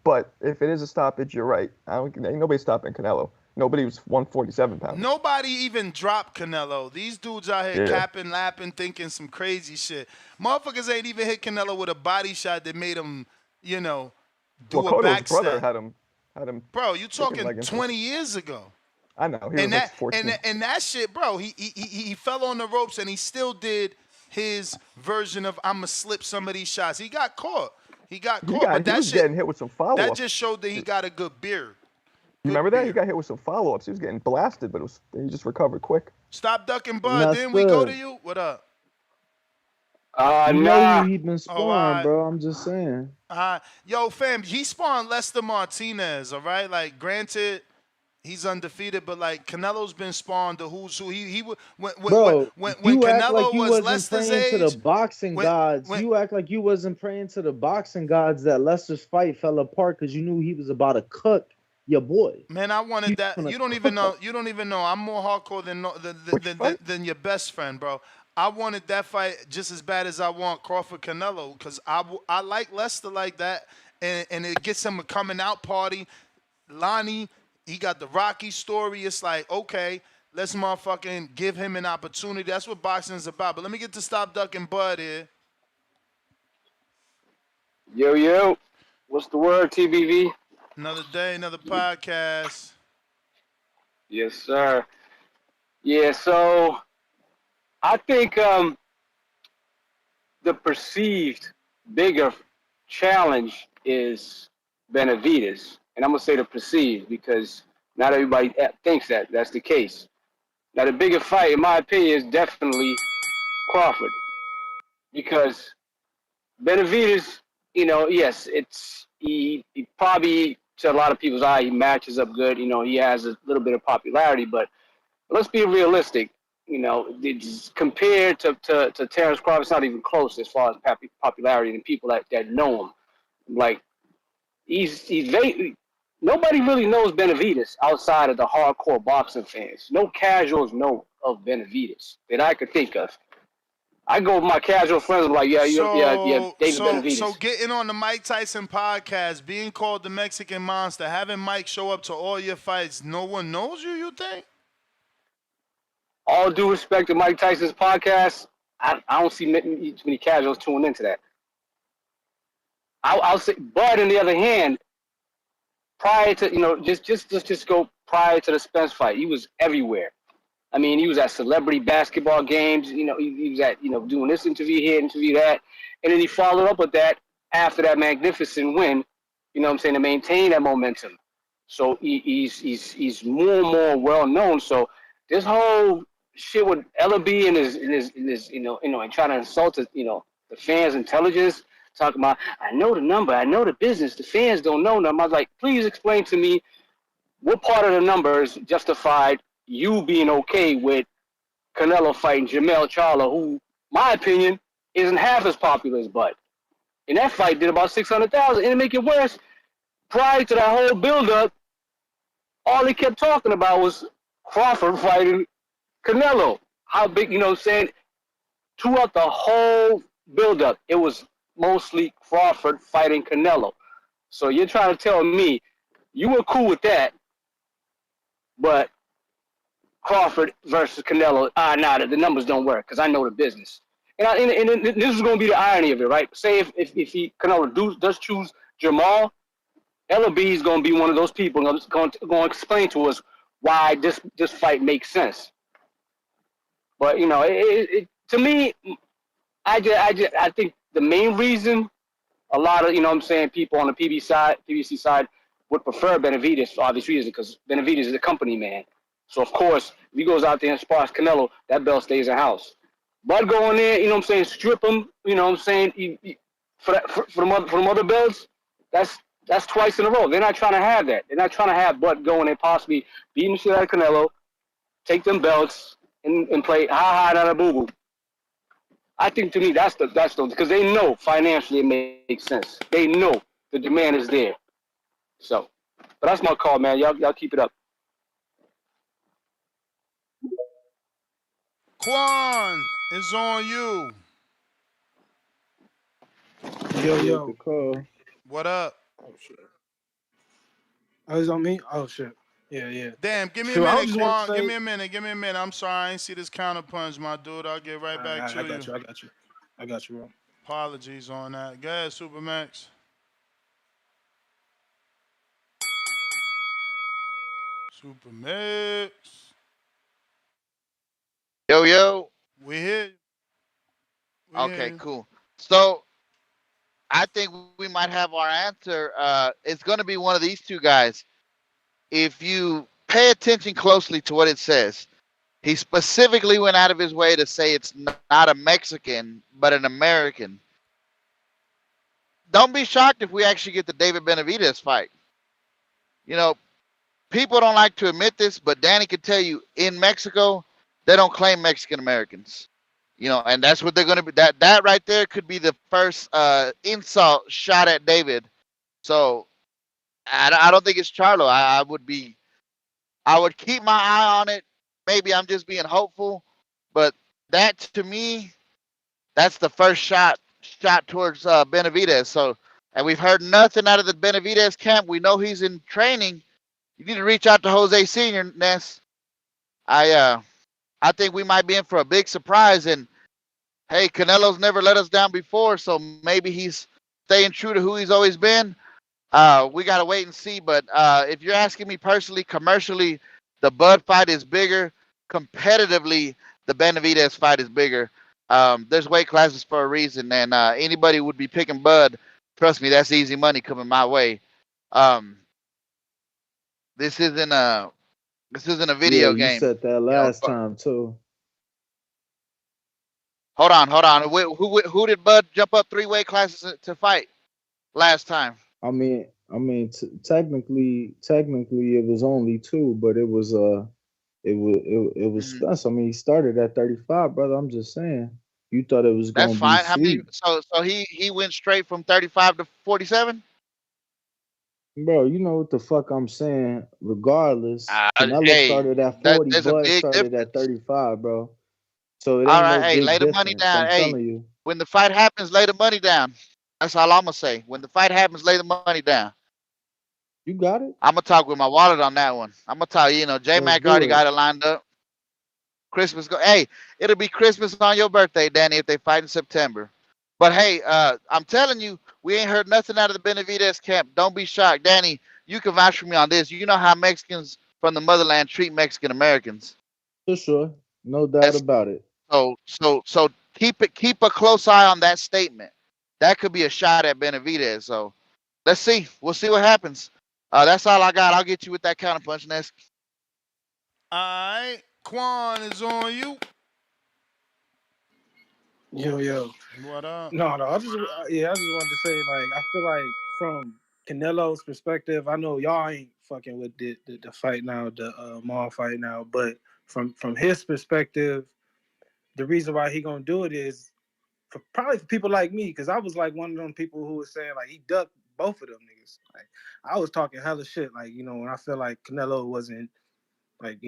But if it is a stoppage, you're right. Ain't nobody stopping Canelo. Nobody was 147 pounds. Nobody even dropped Canelo. These dudes out here capping, lapping, thinking some crazy shit. Motherfuckers ain't even hit Canelo with a body shot that made him, do a back brother step. had him. Bro, you talking 20 years ago. I know. He was like 14. And that shit, bro, he fell on the ropes and he still did his version of I'ma slip some of these shots. He got caught. But that was shit, getting hit with some follow-ups. that just showed that he got a good beard. You remember that? He got hit with some follow-ups. He was getting blasted, but he just recovered quick. Stop ducking Bud. Then we go to you. What up? No, he been sparring, bro. I'm just saying. Yo, fam, he spawned Lester Martinez, all right? Like, granted, he's undefeated, but like Canelo's been spawned to who's who. When Canelo was Lester's age, to the boxing gods. You act like you wasn't praying to the boxing gods that Lester's fight fell apart because you knew he was about to cook your boy. Man, I wanted that. You don't even know. I'm more hardcore than your best friend, bro. I wanted that fight just as bad as I want Crawford Canelo because I like Lester like that, and it gets him a coming out party. Lonnie, he got the Rocky story. It's like, okay, let's motherfucking give him an opportunity. That's what boxing is about. But let me get to Stop Ducking Bud here. Yo, what's the word, TBV? Another day, another podcast. Yes, sir. Yeah, so I think the perceived bigger challenge is Benavidez. And I'm going to say the perceived because not everybody thinks that that's the case. Now, the bigger fight, in my opinion, is definitely Crawford. Because Benavidez, yes, he probably, to a lot of people's eye, he matches up good. He has a little bit of popularity. But let's be realistic. It's compared to Terence Crawford, it's not even close as far as popularity and people that know him. Like, nobody really knows Benavidez outside of the hardcore boxing fans. No casuals know of Benavidez that I could think of. I go with my casual friends like, David Benavidez. So getting on the Mike Tyson podcast, being called the Mexican Monster, having Mike show up to all your fights, no one knows you think? All due respect to Mike Tyson's podcast, I don't see too many casuals tuning into that. I'll say, Bud, on the other hand, prior to, just go prior to the Spence fight, he was everywhere. I mean, he was at celebrity basketball games, he was at, doing this interview here, interview that. And then he followed up with that after that magnificent win you know what I'm saying, to maintain that momentum. So he's more and more well known. So this whole shit with LB and his and trying to insult the fans' intelligence, talking about I know the number, I know the business, the fans don't know them. I was like, please explain to me what part of the numbers justified you being okay with Canelo fighting Jamel Charlo, who, my opinion, isn't half as popular as Bud. And that fight did about 600,000. And to make it worse, prior to that whole build-up, all he kept talking about was Crawford fighting Canelo. How big, you know what I'm saying? Throughout the whole build-up, it was mostly Crawford fighting Canelo. So you're trying to tell me you were cool with that, but Crawford versus Canelo, the numbers don't work because I know the business. And this is going to be the irony of it, right? Say if Canelo does choose Jamal, LB is going to be one of those people going to explain to us why this fight makes sense. But to me, I think the main reason a lot of people on the PBC side would prefer Benavidez for obvious reasons because Benavidez is a company man. So of course, if he goes out there and spars Canelo, that belt stays in house. Bud going there, strip him, for them other belts, that's twice in a row. They're not trying to have that. They're not trying to have Bud going and possibly beating the shit out of Canelo, take them belts, and play ha da boo boo. I think to me that's the because they know financially it makes sense. They know the demand is there. So, but that's my call, man. Y'all keep it up. Quan, it's on you. Appreciate the call. What up? Oh shit. Oh, it's on me? Oh shit. Yeah. Damn, give me a So I minute, just want to Quan. say Give me a minute. I'm sorry, I ain't see this counter punch, my dude. I'll get right back to I you. I got you, bro. Apologies on that. Go ahead, Supermax. Supermax. Yo. We here. Okay, cool. So I think we might have our answer. It's going to be one of these two guys. If you pay attention closely to what it says, he specifically went out of his way to say it's not a Mexican, but an American. Don't be shocked if we actually get the David Benavidez fight. People don't like to admit this, but Danny could tell you in Mexico, they don't claim Mexican Americans. And that's what they're going to be. That right there could be the first insult shot at David. So I don't think it's Charlo. I would keep my eye on it. Maybe I'm just being hopeful, but that to me, that's the first shot towards Benavidez. So, and we've heard nothing out of the Benavidez camp. We know he's in training. You need to reach out to Jose Senior, Ness. I think we might be in for a big surprise. And hey, Canelo's never let us down before, so maybe he's staying true to who he's always been. We gotta wait and see. But if you're asking me personally, commercially, the Bud fight is bigger. Competitively, the Benavidez fight is bigger. There's weight classes for a reason, and anybody would be picking Bud. Trust me, that's easy money coming my way. This isn't a Yeah, video you game. said that last time too. Hold on. Who did Bud jump up 3 weight classes to fight last time? I mean, technically, it was only 2, but it was Spence. I mean, he started at 35, brother. I'm just saying. You thought it was That's gonna be fine. How many? sweet, So he went straight from 35 to 47. bro. You know what the fuck I'm saying? Regardless, Canelo Hey, started at 40, there's a Bud big started difference. at 35, bro. So it All ain't right, no hey, lay big the money difference. down. I'm Hey, telling you. when the fight happens, lay the money down. That's all I'm gonna say. When the fight happens, lay the money down. You got it. I'm gonna talk with my wallet on that one. I'm gonna tell you, J Let's Mac do already got it. it lined up. Christmas go. Hey, it'll be Christmas on your birthday, Danny, if they fight in September. But hey, I'm telling you, we ain't heard nothing out of the Benavidez camp. Don't be shocked, Danny. You can vouch for me on this. You know how Mexicans from the motherland treat Mexican Americans. For sure, no doubt about it. So keep a close eye on that statement. That could be a shot at Benavidez. So let's see. We'll see what happens. That's all I got. I'll get you with that counter punch next. All right, Quan is on you. Yo. What up? No. I just wanted to say, like, I feel like from Canelo's perspective, I know y'all ain't fucking with the fight now, the Maul fight now, but from his perspective, the reason why he gonna do it is probably for people like me, because I was like one of them people who was saying like he ducked both of them niggas. Like I was talking hella shit, like when I feel like Canelo wasn't like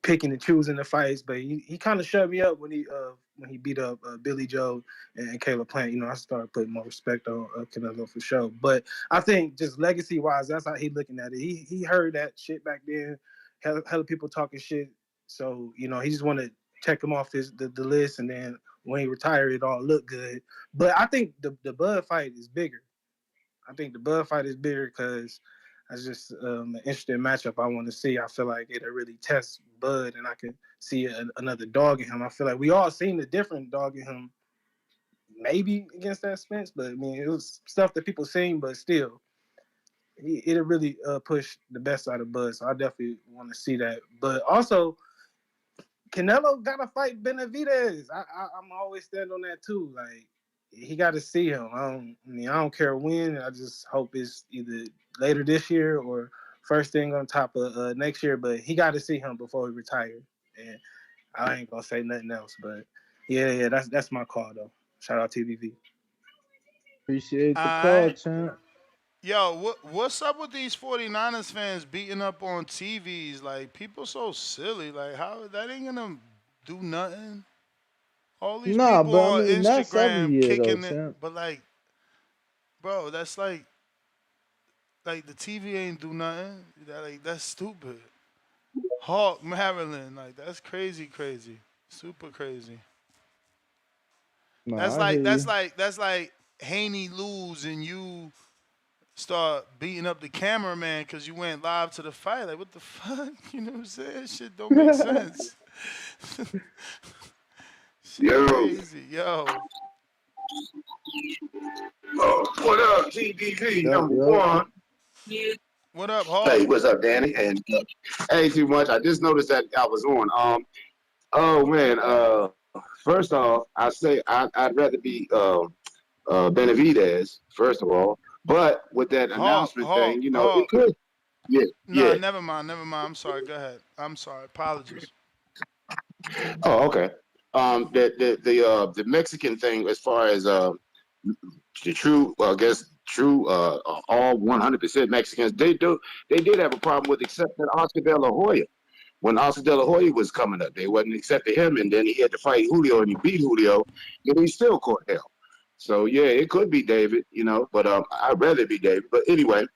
picking and choosing the fights, but he kind of shut me up when he beat up Billy Joe and Caleb Plant. I started putting more respect on Canelo for sure. But I think just legacy wise, that's how he looking at it. He heard that shit back then, hella people talking shit. So he just want to check him off the list, and then when he retired, it all looked good. But I think the Bud fight is bigger. I think the Bud fight is bigger because that's just an interesting matchup I want to see. I feel like it'll really test Bud, and I could see another dog in him. I feel like we all seen a different dog in him, maybe against that Spence, but I mean, it was stuff that people seen, but still, it'll really push the best out of Bud. So I definitely want to see that. But also, Canelo got to fight Benavidez. I'm always stand on that too. Like he got to see him. I don't care when. I just hope it's either later this year or first thing on top of next year. But he got to see him before he retires. And I ain't gonna say nothing else. But yeah, that's my call though. Shout out TVV. Appreciate All the call, right. champ. Yo, what's up with these 49ers fans beating up on TVs? Like, people so silly. Like, how that ain't gonna do nothing. All these Nah, people but I on mean that's every Instagram year though, kicking it, champ. but like, bro, that's like the TV ain't do nothing. That's stupid. Hawk, Maryland, like that's crazy, super crazy. Nah, That's I hear like that's you. like that's like Haney lose and you start beating up the cameraman because you went live to the fight. Like, what the fuck? You know what I'm saying? Shit don't make sense. Shit Yo, crazy. Yo. what up, TDV Yup, number yup. one? What up, Hawk? Hey, what's up, Danny? And hey, too much. I just noticed that I was on. Oh man. First off, I'd rather be Benavidez. First of all, but with that Hawk, announcement Hawk, thing, it Hawk. could. Yeah, Nah, yeah. never mind. I'm sorry. Go ahead. I'm sorry. Apologies. Oh, okay. The Mexican thing, as far as the true, I guess true, all 100% Mexicans, they did have a problem with accepting Oscar De La Hoya. When Oscar De La Hoya was coming up, they wasn't accepting him, and then he had to fight Julio, and he beat Julio, and he still caught hell. So yeah, it could be David, but I'd rather be David. But anyway,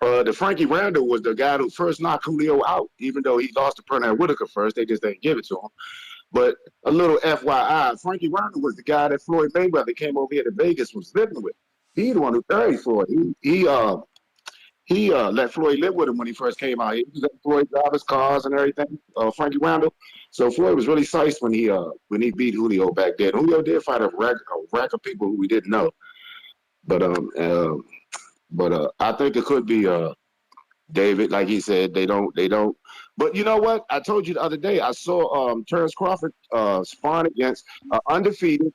the Frankie Randall was the guy who first knocked Julio out, even though he lost to Pernell Whitaker first. They just didn't give it to him. But a little FYI, Frankie Randall was the guy that Floyd Mayweather came over here to Vegas was living with. He the one who buried Floyd. He let Floyd live with him when he first came out. He was let Floyd drive his cars and everything. Frankie Randall. So Floyd was really sized when he beat Julio back then. Julio did fight a rack of people who we didn't know. But I think it could be David, like he said, they don't. But you know what? I told you the other day. I saw Terence Crawford sparring against an undefeated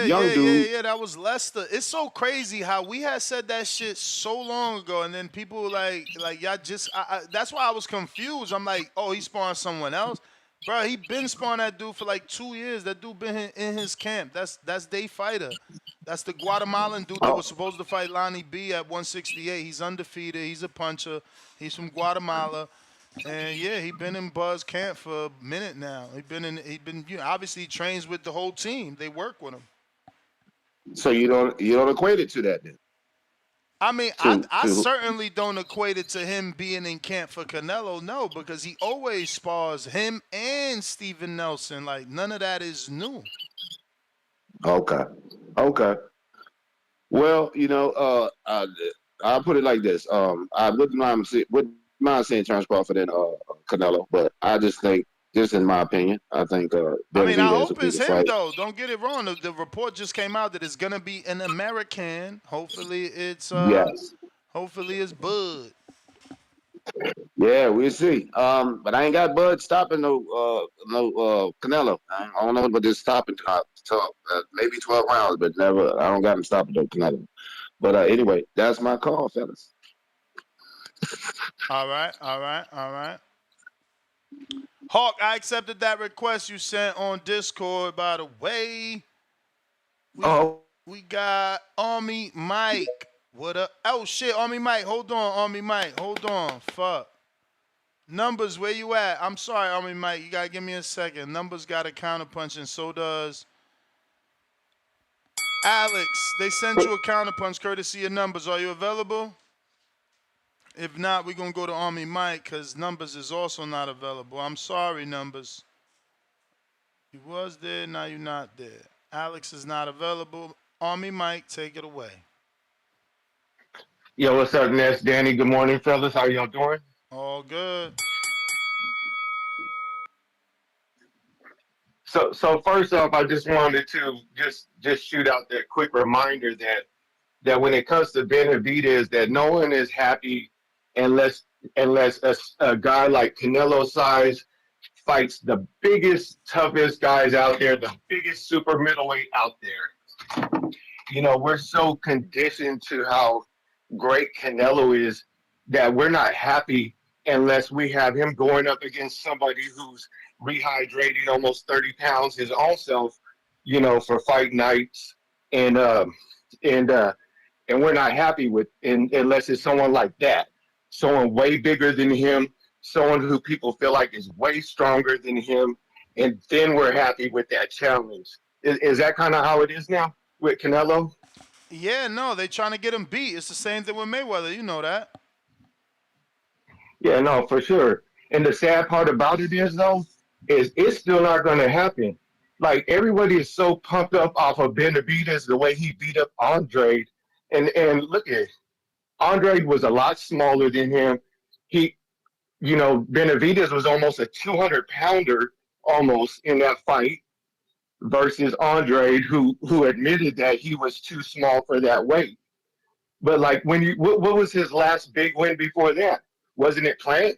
young dude. Yeah. That was Lester. It's so crazy how we had said that shit so long ago, and then people like y'all just. That's why I was confused. I'm like, oh, he's sparring someone else, bro. He been sparring that dude for like 2 years. That dude been in his camp. That's day fighter. That's the Guatemalan dude that Oh, was supposed to fight Lonnie B at 168. He's undefeated. He's a puncher. He's from Guatemala. And yeah, he been in Buzz camp for a minute now. Obviously he trains with the whole team. They work with him. so you don't equate it to that then? I mean, To I to certainly don't equate it to him being in camp for Canelo, no, because he always spars him and Steven Nelson. Like none of that is new. Okay, okay. Well, I'll put it like this. I wouldn't mind seeing Terence Crawford and Canelo, but I just think Just in my opinion, I think I mean, I Benavidez is a hope it's bigger him fight. though. Don't get it wrong. The report just came out that it's gonna be an American. Yes. Hopefully it's Bud. Yeah, we'll see. But I ain't got Bud stopping Canelo. I don't know about this stopping maybe 12 rounds, but never. I don't got him stopping no Canelo. But anyway, that's my call, fellas. All right, all right, all right. Hawk, I accepted that request you sent on Discord. By the way, we Oh, we got Army Mike. What up? Oh shit, Army Mike. Hold on, Army Mike. Hold on. Fuck. Numbers, where you at? I'm sorry, Army Mike. You gotta give me a second. Numbers got a counterpunch, and so does Alex. They sent you a counterpunch courtesy of Numbers. Are you available? If not, we're gonna go to Army Mike because Numbers is also not available. I'm sorry, Numbers. You was there, now you're not there. Alex is not available. Army Mike, take it away. Yo, what's up, Ness? Danny, good morning, fellas. How y'all doing? All good. So first off, I just wanted to just shoot out that quick reminder that when it comes to Benavidez, that no one is happy unless a guy like Canelo size fights the biggest, toughest guys out there, the biggest super middleweight out there. You know, we're so conditioned to how great Canelo is that we're not happy unless we have him going up against somebody who's rehydrating almost 30 pounds his own self, you know, for fight nights. And and uh and we're not happy with unless it's someone like that, someone way bigger than him, someone who people feel like is way stronger than him, and then we're happy with that challenge. Is that kind of how it is now with Canelo? Yeah, no, they trying to get him beat. It's the same thing with Mayweather. You know that. Yeah, no, for sure. And the sad part about it is, though, is it's still not going to happen. Like everybody is so pumped up off of Benavidez the way he beat up Andre, and look at Andre was a lot smaller than him. He, you know, Benavidez was almost a 200-pounder almost in that fight versus Andre, who admitted that he was too small for that weight. But like when what was his last big win before that? Wasn't it Plant?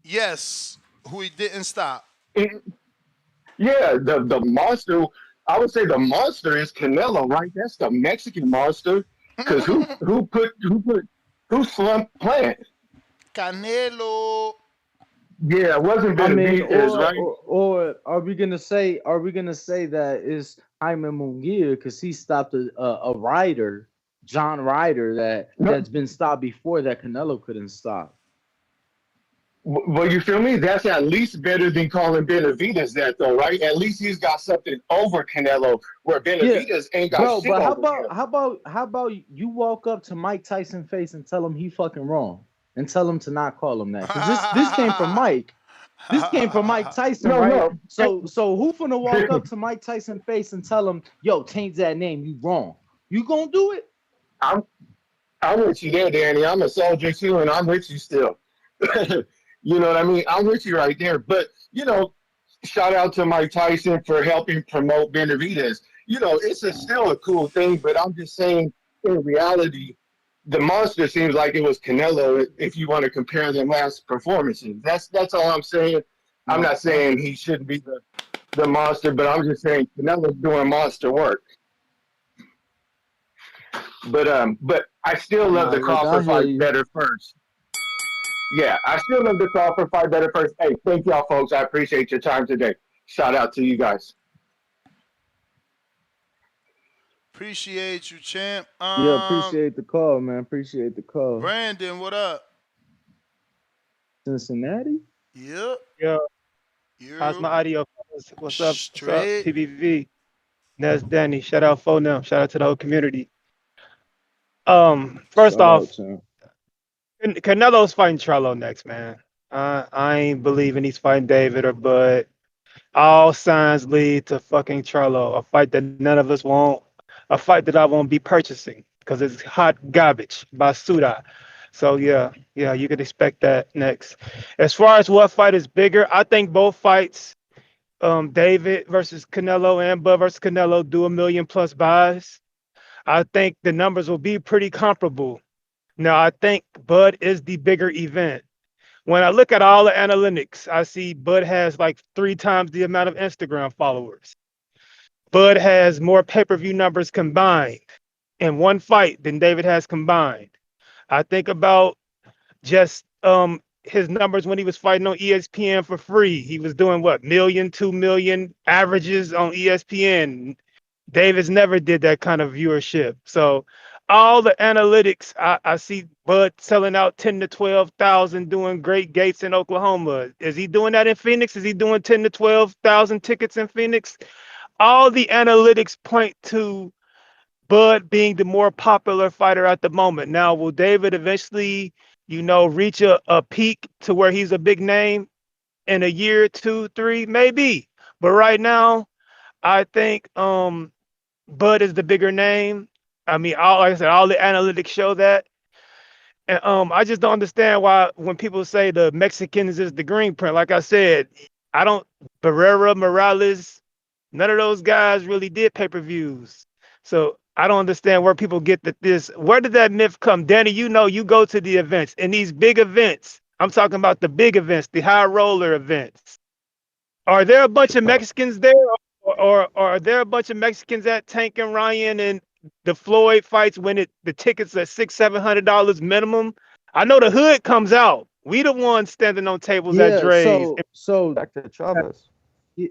Yes, who he didn't stop. Yeah, the monster. I would say the monster is Canelo, right? That's the Mexican monster. Because who slumped Plant? Canelo. Yeah, it wasn't I mean, Benavidez, right? or are we gonna say that is Jaime Munguia because he stopped a rider, John Ryder No, that's been stopped before that Canelo couldn't stop. well, you feel me? That's at least better than calling Benavidez that, though, right? At least he's got something over Canelo, where Yeah, Benavidez ain't got bro. shit But over him. how about you walk up to Mike Tyson face and tell him he fucking wrong and tell him to not call him that because this came from Mike. This came from Mike Tyson, No, right? no. So who finna walk up to Mike Tyson face and tell him, yo, change that name, you wrong. You gonna do it? I'm I'm with you there, Danny. I'm a soldier too, and I'm with you still. You know what I mean? I'm with you right there. But you know, shout out to Mike Tyson for helping promote Benavidez. You know, still a cool thing, but I'm just saying, in reality, the monster seems like it was Canelo. If you want to compare their last performances, that's all I'm saying. I'm No, not saying he shouldn't be the monster, but I'm just saying Canelo's doing monster work. But I still love nah, the look, I Crawford hear fight you. better first. Yeah, I still love the Crawford fight better first. Hey, thank y'all, folks. I appreciate your time today. Shout out to you guys. Appreciate you, champ. Yeah, appreciate the call, man. Appreciate the call. Brandon, what up? Cincinnati? Yep. Yo, how's my You audio? What's up? What's up? straight. TVV. That's Danny. Shout out Fonam. Shout out to the whole community. First Shout out off, to him. Canelo's fighting Charlo next, man. I ain't believing he's fighting David or Bud. All signs lead to fucking Charlo, a fight that none of us want, a fight that I won't be purchasing because it's hot garbage by Suda. So yeah, you could expect that next. As far as what fight is bigger, I think both fights, David versus Canelo and Bud versus Canelo, do a million plus buys. I think the numbers will be pretty comparable. Now I think Bud is the bigger event. When I look at all the analytics, I see Bud has like 3 times the amount of Instagram followers. Bud has more pay-per-view numbers combined in one fight than David has combined. I think about just his numbers when he was fighting on ESPN for free. He was doing what, million, 2 million averages on ESPN. Davis never did that kind of viewership. So all the analytics, I see Bud selling out 10 to 12,000, doing great gates in Oklahoma. Is he doing that in Phoenix? Is he doing 10 to 12,000 tickets in Phoenix? All the analytics point to Bud being the more popular fighter at the moment. Now, will David eventually, reach a peak to where he's a big name in a year, 2, 3, maybe? But right now, I think Bud is the bigger name. I mean, like I said, all the analytics show that. And I just don't understand why when people say the Mexicans is the green print. Like I said, I don't Barrera, Morales, none of those guys really did pay-per-views. So I don't understand where people get where did that myth come? Danny, you go to the events and these big events. I'm talking about the big events, the high roller events. Are there a bunch of Mexicans there, or are there a bunch of Mexicans at Tank and Ryan and the Floyd fights when the tickets are $600-700 minimum? I know the hood comes out. We the ones standing on tables at Yeah, Dre's. Back to Chavez. Y-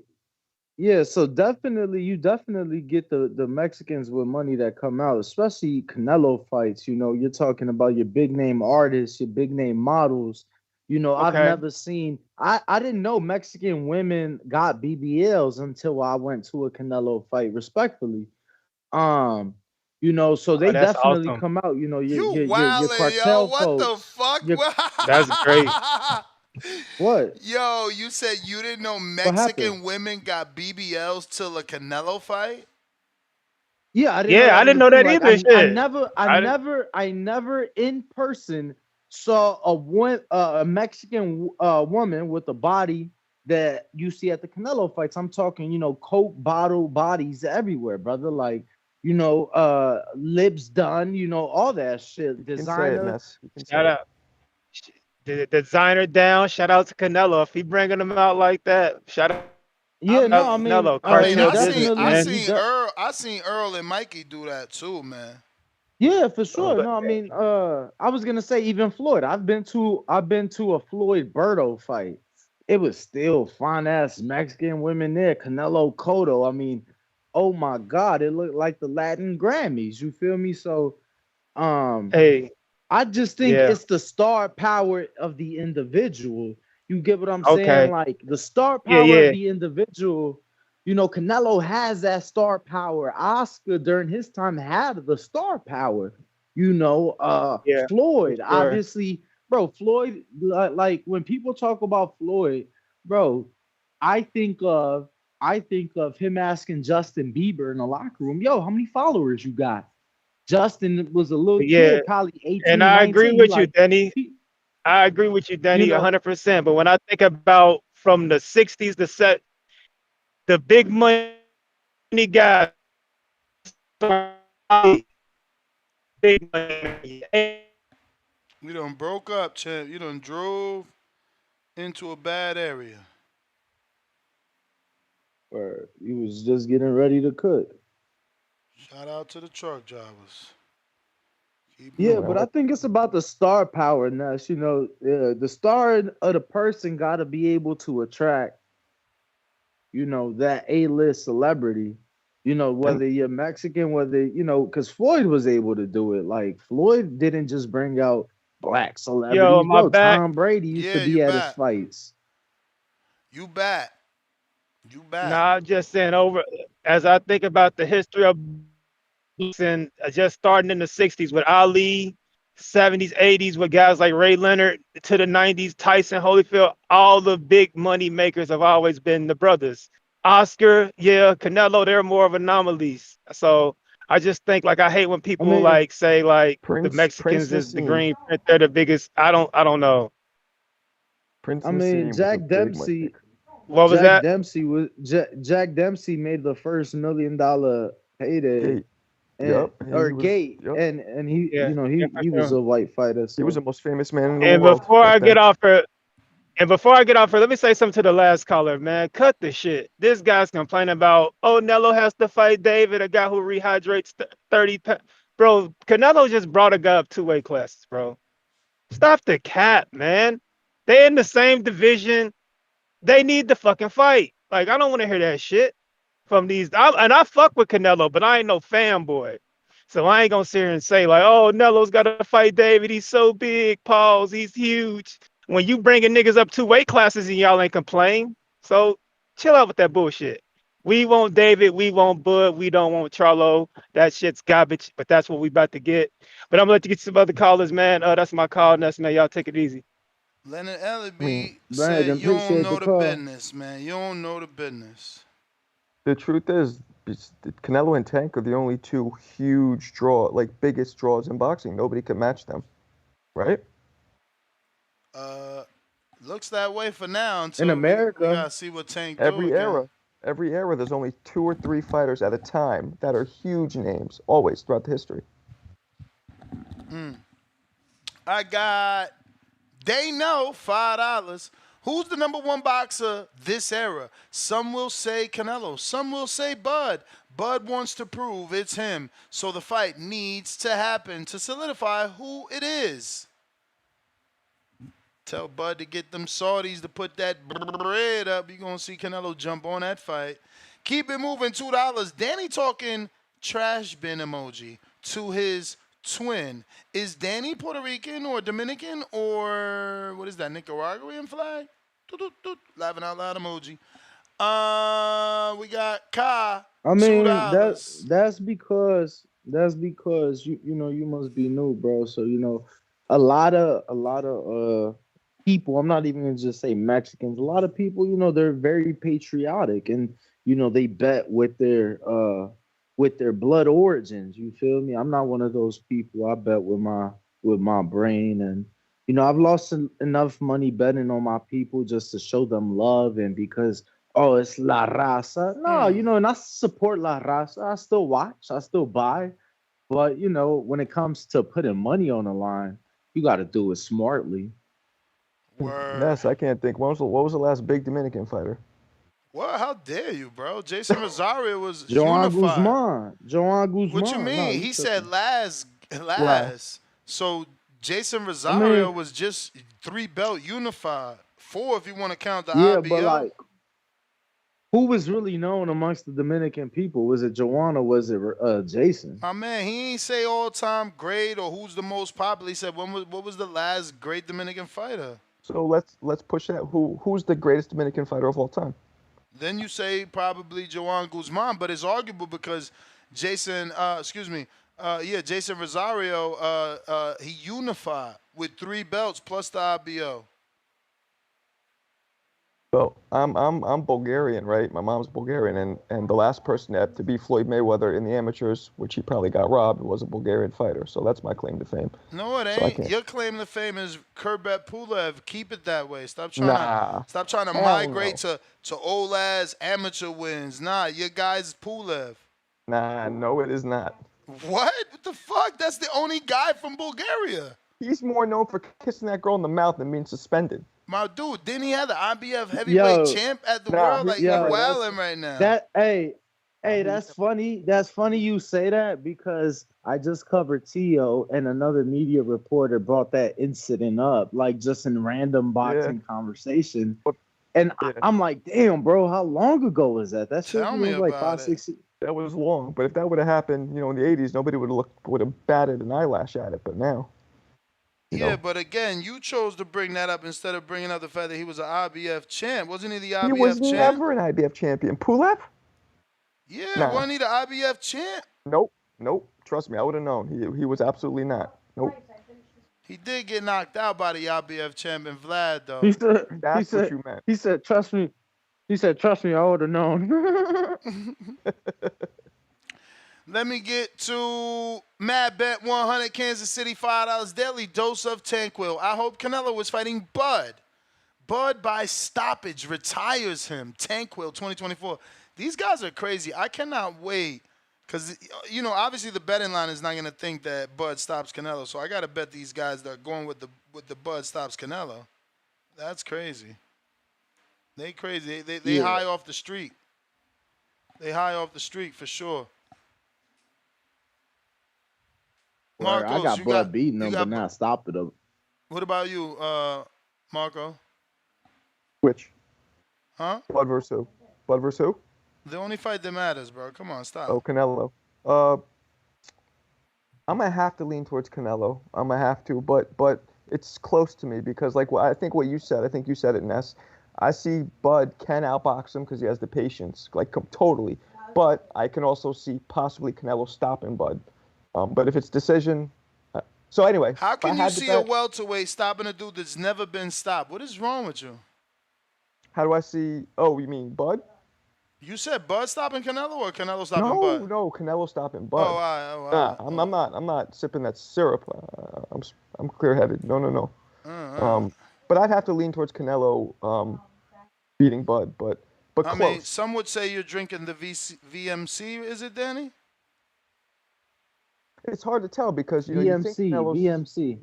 Yeah, so you definitely get the Mexicans with money that come out, especially Canelo fights. You're talking about your big name artists, your big name models. I've Okay. never seen. I didn't know Mexican women got BBLs until I went to a Canelo fight. Respectfully, um, so Oh, they that's definitely awesome. come out. You Your wildin', yo. cartel What the folks. fuck? Your That's great. what? Yo, you said you didn't know What happened? Mexican women got BBLs till a Canelo fight? Yeah, I didn't know Yeah, that I was didn't a know thing. that Like either. Shit. I didn't. I never in person saw a Mexican woman with a body that you see at the Canelo fights. I'm talking, Coke bottle bodies everywhere, brother. Like, lips done, all that shit. You can say it, Designer. Ness. You can say Shout it. out. The designer down. Shout out to Canelo. If he bringing them out like that, shout out I Yeah, no, I mean, mean, Canelo. you Cartel I business, definitely, man. you I seen Earl and Mikey do that too, man. Yeah, for Oh, sure. No, I mean, I was gonna say even Floyd. I've been to a Floyd Berto fight. It was still fine ass Mexican women there. Canelo Cotto. I mean, oh my God, it looked like the Latin Grammys. You feel me? So, um, Hey, I just think yeah. it's the star power of the individual. You get what I'm saying? Okay. Like the star Yeah, power of yeah, the individual. Canelo has that star power. Oscar during his time had the star power. yeah, for Floyd, sure. obviously, bro. Floyd, like when people talk about Floyd, bro, I think of I think of him asking Justin Bieber in the locker room, yo, how many followers you got? Justin was a little Yeah, kid, probably and 18, I agree 19. He with you, like, Danny. he, I agree with you, you Danny, know, 100%. But when I think about from the '60s, the big money guys, big money. You done broke up, champ. You done drove into a bad area. or he was just getting ready to cook. Shout out to the truck drivers. Keep Yeah, moving. but I think it's about the star power, Ness. The star of the person got to be able to attract, that A-list celebrity. And Whether you're Mexican, whether because Floyd was able to do it. Like Floyd didn't just bring out black Yo, celebrities, my bro. back. Tom Brady used to Yeah, you be at his back. fights. You back. You back. Nah, I'm just saying over as I think about the history of boxing, just starting in the '60s with Ali, '70s, '80s with guys like Ray Leonard to the '90s, Tyson Holyfield. All the big money makers have always been the brothers. Oscar, yeah, Canelo, they're more of anomalies. So I just think like I hate when I people mean, like say like the Prince Mexicans is the Nassim. green print, they're the biggest. I don't know. I mean, What was that? Jack Dempsey made the first $1 million payday Gate. and Yep. or He was. gate, Yep. and he Yeah, yeah, for he was sure. a white fighter, He was the so most famous man in the And world before back I get then. off her, and before I get off her, let me say something to the last caller, man. Cut the shit. This guy's complaining about, oh, Nello has to fight David, a guy who rehydrates 30 pounds. Bro, Canelo just brought a guy up two-weight classes, bro. Stop the cap, man. They in the same division. They need to fucking fight. Like, I don't want to hear that shit from these. And I fuck with Canelo, but I ain't no fanboy. So I ain't gonna sit here and say like, oh, Nelo's got to fight David. He's so big. Pause. He's huge. When you bringing niggas up two weight classes and y'all ain't complain, so chill out with that bullshit. We want David. We want Bud. We don't want Charlo. That shit's garbage. But that's what we about to get. But I'm gonna let you get some other callers, man. That's my call. Nuts, man. Y'all take it easy. Leonard I mean, Ellerby Brandon, said, "You don't appreciate the know the call. business, man. You don't know the business." the truth is, Canelo and Tank are the only two huge biggest draws in boxing. Nobody can match them, right? Uh, Looks that way for now In until we America, gotta see what Tank do Every again. era, every era, there's only 2 or 3 fighters at a time that are huge names, always throughout the history. I got they know $5. Who's the number one boxer this era? Some will say Canelo. Some will say Bud. Bud wants to prove it's him. So the fight needs to happen to solidify who it is. Tell Bud to get them Saudis to put that bread up. You're going to see Canelo jump on that fight. Keep it moving, $2. Danny talking trash bin emoji to his twin. Is Danny Puerto Rican or Dominican or what is that, Nicaraguan flag? Toot, toot, toot. Laughing out loud emoji. We got Ka, I $2. mean that's because you know you must be new, bro. So you know a lot of people. I'm not even gonna just say Mexicans. A lot of people, you know, they're very patriotic, and you know they bet with their blood origins. You feel me? I'm not one of those people. I bet with my brain, and you know I've lost enough money betting on my people just to show them love, and because oh, it's La Raza. No, you know, and I support La Raza. I still watch, I still buy. But, you know, when it comes to putting money on the line, you got to do it smartly. Word. Ness, I can't think. What was the last big Dominican fighter? What? How dare you, bro? Jason Rosario was Joan unified. Guzman. Joan What you Guzman. No, mean? you He said tripping. last, Last. last. So Jason I Rosario mean, was just 3 belt unified. 4 if you want to count the yeah, but IBO. like, who was really known amongst the Dominican people? Was it Joanne or was it Jason? My man, he ain't say all time great or who's the most popular. He said what was the last great Dominican fighter? So let's push that. Who's the greatest Dominican fighter of all time? Then you say probably Joan Guzman, but it's arguable because Jason, Jason Rosario, he unified with 3 belts plus the IBO. Well, I'm Bulgarian, right? My mom's Bulgarian, and the last person to beat Floyd Mayweather in the amateurs, which he probably got robbed, was a Bulgarian fighter. So that's my claim to fame. No, it So I ain't. can't. Your claim to fame is Kurbet Pulev. Keep it that way. Nah, Stop trying to hell migrate no. to old ass amateur wins. Nah, your guy's Pulev. Nah, no, it is not. What? What the fuck? That's the only guy from Bulgaria. He's more known for kissing that girl in the mouth than being suspended. My dude, didn't he have the IBF heavyweight Yo, champ at the Nah, world? he's Like you never. yo, that's wilding right now. that. Hey, that's funny. That's funny you say that because I just covered Tio and another media reporter brought that incident up, like just in random Yeah, boxing conversation. but And yeah, I'm like, damn, bro, how long ago was that? That shit Tell me was like about five, it. 6 years. that was long. But if that would have happened, in the '80s, nobody would have batted an eyelash at it. But now, you Yeah, know, but again, you chose to bring that up instead of bringing up the fact that he was an IBF champ. Wasn't he the he was IBF champ? never an IBF champion. Pulev? Yeah, Nah. wasn't he the IBF champ? Nope. Nope. Trust me, I would have known. He was absolutely not. Nope. He did get knocked out by the IBF champion Vlad, He though. said, he That's what said, you meant. he said, trust me. He said, trust me, I would have known. Let me get to Mad Bet 100 Kansas City $5 daily dose of Tanquil. I hope Canelo was fighting Bud. Bud by stoppage retires him. Tanquil 2024. These guys are crazy. I cannot wait because, obviously the betting line is not going to think that Bud stops Canelo. So I got to bet these guys that are going with the Bud stops Canelo. That's crazy. They crazy. They Yeah. high off the street. They high off the street for sure. Where I Marcos, got you Bud got beating you him, got. but not stopping him. What about you, Marco? Which? Huh? Blood versus who? Blood versus who? The only fight that matters, bro. Come on, stop. Oh, Canelo. I'm gonna have to lean towards Canelo. I'm gonna have to, but it's close to me because I think what you said. I think you said it, Ness. I see Bud can outbox him because he has the patience, totally. But I can also see possibly Canelo stopping Bud. But if it's decision, so anyway. How if I can you had to see a bet, welterweight stopping a dude that's never been stopped? What is wrong with you? How do I see? Oh, you mean Bud? You said Bud stopping Canelo or Canelo stopping Bud? No, Canelo stopping Oh, Bud. all right, all Nah, right. I'm not sipping that syrup. I'm clear-headed. No. But I'd have to lean towards Canelo beating Bud, but I mean, close. some would say you're drinking the VMC. Is it, Danny? It's hard to tell because you think VMC.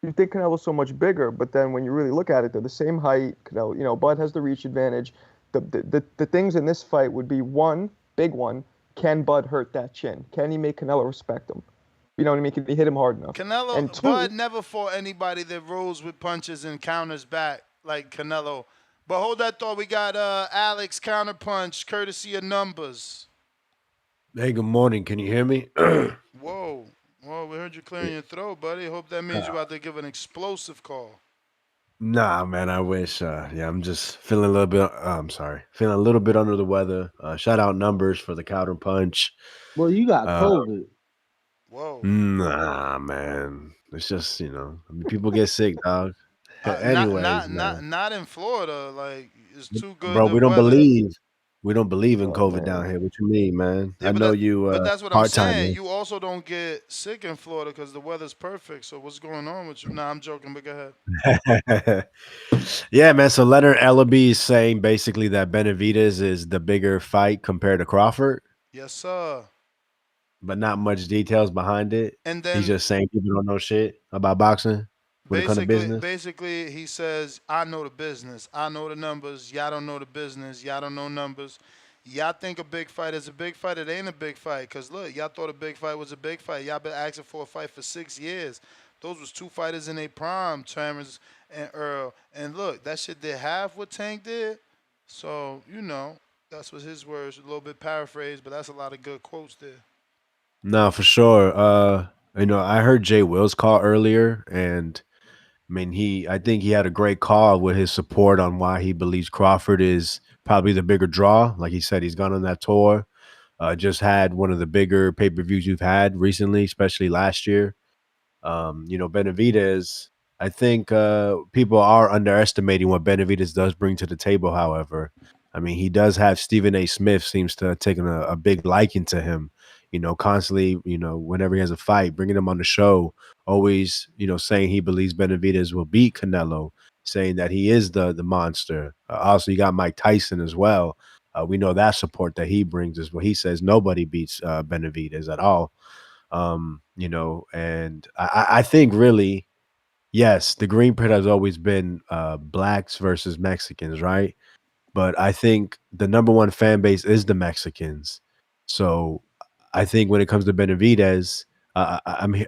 you think Canelo's so much bigger, but then when you really look at it, they're the same height. Canelo, Bud has the reach advantage. The things in this fight would be one big one. Can Bud hurt that chin? Can he make Canelo respect him? You know what I mean? Can he hit him hard enough? And two, Bud never fought anybody that rolls with punches and counters back like Canelo. But hold that thought. We got Alex counterpunch, courtesy of numbers. Hey, good morning. Can you hear me? Whoa. Well, we heard you clearing your throat, buddy. Hope that means you're about to give an explosive call. Nah, man, I wish. I'm just feeling a little bit. I'm sorry, feeling a little bit under the weather. Shout out numbers for the counter punch. Well, you got COVID. Whoa. Nah, man, it's just people get sick, dog. Anyways, man, Not in Florida. Like it's too good. bro, The we don't weather. believe in Oh, COVID man. down here. What you mean, man? Yeah, I know you but that's what I'm part timer. saying. You also don't get sick in Florida because the weather's perfect. So what's going on with you? Nah, I'm joking, but go ahead. Yeah, man. So Leonard Ellaby is saying basically that Benavidez is the bigger fight compared to Crawford, Yes, sir. but not much details behind it. And He's then just saying people don't know shit about boxing when it comes to business. basically, he says, "I know the business. I know the numbers. Y'all don't know the business. Y'all don't know numbers. Y'all think a big fight is a big fight. It ain't a big fight. Cause look, y'all thought a big fight was a big fight. Y'all been asking for a fight for 6 years. Those was two fighters in their prime, Terence and Earl. And look, that shit did half what Tank did. So that's what his words. A little bit paraphrased, but that's a lot of good quotes there. No, for sure. I heard Jay Will's call earlier, and I mean, I think he had a great call with his support on why he believes Crawford is probably the bigger draw. Like he said, he's gone on that tour. Just had one of the bigger pay-per-views you've had recently, especially last year. Benavidez, I think people are underestimating what Benavidez does bring to the table, however. I mean, he does have Stephen A. Smith seems to have taken a big liking to him, constantly, whenever he has a fight, bringing him on the show, always, saying he believes Benavidez will beat Canelo, saying that he is the monster. Also, you got Mike Tyson as well. We know that support that he brings as well. He says nobody beats Benavidez at all. And I think really, yes, the Green Print has always been blacks versus Mexicans, right? But I think the number one fan base is the Mexicans. So I think when it comes to Benavidez, I'm here.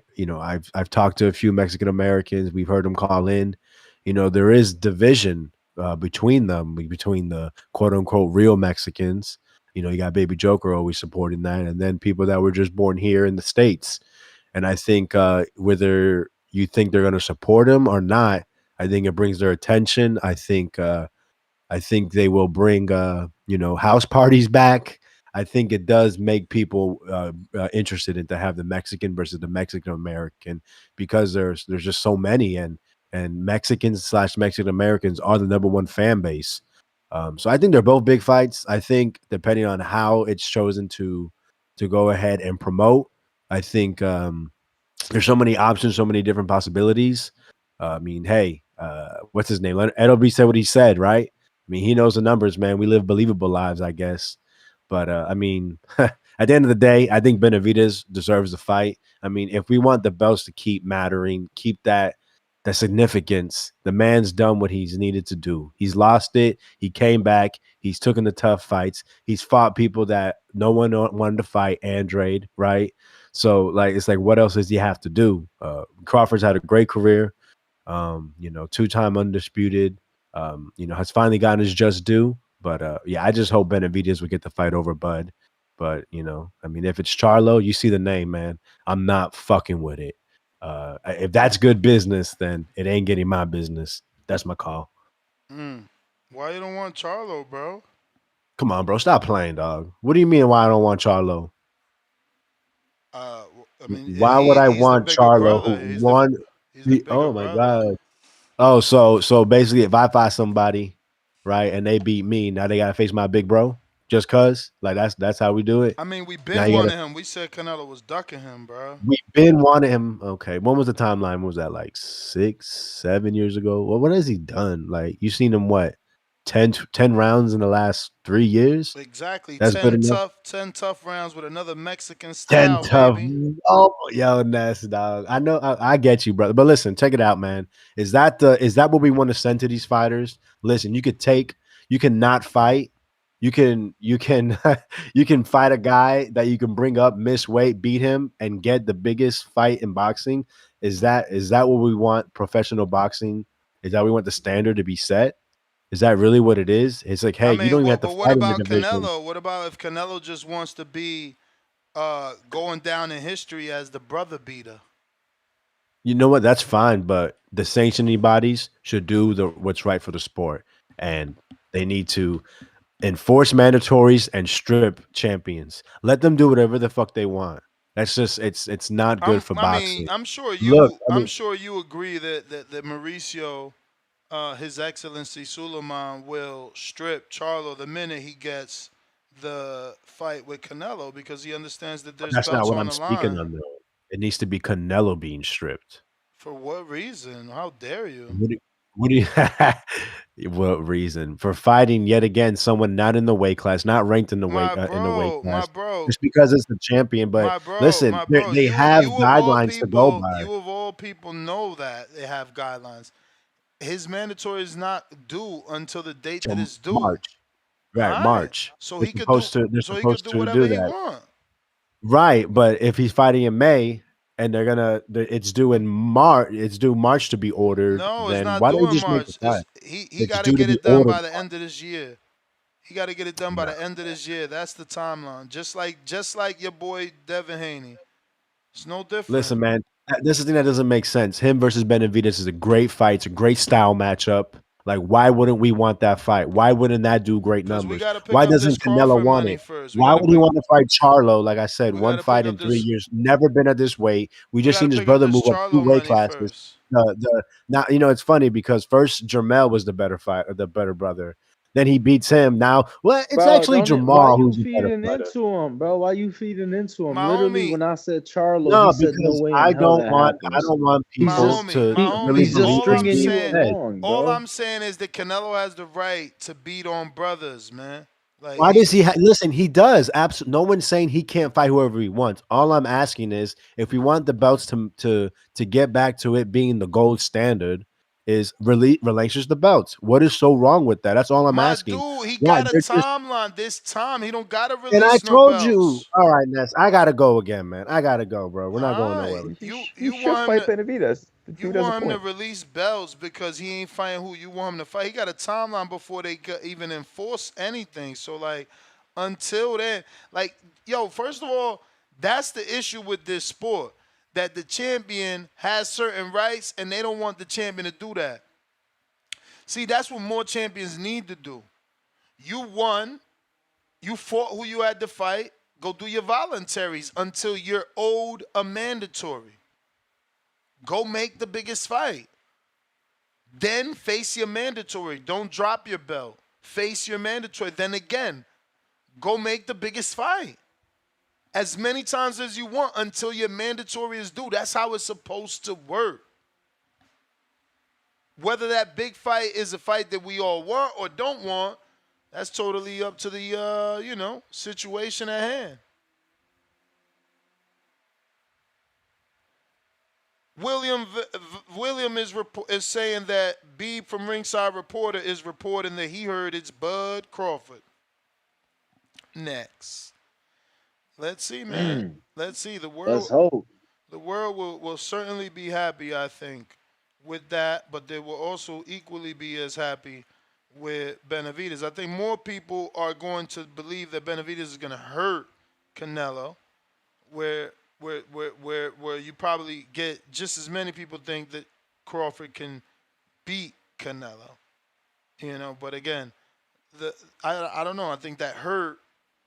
I've talked to a few Mexican Americans. We've heard them call in. There is division between them, between the quote unquote real Mexicans. You got Baby Joker always supporting that, and then people that were just born here in the States. And I think whether you think they're going to support him or not, I think it brings their attention. I think they will bring house parties back. I think it does make people interested in to have the Mexican versus the Mexican American because there's just so many and Mexicans/Mexican Americans are the number one fan base. So I think they're both big fights. I think depending on how it's chosen to to go ahead and promote. I think there's so many options, so many different possibilities. I mean, hey, what's his name? Edobe said what he said, right? I mean, he knows the numbers, man. We live believable lives, I guess. But I mean, at the end of the day, I think Benavidez deserves the fight. I mean, if we want the belts to keep mattering, keep that significance, the man's done what he's needed to do. He's lost it. He came back. He's taken the tough fights. He's fought people that no one wanted to fight. Andrade, right? So, like, it's like, what else does he have to do? Crawford's had a great career. Two-time undisputed. Has finally gotten his just due. But yeah, I just hope Benavidez would get the fight over Bud. But I mean, if it's Charlo, you see the name, man. I'm not fucking with it. If that's good business, then it ain't getting my business. That's my call. Why you don't want Charlo, bro? Come on, bro. Stop playing, dog. What do you mean why I don't want Charlo? I mean, Why would I he's the want bigger Charlo brother. who won? He's the bigger Oh my brother. god. Oh, so basically, if I fight somebody, right, and they beat me, now they gotta face my big bro, just cause, like that's how we do it. I mean, we Now been you gotta. wanting him. We said Canelo was ducking him, bro. We've been wanting him. Okay, when was the timeline? What was that, like 6, 7 years ago? Well, what has he done? Like, you seen him what, 10 rounds in the last 3 years? Exactly. That's good 10 enough. tough, 10 tough rounds with another Mexican 10 style, tough. baby. Oh, yo, Ness, dog. I know. I get you, brother. But listen, check it out, man. Is that what we want to send to these fighters? Listen, you can not fight. You can you can fight a guy that you can bring up, miss weight, beat him, and get the biggest fight in boxing. Is that what we want? Professional boxing? Is that we want the standard to be set? Is that really what it is? It's like, I hey, you don't mean, even have to but what fight in the about division. Canelo? What about if Canelo just wants to be going down in history as the brother beater? You know what? That's fine, but the sanctioning bodies should do what's right for the sport, and they need to enforce mandatories and strip champions. Let them do whatever the fuck they want. That's just it's not good for boxing. I'm sure Look, you. I I'm mean, sure you agree that Mauricio, His Excellency Suleiman, will strip Charlo the minute he gets the fight with Canelo because he understands that there's that's not belts what on I'm the speaking line. on, though. It needs to be Canelo being stripped. For what reason? How dare you? What do you what reason? For fighting yet again someone not in the weight class, not ranked in the weight My class, bro, just because it's the champion. But listen, my bro. they have You of all guidelines to go people, by. you of all people know that they have guidelines. His mandatory is not due until the date that Till it's due. March. All Right, right, March. They're so he could supposed do to whatever do he that. want. Right, but if he's fighting in May and it's due in March, it's due March to be ordered, No, it's then not why don't due you in just make the March. fight? He It's got to due to get be it done ordered. by the end of this year. He got to get it done by No. the end of this year. That's the timeline. Just like your boy Devin Haney. It's no different. Listen, man, this is the thing that doesn't make sense. Him versus Benavidez is a great fight. It's a great style matchup. Like, why wouldn't we want that fight? Why wouldn't that do great Because we numbers? got to pick Why up this doesn't Canelo Crawford want money it? first. Why would he want to fight Charlo? Like I said, We got one to pick fight up in 3 years, this. never been at this weight. We We just got to seen his pick up brother this move up two Charlo weight money classes. first. Now it's funny because first Jermel was the better fight, the better brother. Then he beats him. Now, well, it's Bro, actually don't it? Why Jamal you who's the better feeding fighter. into him, bro? Why you feeding into him? My Literally, homie, when I said Charlo, he No, said no because way in hell that I happens. don't want He's people just to my really he's homie. just believe what stringing being you said. along, All bro. I'm saying is that Canelo has the right to beat on brothers, man. Like Why does he listen? He does. Absolutely. No one's saying he can't fight whoever he wants. All I'm asking is if we want the belts to get back to it being the gold standard, is relinquish the belts. What is so wrong with that? That's all I'm my asking. dude, he Why? got a They're just timeline. This time, he don't gotta and I release no told you. belts. All right, Ness. I gotta go again, man. I gotta go, bro. We're not going All right, nowhere with this. He you should want him fight to Benavidez. The you dude has a want him to point. release belts because he ain't fighting who you want him to fight. He got a timeline before they even enforce anything. So like, until then, like, yo, first of all, that's the issue with this sport that the champion has certain rights and they don't want the champion to do that. See, that's what more champions need to do. You won, you fought who you had to fight. Go do your voluntaries until you're owed a mandatory. Go make the biggest fight. Then face your mandatory. Don't drop your belt. Face your mandatory. Then again, go make the biggest fight. as many times as you want until your mandatory is due. That's how it's supposed to work. Whether that big fight is a fight that we all want or don't want, that's totally up to the situation at hand. William is saying that Beeb from Ringside Reporter is reporting that he heard it's Bud Crawford next. Let's see, man. Let's see. The Let's world hope. will certainly be happy, I think, with that, but they will also equally be as happy with Benavidez. I think more people are going to believe that Benavidez is going to hurt Canelo, where you probably get just as many people think that Crawford can beat Canelo. But again, I don't know. I think that hurt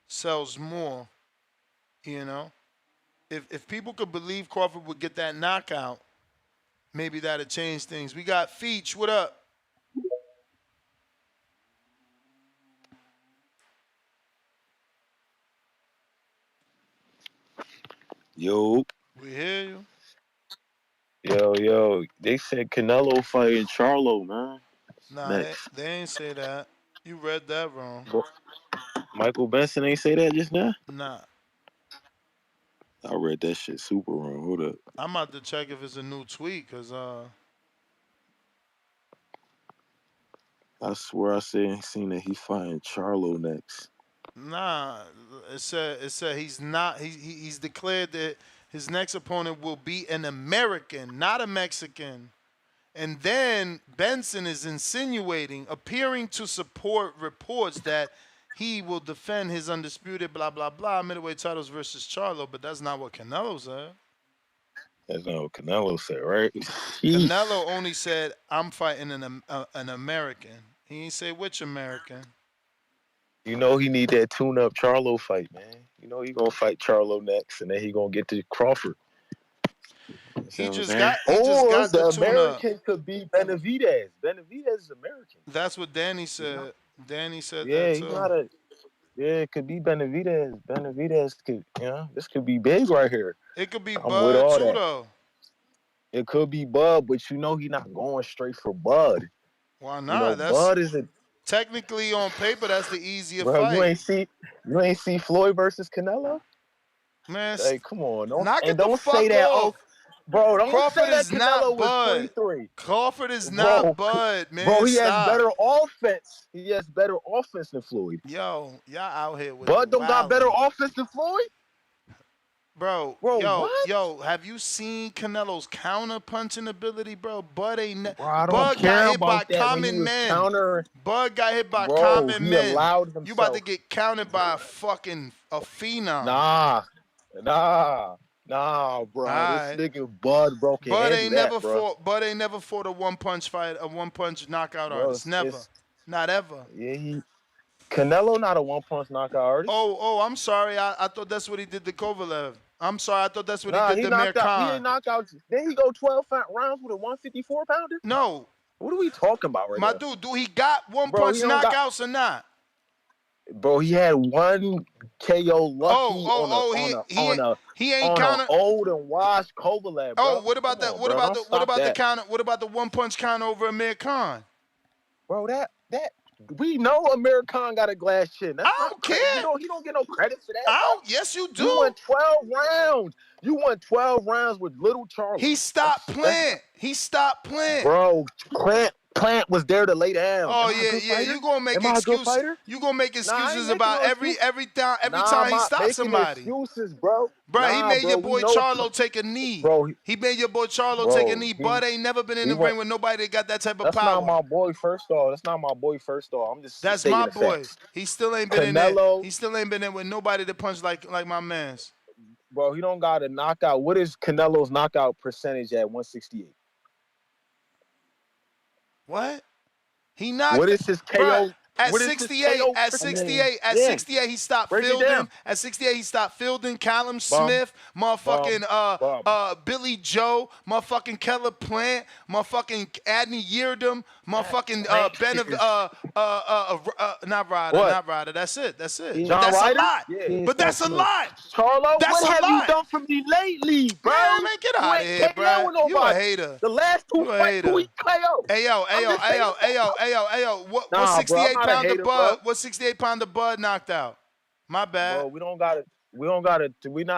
sells more. If people could believe Crawford would get that knockout, maybe that'd change things. We got Feach. What up? Yo. We hear you. Yo. They said Canelo fighting Charlo, man. Nah, Next. they ain't say that. You read that wrong. Michael Benson ain't say that just now? Nah. I read that shit super wrong. Hold up. I'm about to check if it's a new tweet, because I swear I seen that he fighting Charlo next. nah, it said he's declared that his next opponent will be an American, not a Mexican. And then Benson is insinuating, appearing to support reports that he will defend his undisputed blah blah blah middleweight titles versus Charlo, but that's not what Canelo said. That's not what Canelo said, right? Canelo only said, "I'm fighting an American." He didn't say which American. You know he need that tune-up Charlo fight, man. You know he gonna fight Charlo next, and then he gonna get to Crawford. He just got the tune-up. American could be Benavidez. Benavidez is American. That's what Danny said. Danny said yeah, that he too. gotta. Yeah, it could be Benavidez. Benavidez could, this could be big right here. It could be I'm Bud with all too, that. though. It could be Bud, but he's not going straight for Bud. Why not? Bud is a technically on paper. That's the easier bro. fight. You ain't see Floyd versus Canelo. Man, hey, come on, don't say that. Off. Bro, don't Crawford say that is Canelo not was Bud. 23. Crawford is not Bud, man. Bro, he Stop. has better offense. He has better offense than Floyd. Yo, y'all out here with Bud don't got better offense than Floyd? Bro, what? Yo, have you seen Canelo's counter punching ability, bro? Bud ain't. Bro, I don't Bud care got hit about by that common men. Bud got hit by common men. Allowed himself. You about to get counted by a phenom. Nah, bro. Right. This nigga Bud broke Bud ain't never fought. Bud ain't never fought a one-punch fight, a one-punch knockout artist. Never, not ever. Yeah, Canelo not a one-punch knockout artist. Oh, I'm sorry. I thought that's what he did to Kovalev. I'm sorry. I thought that's what he did to Mir Khan. He didn't knock out. Then he go 12 rounds with a 154-pounder? No. What are we talking about right now? My dude, he got one-punch knockouts or not? Bro, he had one KO lucky on an old and washed Kovalev, bro. Oh, what about that? What about the counter? What about the one-punch counter over Amir Khan? Bro, that we know Amir Khan got a glass chin. That's I don't care. He don't get no credit for that. Yes, you do. You won 12 rounds. You won 12 rounds with little Charlie. He stopped playing. Bro, Plant was there to lay down. Oh yeah. You gonna make excuses. You gonna make excuses about every time he stops somebody. Excuses, bro. He made your boy Charlo take a knee. Bro, he made your boy Charlo take a knee. Bud ain't never been in the ring with nobody that got that type of power. That's not my boy first off. I'm just that's my boy. Facts. He still ain't been in there. He still ain't been in with nobody to punch like my man's. Bro, he don't got a knockout. What is Canelo's knockout percentage at 168? What? He knocked. What is his KO? Bruh, at 68, he stopped fielding. At 68, he stopped fielding. Callum Smith, motherfucking Billy Joe, motherfucking Keller Plant, motherfucking Adney Yeardom, motherfucking not Ryder. That's it. John that's Ryder? a lot. Yeah. But that's a lot. Charlo, That's what a have you lot. done for me lately, bro? Man, get You out of ain't here, came down bro. with You a nobody. hater. The last two You a fights, who he hater. KO? Hey yo, I'm just saying. What Nah, bro, I'm 68 not a pounder hater, bro. Bud? What 68 pounder Bud knocked out? My bad. Bro, we don't gotta.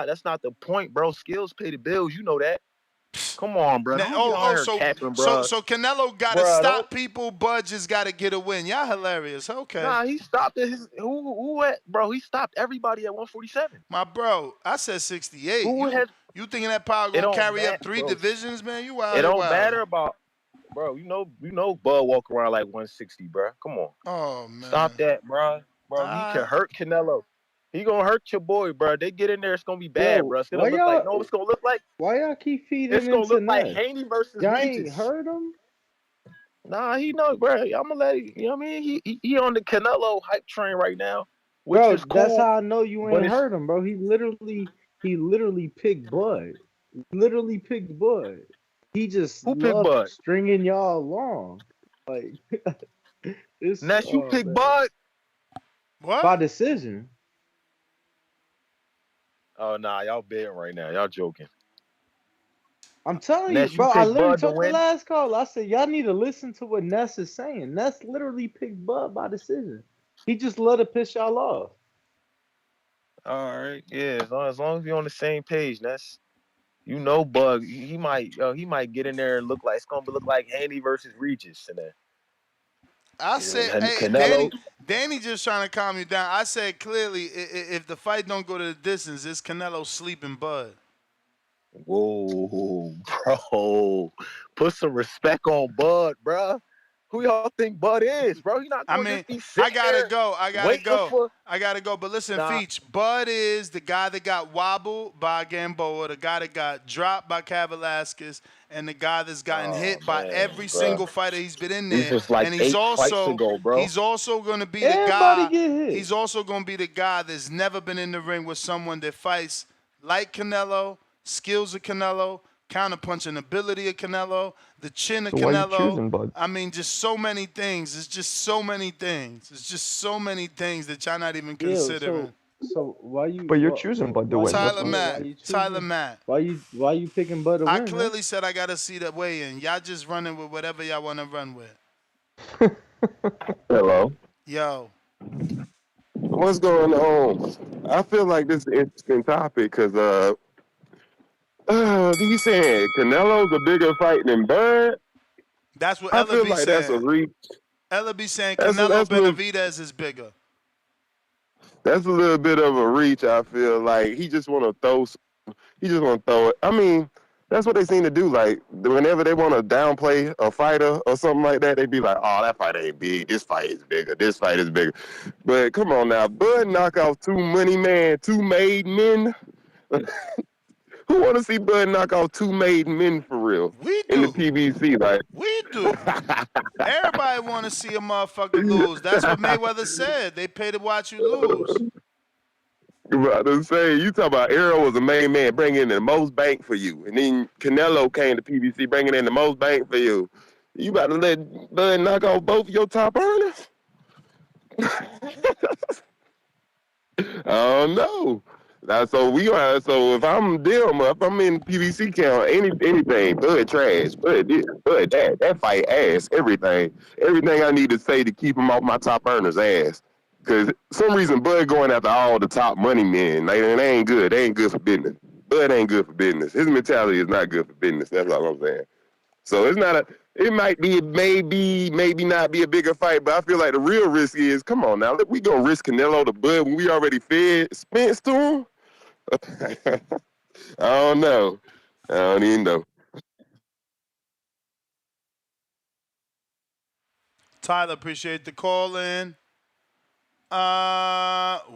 That's not the point, bro. Skills pay the bills. You know that. Come on, bro. Don't get on here capping, bro. So Canelo got to Bro, stop people. Bud just got to get a win. Y'all hilarious. Okay. Nah, he stopped at his bro. He stopped everybody at 147. My bro, I said 68. Who has? You thinking that power It gonna don't carry matter, up 3 bro. divisions, man? You out It here don't wild. matter about, bro. You know, Bud walk around like 160, bro. Come on. Oh man. Stop that, bro. Bro, he can hurt Canelo. He gonna hurt your boy, bro. They get in there, it's gonna be bad, bro. It's gonna look like it's gonna look like. Why y'all keep feeding It's gonna into look like Ness? Haney versus Y'all ain't Regis. heard him? Nah, he know, bro. I'm gonna let you know what I mean. He on the Canelo hype train right now, which Bro, is that's cool. how I know you But ain't it's heard him, bro. He literally picked Bud. Literally picked Bud. He just who picked loved Bud? stringing y'all along. Like it's Ness, you picked Bud? What? By decision. Oh nah, y'all betting right now. Y'all joking. I'm telling you, Ness, you bro. I picked literally Bud to told the win? last call. I said y'all need to listen to what Ness is saying. Ness literally picked Bud by decision. He just let it piss y'all off. All right, yeah. As long as we on the same page, Ness. You know, Bud. He might get in there and look like Haney versus Regis in there. I said, hey, Canelo. Danny just trying to calm you down. I said clearly, if the fight don't go to the distance, it's Canelo sleeping Bud. Whoa, bro. Put some respect on Bud, bro. Who y'all think Bud is, bro? He not I going to mean, just be sitting there I gotta go. But listen, Nah. Feach, Bud is the guy that got wobbled by Gamboa, the guy that got dropped by Velasquez, and the guy that's gotten hit by every single fighter he's been in These there. was like And he's 8 fights also ago, bro. he's also gonna be the Everybody guy. get hit. He's also gonna be the guy that's never been in the ring with someone that fights like Canelo, skills of Canelo, counterpunching ability of Canelo, the chin of So why you Canelo. choosing Bud? I mean, just so many things. It's just so many things. It's just so many things that y'all not even considering. So why you? But you're choosing Bud to win. That's Tyler why. Matt. Why you picking Bud to I win? clearly said I gotta see the weigh in. Y'all just running with whatever y'all want to run with. Hello. Yo. What's going on? I feel like this is an interesting topic because he saying Canelo's a bigger fight than Bud. That's what I Ella feel be like that's a saying. reach. Ella be saying That's Canelo a little, Benavidez is bigger. that's a little bit of a reach. I feel like he just want to throw. He just want to throw it. I mean, that's what they seem to do. Like whenever they want to downplay a fighter or something like that, they be like, "Oh, that fight ain't big. This fight is bigger. This fight is bigger." But come on now, Bud knock off two made men. Who want to see Bud knock off two made men for real? We in the do. PBC, like We do. Everybody want to see a motherfucker lose. That's what Mayweather said. They pay to watch you lose. About to say, you talk about Arrow was the main man bringing in the most bank for you, and then Canelo came to PBC bringing in the most bank for you. You about to let Bud knock off both your top earners? I don't know. So if I'm them, if I'm in PBC count, anything, Bud trash, Bud this, Bud that fight ass, everything I need to say to keep him off my top earners ass. Cause some reason Bud going after all the top money men, like they ain't good. They ain't good for business. Bud ain't good for business. His mentality is not good for business. That's all I'm saying. So it's not a. It might be, maybe not be a bigger fight, but I feel like the real risk is, come on now, we gonna risk Canelo to Bud when we already fed Spence to him? I don't know. I don't even know. Tyler, appreciate the call in.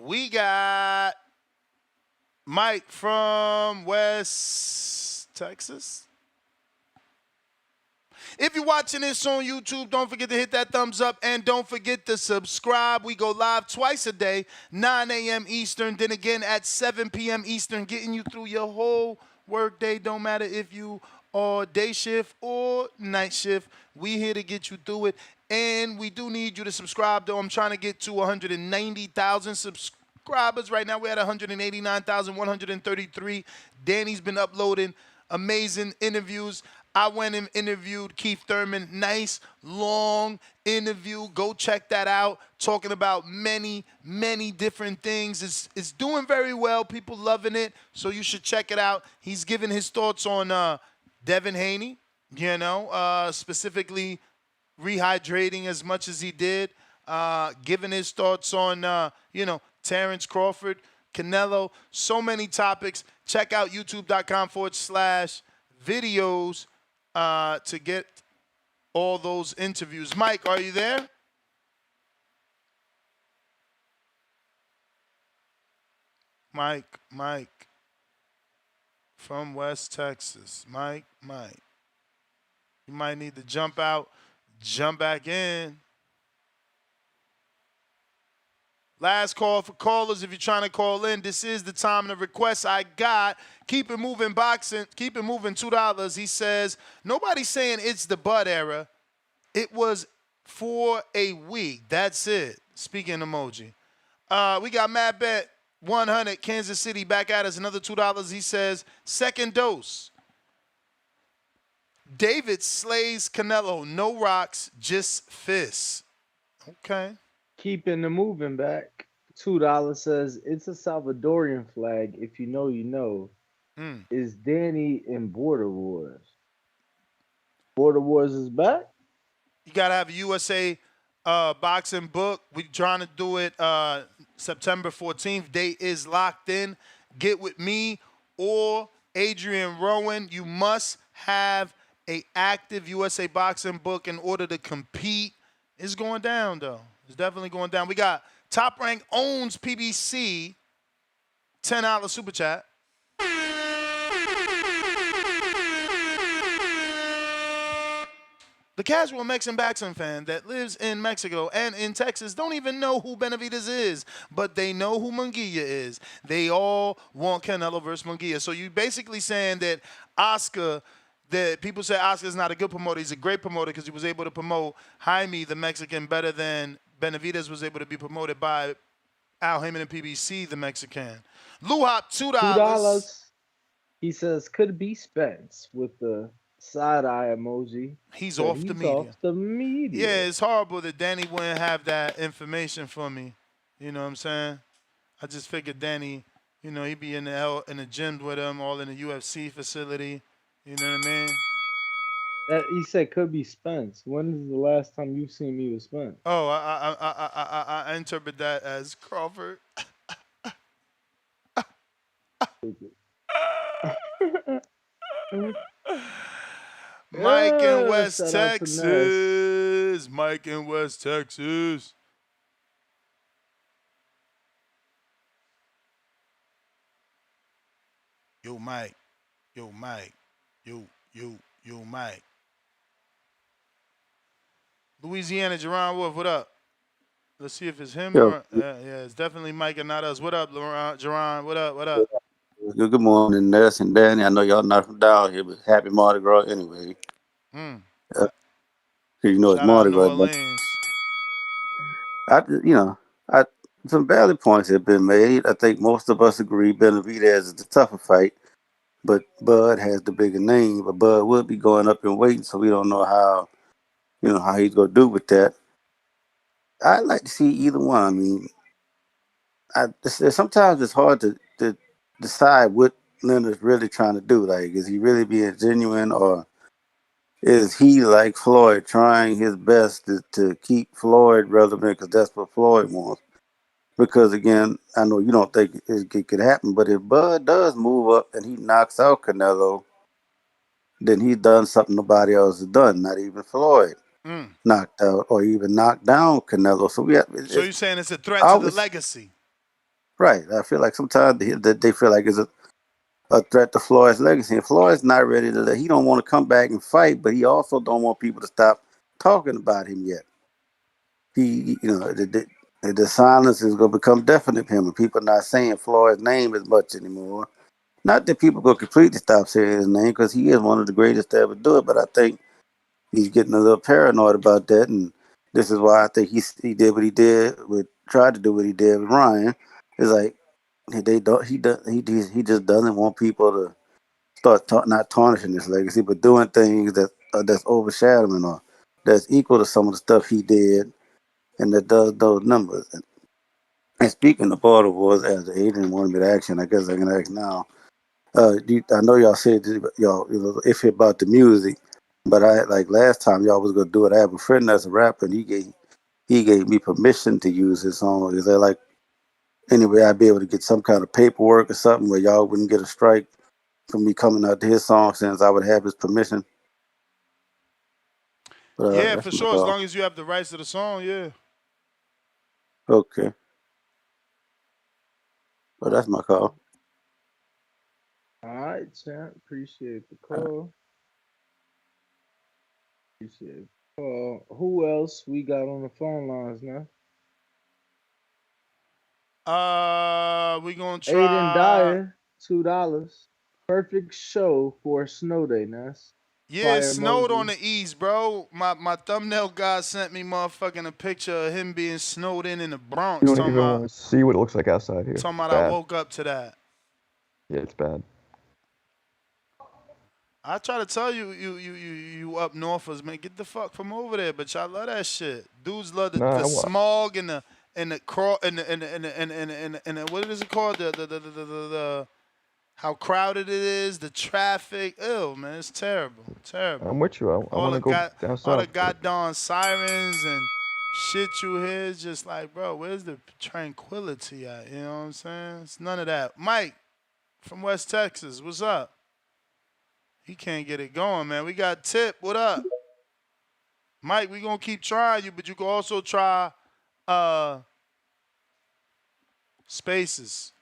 We got Mike from West Texas. If you're watching this on YouTube, don't forget to hit that thumbs up and don't forget to subscribe. We go live twice a day, 9 a.m. Eastern, then again at 7 p.m. Eastern, getting you through your whole workday. Don't matter if you are day shift or night shift. We here to get you through it. And we do need you to subscribe, though. I'm trying to get to 190,000 subscribers subscribers. Right now we're at 189,133. Danny's been uploading amazing interviews. I went and interviewed Keith Thurman. Nice, long interview. Go check that out. Talking about many, many different things. It's doing very well. People loving it. So you should check it out. He's giving his thoughts on Devin Haney, specifically rehydrating as much as he did. Giving his thoughts on, Terence Crawford, Canelo, so many topics. Check out youtube.com/videos to get all those interviews. Mike, are you there? Mike from West Texas. Mike. You might need to jump out, jump back in. Last call for callers. If you're trying to call in, this is the time to request I got. Keep it moving boxing. Keep it moving $2. He says, nobody's saying it's the Bud era. It was for a week. That's it. Speaking emoji. We got Mad Bet 100, Kansas City back at us. Another $2. He says, second dose. David slays Canelo. No rocks, just fists. Okay. Keeping the moving back. $2 says it's a Salvadorian flag. If you know, you know. Is Danny in Border Wars? Border Wars is back. You gotta have a USA boxing book. We're trying to do it September 14th. Date is locked in. Get with me or Adrian Rowan. You must have a active USA boxing book in order to compete. It's going down though. It's definitely going down. We got Top Rank owns PBC. $10 super chat. The casual Mexican boxing fan that lives in Mexico and in Texas don't even know who Benavidez is, but they know who Munguia is. They all want Canelo versus Munguia. So you basically saying that that people say Oscar's not a good promoter. He's a great promoter because he was able to promote Jaime, the Mexican, better than Benavidez was able to be promoted by Al Heyman and PBC, the Mexican. Lou Hop, $2. He says, could be Spence with the side eye emoji. He's off the media. Off the media. Yeah, it's horrible that Danny wouldn't have that information for me. You know what I'm saying? I just figured Danny, he'd be in the gym with him, all in the UFC facility. You know what I mean? He said could be Spence. When is the last time you've seen me with Spence? Oh, I interpret that as Crawford. Mike in West Texas. Mike in West Texas. Yo, Mike. Yo, Mike. Yo, Mike. Louisiana, Jerron Wolf, what up? Let's see if it's him or it's definitely Mike and not us. What up, Jerron? What up? Good morning, Ness and Danny. I know y'all not from down here, but happy Mardi Gras anyway. It's Mardi Gras. But some valid points have been made. I think most of us agree Benavidez is the tougher fight, but Bud has the bigger name. But Bud will be going up and waiting, so we don't know how he's going to do with that. I'd like to see either one. I mean, sometimes it's hard to decide what Leonard's really trying to do. Like, is he really being genuine, or is he, like Floyd, trying his best to keep Floyd relevant because that's what Floyd wants? Because, again, I know you don't think it could happen, but if Bud does move up and he knocks out Canelo, then he's done something nobody else has done, not even Floyd knocked out or even knocked down Canelo. So you're saying it's a threat to the legacy? Right. I feel like sometimes they feel like it's a threat to Floyd's legacy. And Floyd's not ready to he don't want to come back and fight, but he also don't want people to stop talking about him yet. The silence is going to become deafening to him, and people not saying Floyd's name as much anymore. Not that people go completely stop saying his name, because he is one of the greatest to ever do it, but I think he's getting a little paranoid about that, and this is why I think he did what he did tried to do what he did with Ryan, It's like they don't. He just doesn't want people to start not tarnishing his legacy, but doing things that's overshadowing or that's equal to some of the stuff he did and that does those numbers. And speaking of Border Wars, as Adrian wanted me to ask, and I guess I can ask now. I know y'all said y'all iffy about the music, but I like last time y'all was gonna do it. I have a friend that's a rapper, and he gave me permission to use his song. Is there like any way I'd be able to get some kind of paperwork or something where y'all wouldn't get a strike from me coming out to his song since I would have his permission? But Yeah, that's for my sure. As call. long as you have the rights to the song, yeah. Okay, but that's my call. All right, champ. Appreciate the call. Appreciate the call. Who else we got on the phone lines now? We gonna Aiden try. Dyer, $2. Perfect show for a snow day, Ness. Yeah, it Fire snowed on emoji. the east, bro. My thumbnail guy sent me motherfucking a picture of him being snowed in the You Bronx. don't even want to see what it looks like outside here. Talking It's about I bad. woke up to that. Yeah, it's bad. I try to tell you, you up northers, man, get the fuck from over there. But y'all love that shit. Dudes love the Nah, smog and the crawl and what is it called? The how crowded it is, the traffic. Ew, man, it's terrible, terrible. I'm with you. I All want the to go god, down all the south, but goddamn sirens and shit you hear is just like, bro, where's the tranquility at? You know what I'm saying? It's none of that. Mike from West Texas, what's up? He can't get it going, man. We got Tip. What up? Mike, we gonna keep trying you, but you can also try spaces.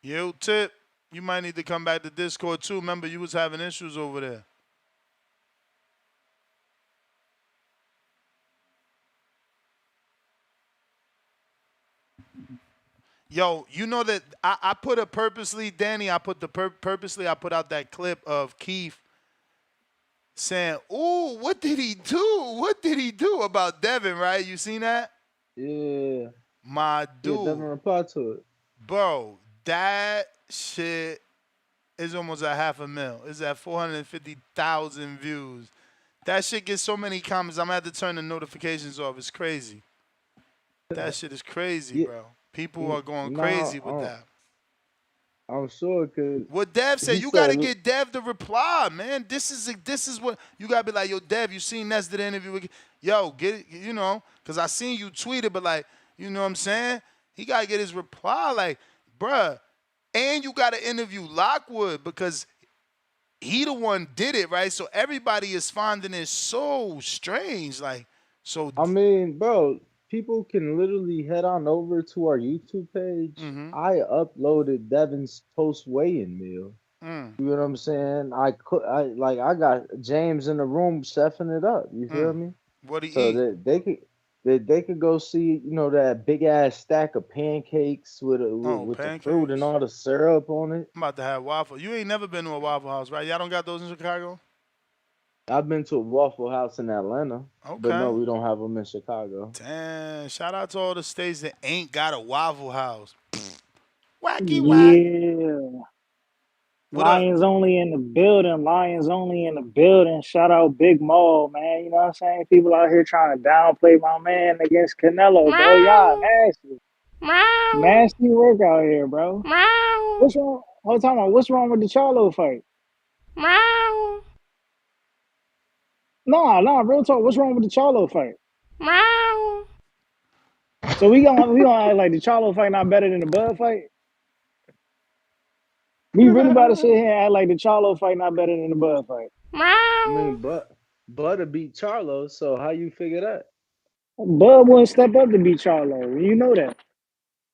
Yo, Tip, you might need to come back to Discord too. Remember, you was having issues over there. Yo, you know that I put it purposely, Danny. I put the purposely. I put out that clip of Keith saying, "Ooh, what did he do? What did he do about Devin?" Right? You seen that? Yeah. My Yeah, dude, Devin reply to it. bro, that shit is almost at 500,000. It's at 450,000 views. That shit gets so many comments. I'm gonna have to turn the notifications off. It's crazy. That shit is crazy, Yeah. bro. People are going Nah, crazy with that. I'm sure because What Dev said, he you gotta said, get Dev to reply, man. This is what you gotta be like, yo, Dev, you seen Ness did the interview with, yo, get it, you know, cause I seen you tweet it, but like, you know what I'm saying? He gotta get his reply, like, bruh. And you gotta interview Lockwood because he the one did it, right? So everybody is finding it so strange, like, so. I mean, bro, people can literally head on over to our YouTube page. Mm-hmm. I uploaded Devin's post weigh-in meal. Mm. You know what I'm saying? I got James in the room chefing it up. You feel me? What he So eat? that they could go see, that big ass stack of pancakes with Oh, with the fruit and pancakes. all the syrup on it. I'm about to have waffle. You ain't never been to a Waffle House, right? Y'all don't got those in Chicago? I've been to a Waffle House in Atlanta, but no, Okay. we don't have them in Chicago. Damn, shout out to all the states that ain't got a Waffle House. Wacky whack. Yeah. What up? Lions only in the building. Lions only in the building. Shout out Big Maul, man. You know what I'm saying? People out here trying to downplay my man against Canelo, bro. Y'all Meow. nasty. Meow. Nasty work out here, bro. Meow. What's wrong? Hold on. What's wrong with the Charlo fight? Meow. Nah, real talk. What's wrong with the Charlo fight? Meow. So we gonna act like the Charlo fight not better than the Bud fight? We really about to sit here and act like the Charlo fight not better than the Bud fight. I mean, Meow. but Butter beat Charlo, so how you figure that? Bud wouldn't step up to beat Charlo. You know that.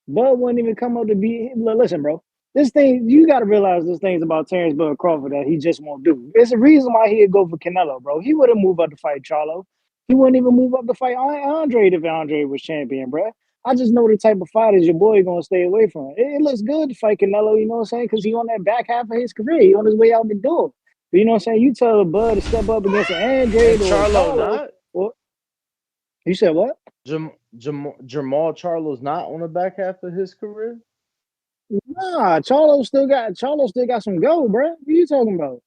Bud wouldn't even come up to beat. Listen, bro. This thing, you got to realize there's things about Terence Bud Crawford that he just won't do. There's a reason why he'd go for Canelo, bro. He wouldn't move up to fight Charlo. He wouldn't even move up to fight Andre if Andre was champion, bro. I just know the type of fighters your boy gonna stay away from. It looks good to fight Canelo, you know what I'm saying? Because he on that back half of his career. He on his way out the door. But you know what I'm saying? You tell Bud to step up against an Andre And or a Charlo Charlo, not? or You said what? Jamal Charlo's not on the back half of his career. Nah, Charlo still got some go, bro. What you talking about?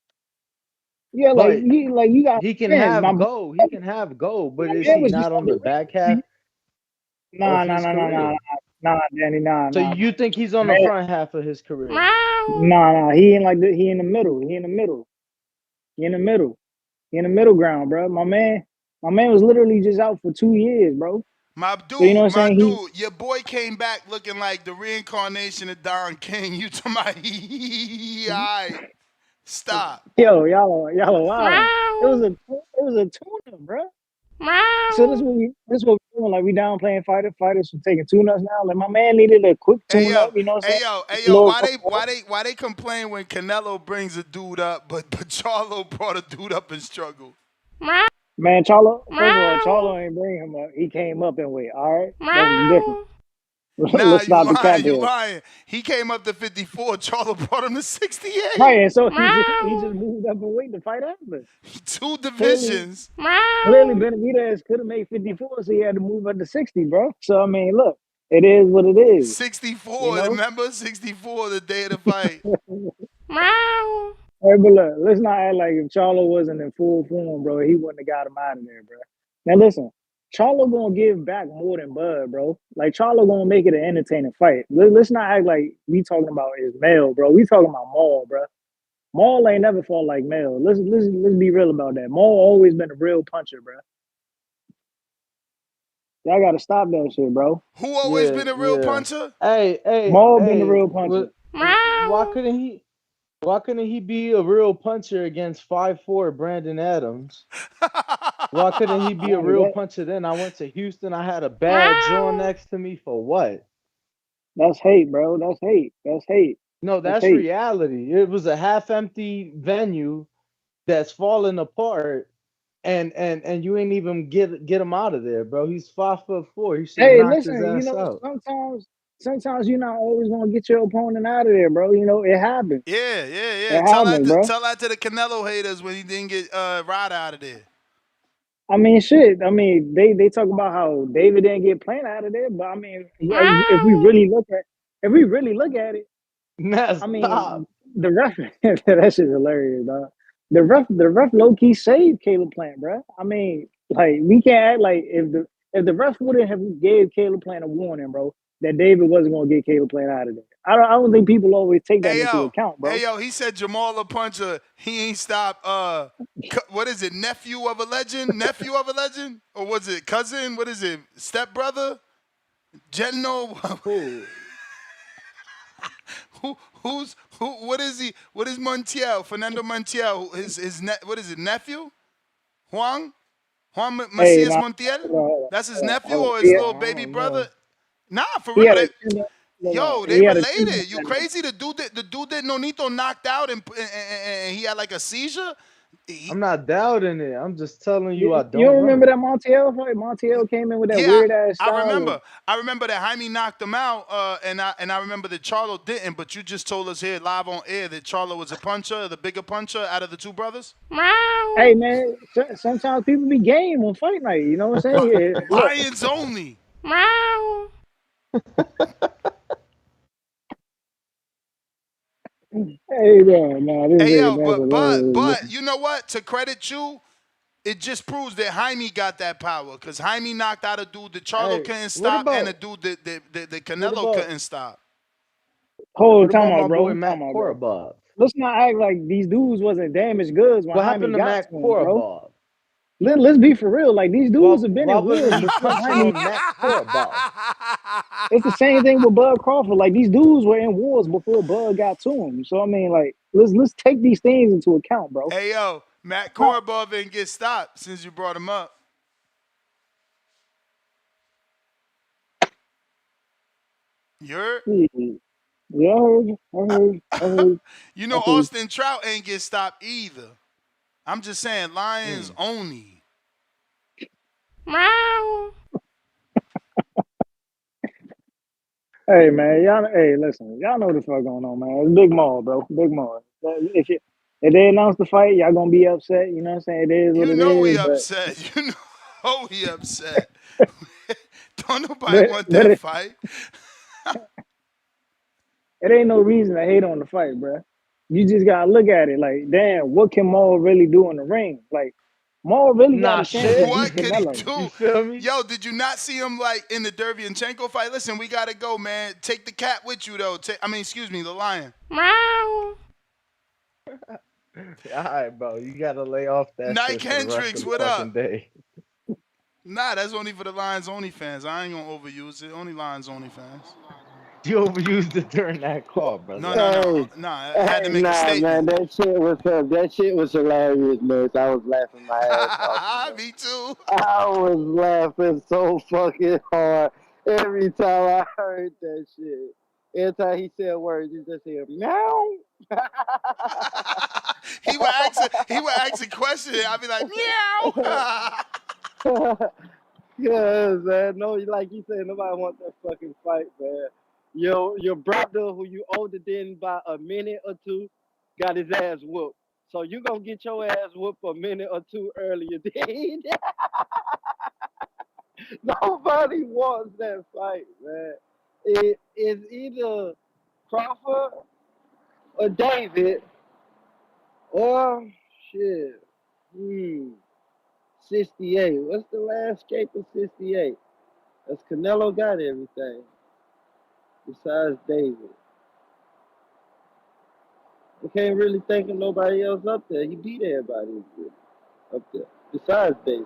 Yeah, But you got he can man, have go. He can have go. But my is man he was just not on the back half nah, of nah, his nah, nah, nah, career? nah, Danny, nah, So nah, you think he's on the man, front half of his career? nah. He in like he in the middle. He in the middle. He in the middle. He in the middle ground, bro. My man was literally just out for 2 years, bro. So you know what I'm My saying? dude, your boy came back looking like the reincarnation of Don King. You talking about all right. Stop. Y'all are wilding. It was a tuna, bro. So this what we doing. Like we down playing fighters for taking tune-ups now. Like my man needed a quick tune-up, you know what I'm saying? Hey Just a yo, little why they complain when Canelo brings a dude up, but Charlo brought a dude up and struggled? man, Charlo, first of all, Charlo ain't bring him up. He came up in weight, all right? That's the difference. Nah, Let's you stop the cap lying, you here. lying. He came up to 54, Charlo brought him to 68. Right, and so he just moved up in weight to fight after. Two Clearly, divisions. clearly Benavidez could have made 54, so he had to move up to 60, bro. So I mean, look, it is what it is. 64, You know? remember? 64 the day of the fight. Hey, but look, let's not act like if Charlo wasn't in full form, bro, he wouldn't have got him out of there, bro. Now listen, Charlo gonna give back more than Bud, bro. Like Charlo gonna make it an entertaining fight. Let's not act like we talking about is Mel, bro. We talking about Maul, bro. Maul ain't never fought like Mel. Let's be real about that. Maul always been a real puncher, bro. Y'all gotta stop that shit, bro. Who always Yeah, been a real yeah. puncher? Maul been a Hey. real puncher. Why couldn't he? Why couldn't he be a real puncher against 5'4" Brandon Adams? Why couldn't he be a Right, real puncher then? I went to Houston. I had a bad draw next to me for what? that's hate, bro. That's hate. That's hate. No, That's that's hate. reality. It was a half-empty venue that's falling apart, and you ain't even get him out of there, bro. He's 5'4". You should have Hey, knocked his listen, ass out. sometimes you're not always gonna get your opponent out of there, bro. It happens. Yeah. It happens, bro. Tell that to the Canelo haters when he didn't get Ryder out of there. I mean, shit. I mean, they talk about how David didn't get Plant out of there, but I mean, if we really look at it, Nah, I stop. mean, the ref that shit's hilarious, dog. The ref low key saved Caleb Plant, bro. I mean, like we can't act like if the ref wouldn't have gave Caleb Plant a warning, bro, that David wasn't gonna get Caleb Plant out of there. I don't think people always take that into account, bro. He said Jamal a puncher. He ain't stopped. What is it? Nephew of a legend? Or was it cousin? What is it? Stepbrother? Geno? Cool. What is he? What is Montiel? Fernando Montiel? What is it? Nephew? Juan Hey, Macias nah, Montiel? That's his nephew hold on. or his Yeah, little I baby don't know. brother? Nah, for he real. had a tender, no, They he had a tender. related. You crazy? The dude that Nonito knocked out and he had like a seizure. I'm not doubting it. I'm just telling you I You don't don't remember know. that Montiel fight? Montiel came in with that Yeah, weird ass I style. remember. I remember that Jaime knocked him out, and I remember that Charlo didn't. But you just told us here live on air that Charlo was a puncher, the bigger puncher out of the two brothers. Hey man, sometimes people be game on fight night. You know what I'm saying? Look, Lions only. hey man, nah, this Hey nigga yo, that's hilarious. but you know what? To credit you, it just proves that Jaime got that power because Jaime knocked out a dude that Charlo Hey, couldn't what stop and a about dude that what Canelo about couldn't stop. Hold what time about out, my bro. boy Time Matt out, bro. Korobov? Let's not act like these dudes wasn't damaged goods when What Jaime happened to got Matt to him, bro. Korobov? Let's be for real. Like these dudes have been Why in wasn't wars he before punching Jaime. on Matt Korobov? It's the same thing with Bud Crawford. Like these dudes were in wars before Bud got to him. So I mean, like let's take these things into account, bro. Hey yo, Matt Korobov didn't get stopped since you brought him up. You're Yeah, I heard you. you I know heard you. Austin Trout ain't get stopped either. I'm just saying Lions only. Hey man, hey, listen, y'all know what the fuck going on, man. It's Big Mall, bro. Big Mall. If they announce the fight, y'all gonna be upset. You know what I'm saying? It is what You it know we is. But upset. You know. Oh, he upset. Don't nobody But want but that it, fight. it ain't no reason to hate on the fight, bro. You just gotta look at it like, damn, what can Maul really do in the ring? Like, Maul really got Nah, a chance to shit. beat What could he Canelo. You do? feel me? Yo, did you not see him like in the Derevyanchenko fight? Listen, we gotta go, man. Take the cat with you though. Excuse me, the lion. Meow. All right, bro. You gotta lay off that Nike shit for the rest of Hendricks, the what fucking up? day. Nah, that's only for the Lions Only fans. I ain't gonna overuse it. Only Lions Only fans. You overused it during that call, No, brother. no, no. Hey, Nah, I had to hey, make a nah, man, statement. that shit was hilarious, man. I was laughing my ass off, man. Me too. I was laughing so fucking hard every time I heard that shit. Every time he said words, you just hear meow. He would ask a question. I'd be like, meow. Yeah, man. No, like you said, nobody wants that fucking fight, man. Your brother, who you older than by a minute or two, got his ass whooped. So you gonna get your ass whooped a minute or two earlier than he did. Nobody wants that fight, man. It is either Crawford or David or shit. 68. What's the last escape of 68? That's Canelo got everything besides David. I can't really think of nobody else up there. He beat everybody up there besides David.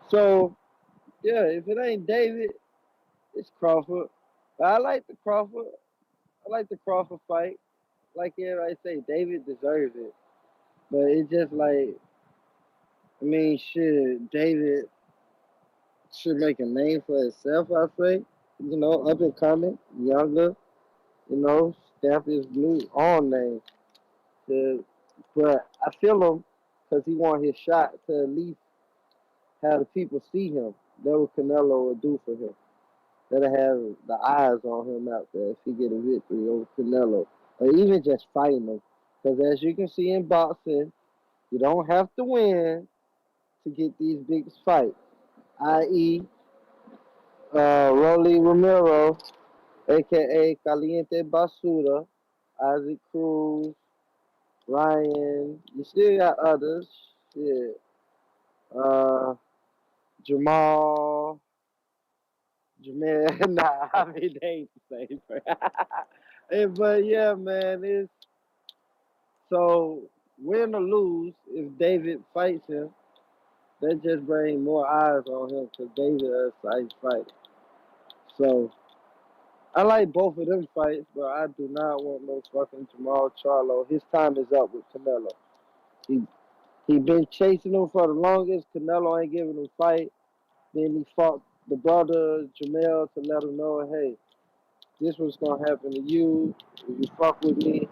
So yeah, if it ain't David, it's Crawford. But I like the Crawford. I like the Crawford fight. Like everybody say, David deserves it. But it's just like, I mean, shit, David should make a name for himself, I say. Up and coming, younger, stamp his new on name. But I feel him because he want his shot to at least have the people see him. That what Canelo would do for him. That'll have the eyes on him out there if he get a victory over Canelo. Or even just fighting him. Because as you can see in boxing, you don't have to win to get these big fights. I.e., Rolly Romero, a.k.a. Caliente Basura, Isaac Cruz, Ryan. You still got others. Shit. Jamal, Jamel. Nah, I mean, they ain't the same. But yeah, man, it's so win or lose, if David fights him, that just brings more eyes on him because David is a size fighter. So I like both of them fights, but I do not want no fucking Jamal Charlo. His time is up with Canelo. He he been chasing him for the longest. Canelo ain't giving him fight. Then he fought the brother Jamel to let him know, hey, this was gonna happen to you. If you fuck with me,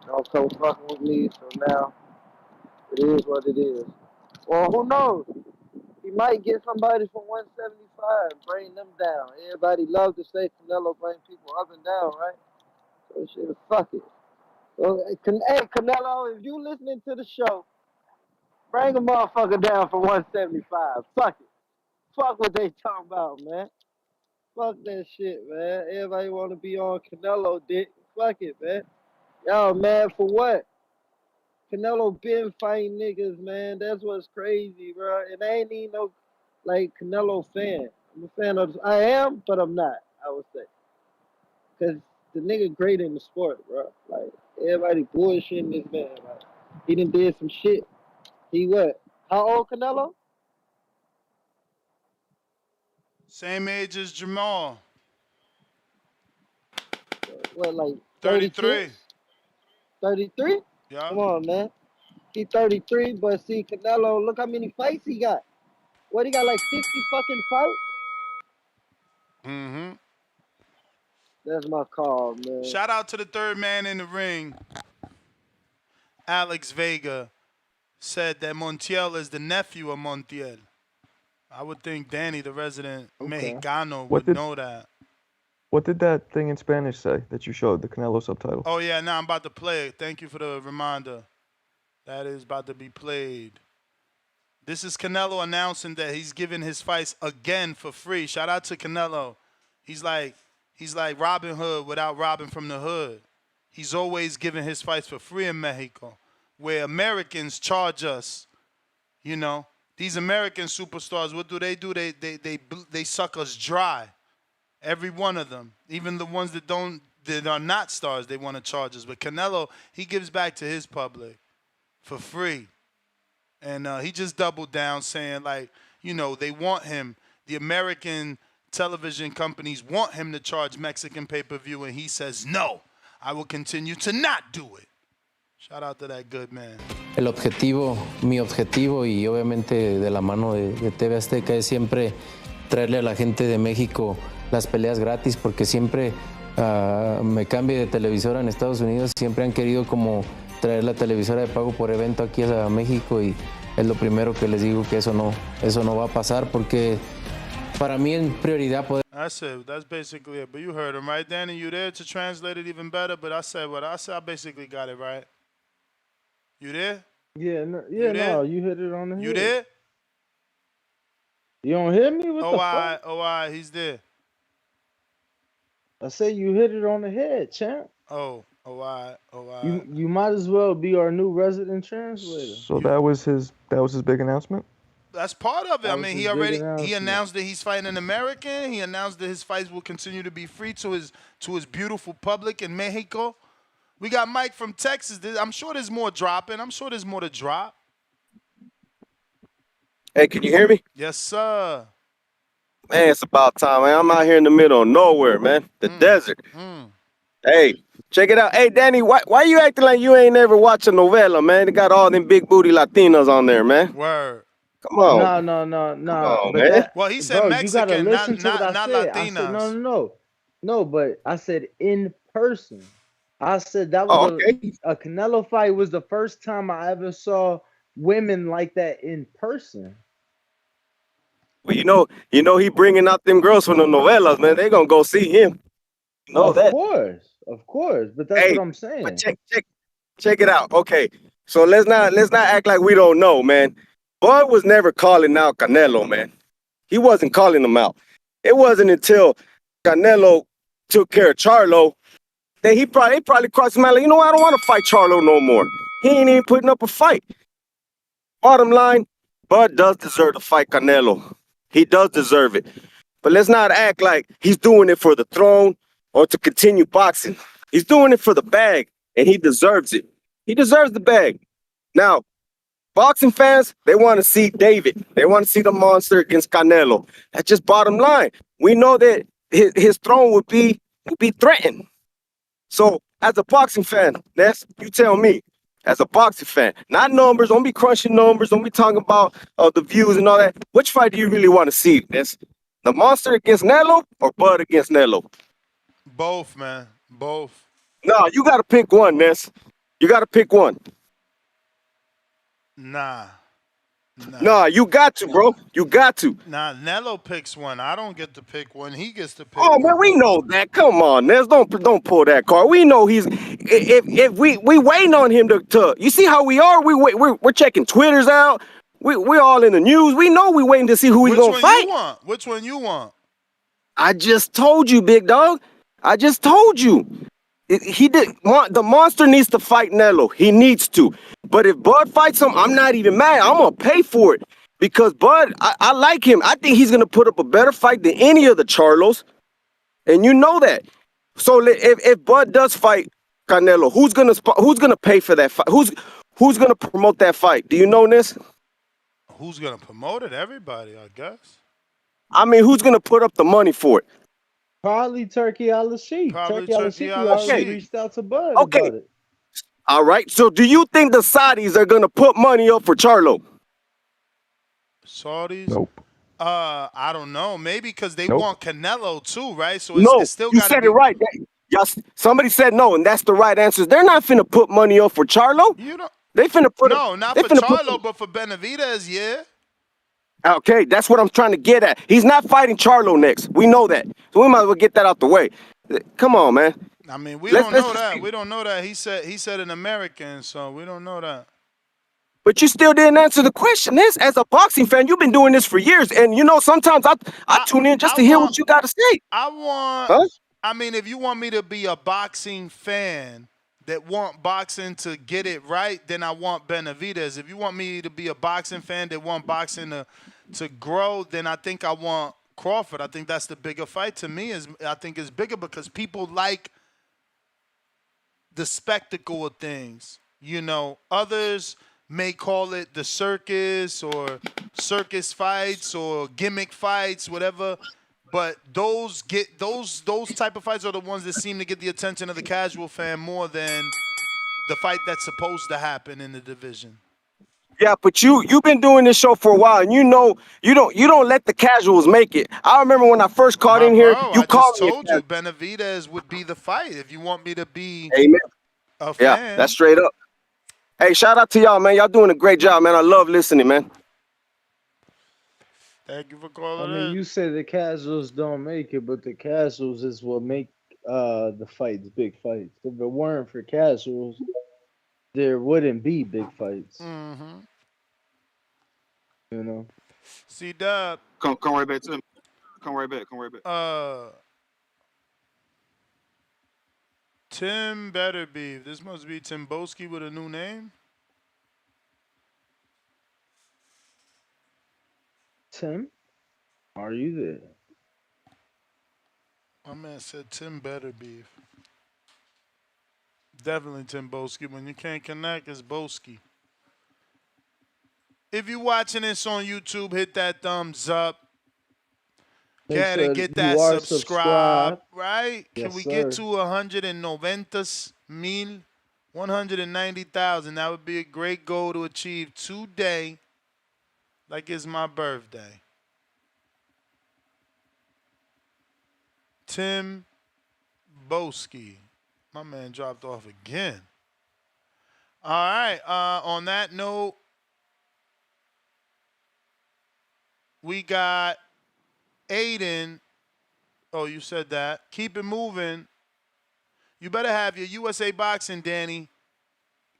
don't come fucking with me. So now it is what it is. Well, who knows? He might get somebody from 175 and bring them down. Everybody loves to say Canelo bring people up and down, right? So shit, fuck it. So, hey, Canelo, if you listening to the show, bring a motherfucker down from 175. Fuck it. Fuck what they talking about, man. Fuck that shit, man. Everybody want to be on Canelo dick. Fuck it, man. Y'all mad for what? Canelo been fighting niggas, man. That's what's crazy, bro. And I ain't even no like Canelo fan. I'm a fan of. I am, but I'm not. I would say, cause the nigga great in the sport, bro. Like everybody bullshitting this man. Like he done did some shit. He what? How old Canelo? Same age as Jamal. What, like 32? 33. 33? Yeah. Come on, man. He 33, but see Canelo, look how many fights he got. What, he got like 50 fucking fights? Mm-hmm. That's my call, man. Shout out to the third man in the ring. Alex Vega said that Montiel is the nephew of Montiel. I would think Danny, the resident Okay. Mexicano, What would did know that. what did that thing in Spanish say that you showed, the Canelo subtitle? Oh, yeah, now I'm about to play it. Thank you for the reminder. That is about to be played. This is Canelo announcing that he's giving his fights again for free. Shout out to Canelo. He's like Robin Hood without robbing from the hood. He's always giving his fights for free in Mexico, where Americans charge us. You know, these American superstars, what do? They suck us dry. Every one of them, even the ones that are not stars, they want to charge us. But Canelo, he gives back to his public for free. And he just doubled down saying, like, you know, they want him. The American television companies want him to charge Mexican pay-per-view, and he says, no, I will continue to not do it. Shout out to that good man. Mi objetivo y obviamente de la mano de TV Azteca es siempre traerle a la gente de México las peleas gratis, porque siempre me cambié de televisora en Estados Unidos, siempre han querido como traer la televisora de pago por evento aquí a México, y es lo primero que les digo, que eso no va a pasar, porque para mí es prioridad poder. That's it. That's basically it. But you heard him, right, Danny? You there to translate it even better? But I said what I said. I basically got it right. You there? Yeah, no, You hit it on the head. You there? You don't hear me? What the fuck? All right, he's there. I say you hit it on the head, champ. All right. You might as well be our new resident translator. So that was his big announcement? That's part of it. I mean, he announced that he's fighting an American. He announced that his fights will continue to be free to his beautiful public in Mexico. We got Mike from Texas. I'm sure there's more dropping. I'm sure there's more to drop. Hey, can you hear me? Yes, sir. Man, it's about time, man. I'm out here in the middle of nowhere, man. The desert. Hey, check it out. Hey, Danny, why you acting like you ain't never watched a novela, man? They got all them big booty Latinas on there, man. Word. Come on. No. on, man. Well, he said bro, Mexican, you gotta listen not to what I said. Latinas. No, but I said in person. I said that was a Canelo fight was the first time I ever saw women like that in person. Well, you know he bringing out them girls from the novelas, man. They gonna go see him. You know that. Of course. But that's what I'm saying. But check it out. Okay, so let's not act like we don't know, man. Bud was never calling out Canelo, man. He wasn't calling him out. It wasn't until Canelo took care of Charlo that he probably crossed him out like, you know what, I don't want to fight Charlo no more. He ain't even putting up a fight. Bottom line, Bud does deserve to fight Canelo. He does deserve it. But let's not act like he's doing it for the throne or to continue boxing. He's doing it for the bag, and he deserves it. He deserves the bag. Now, boxing fans, they want to see David. They want to see the monster against Canelo. That's just bottom line. We know that his throne would be threatened. So, as a boxing fan, Ness, you tell me, as a boxing fan, not numbers, don't be crunching numbers, don't be talking about the views and all that. Which fight do you really want to see, Ness? The monster against Canelo or Bud against Canelo? Both, man. Both. No, you got to pick one, Ness. You got to pick one. Nah, you got to, bro. You got to. Nah, Nello picks one. I don't get to pick one. He gets to pick Oh, one. man, we know that. Come on, Ness. Don't pull that card. We know he's. If we waiting on him to. You see how we are. We're checking Twitters out. We're all in the news. We know we waiting to see who he's gonna fight. Which one you want? I just told you, big dog. I just told you. The monster needs to fight Canelo. He needs to. But if Bud fights him, I'm not even mad. I'm going to pay for it. Because Bud, I like him. I think he's going to put up a better fight than any of the Charlos. And you know that. So if Bud does fight Canelo, who's going to pay for that fight? Who's going to promote that fight? Do you know this? Who's going to promote it? Everybody, I guess. I mean, who's going to put up the money for it? Probably Turkey Al-Sheikh. Turkey Al-Sheikh already reached out to Bud about it. All right. So do you think the Saudis are going to put money up for Charlo? Saudis? Nope. I don't know. Maybe because they want Canelo too, right? So it's still you said it right. Somebody said no, and that's the right answer. They're not finna put money up for Charlo. They finna put not for Charlo, but for Benavidez, yeah. Okay, that's what I'm trying to get at. He's not fighting Charlo next. We know that. So we might as well get that out the way. Come on, man. I mean, we don't know that. We don't know that. He said an American, so we don't know that. But you still didn't answer the question. This, as a boxing fan, you've been doing this for years, and sometimes I tune in just to hear what you got to say. Huh? I mean, if you want me to be a boxing fan that want boxing to get it right, then I want Benavidez. If you want me to be a boxing fan that want boxing to grow, then I think I want Crawford. I think that's the bigger fight to me. I think it's bigger because people like the spectacle of things. Others may call it the circus or circus fights or gimmick fights, whatever. But those type of fights are the ones that seem to get the attention of the casual fan more than the fight that's supposed to happen in the division. Yeah, but you've been doing this show for a while, and you don't let the casuals make it. I remember when I first called in here, you I called just me. told you Benavidez would be the fight if you want me to be Amen. a Yeah, fan. that's straight up. Hey, shout out to y'all, man. Y'all doing a great job, man. I love listening, man. Thank you for calling I mean, in. you say the casuals don't make it, but the casuals is what make the fights big fights. If it weren't for casuals, there wouldn't be big fights. Mm-hmm. You know. See, Dub. Come right back to me. Come right back. Tim Betterbeef. This must be Tim Boski with a new name. Tim, are you there? My man said Tim Betterbeef. Definitely Tim Boski. When you can't connect, it's Boski. If you're watching this on YouTube, hit that thumbs up. Go Make ahead and sure get you that are subscribe, subscribed. right? Can Yes, we sir. get to 190,000? 190,000. That would be a great goal to achieve today, like it's my birthday. Tim Boski. My man dropped off again. All right. On that note, we got Aiden. Oh, you said that. Keep it moving. You better have your USA Boxing, Danny.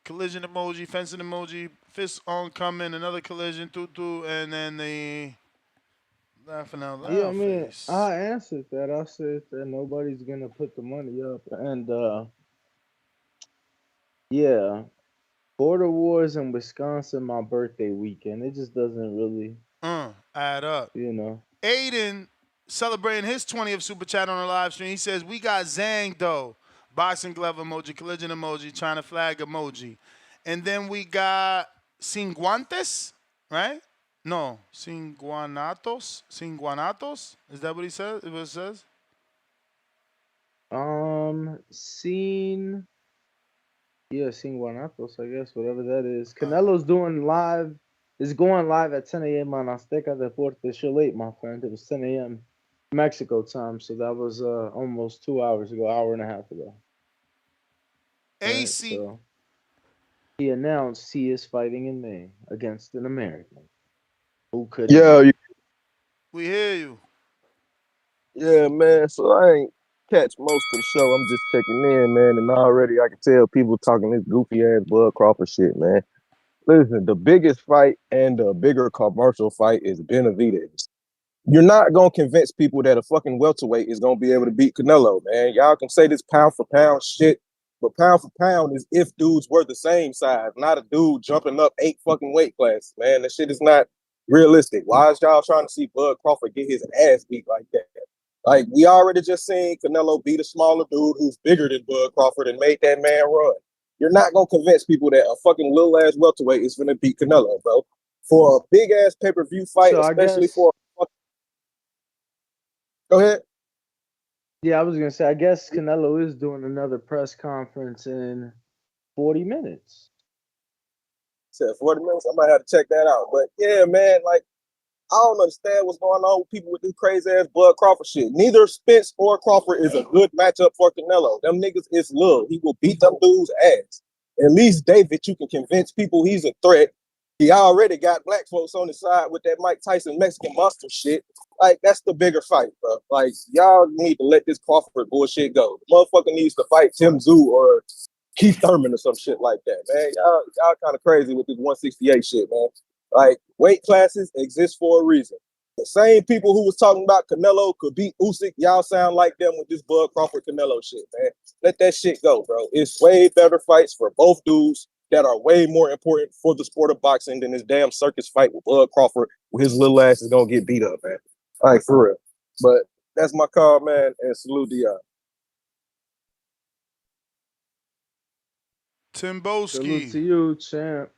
Collision emoji, fencing emoji, fist oncoming, another collision, and then the laughing out Yeah, I loud mean, face. I answered that. I said that nobody's gonna put the money up, and yeah, border wars in Wisconsin, my birthday weekend. It just doesn't really, Add up. Aiden celebrating his 20th super chat on the live stream. He says, we got Zang though. Boxing glove emoji, collision emoji, trying to flag emoji. And then we got Cinguantes, right? No, Cinguanatos. Cinguanatos? Is that what he says? What it says? seen. Yeah, seen Guanatos, I guess, whatever that is. Canelo's doing live. Is going live at 10 a.m. on Azteca Deportes. You're late, my friend. It was 10 a.m. Mexico time, so that was almost 2 hours ago, hour and a half ago. Right, so he announced he is fighting in May against an American. Who could? Yeah, we hear you. Yeah, man. So I ain't catch most of the show. I'm just checking in, man. And already I can tell people talking this goofy ass Bud Crawford shit, man. Listen, the biggest fight and the bigger commercial fight is Benavidez. You're not gonna convince people that a fucking welterweight is gonna be able to beat Canelo, man. Y'all can say this pound for pound shit, but pound for pound is if dudes were the same size, not a dude jumping up 8 fucking weight classes, man. That shit is not realistic. Why is y'all trying to see Bud Crawford get his ass beat like that? Like, we already just seen Canelo beat a smaller dude who's bigger than Bud Crawford and made that man run. You're not gonna convince people that a fucking little ass welterweight is gonna beat Canelo, bro. For a big ass pay-per-view fight, So especially for Go ahead. Yeah, I was gonna say, I guess Canelo is doing another press conference in 40 minutes. Said 40 minutes. I might have to check that out. But yeah, man, like, I don't understand what's going on with people with this crazy ass Bud Crawford shit. Neither Spence or Crawford is a good matchup for Canelo. Them niggas is little. He will beat them dudes' ass. At least David, you can convince people he's a threat. He already got black folks on his side with that Mike Tyson Mexican monster shit. Like, that's the bigger fight, bro. Like, y'all need to let this Crawford bullshit go. The motherfucker needs to fight Tim Tszyu or Keith Thurman or some shit like that, man. Y'all kind of crazy with this 168 shit, man. Like, weight classes exist for a reason. The same people who was talking about Canelo could beat Usyk, y'all sound like them with this Bud Crawford Canelo shit, man. Let that shit go, bro. It's way better fights for both dudes that are way more important for the sport of boxing than this damn circus fight with Bud Crawford, where his little ass is gonna get beat up, man. Like, for real. But that's my call, man, and salute to y'all. Salute Timboski. to you, champ.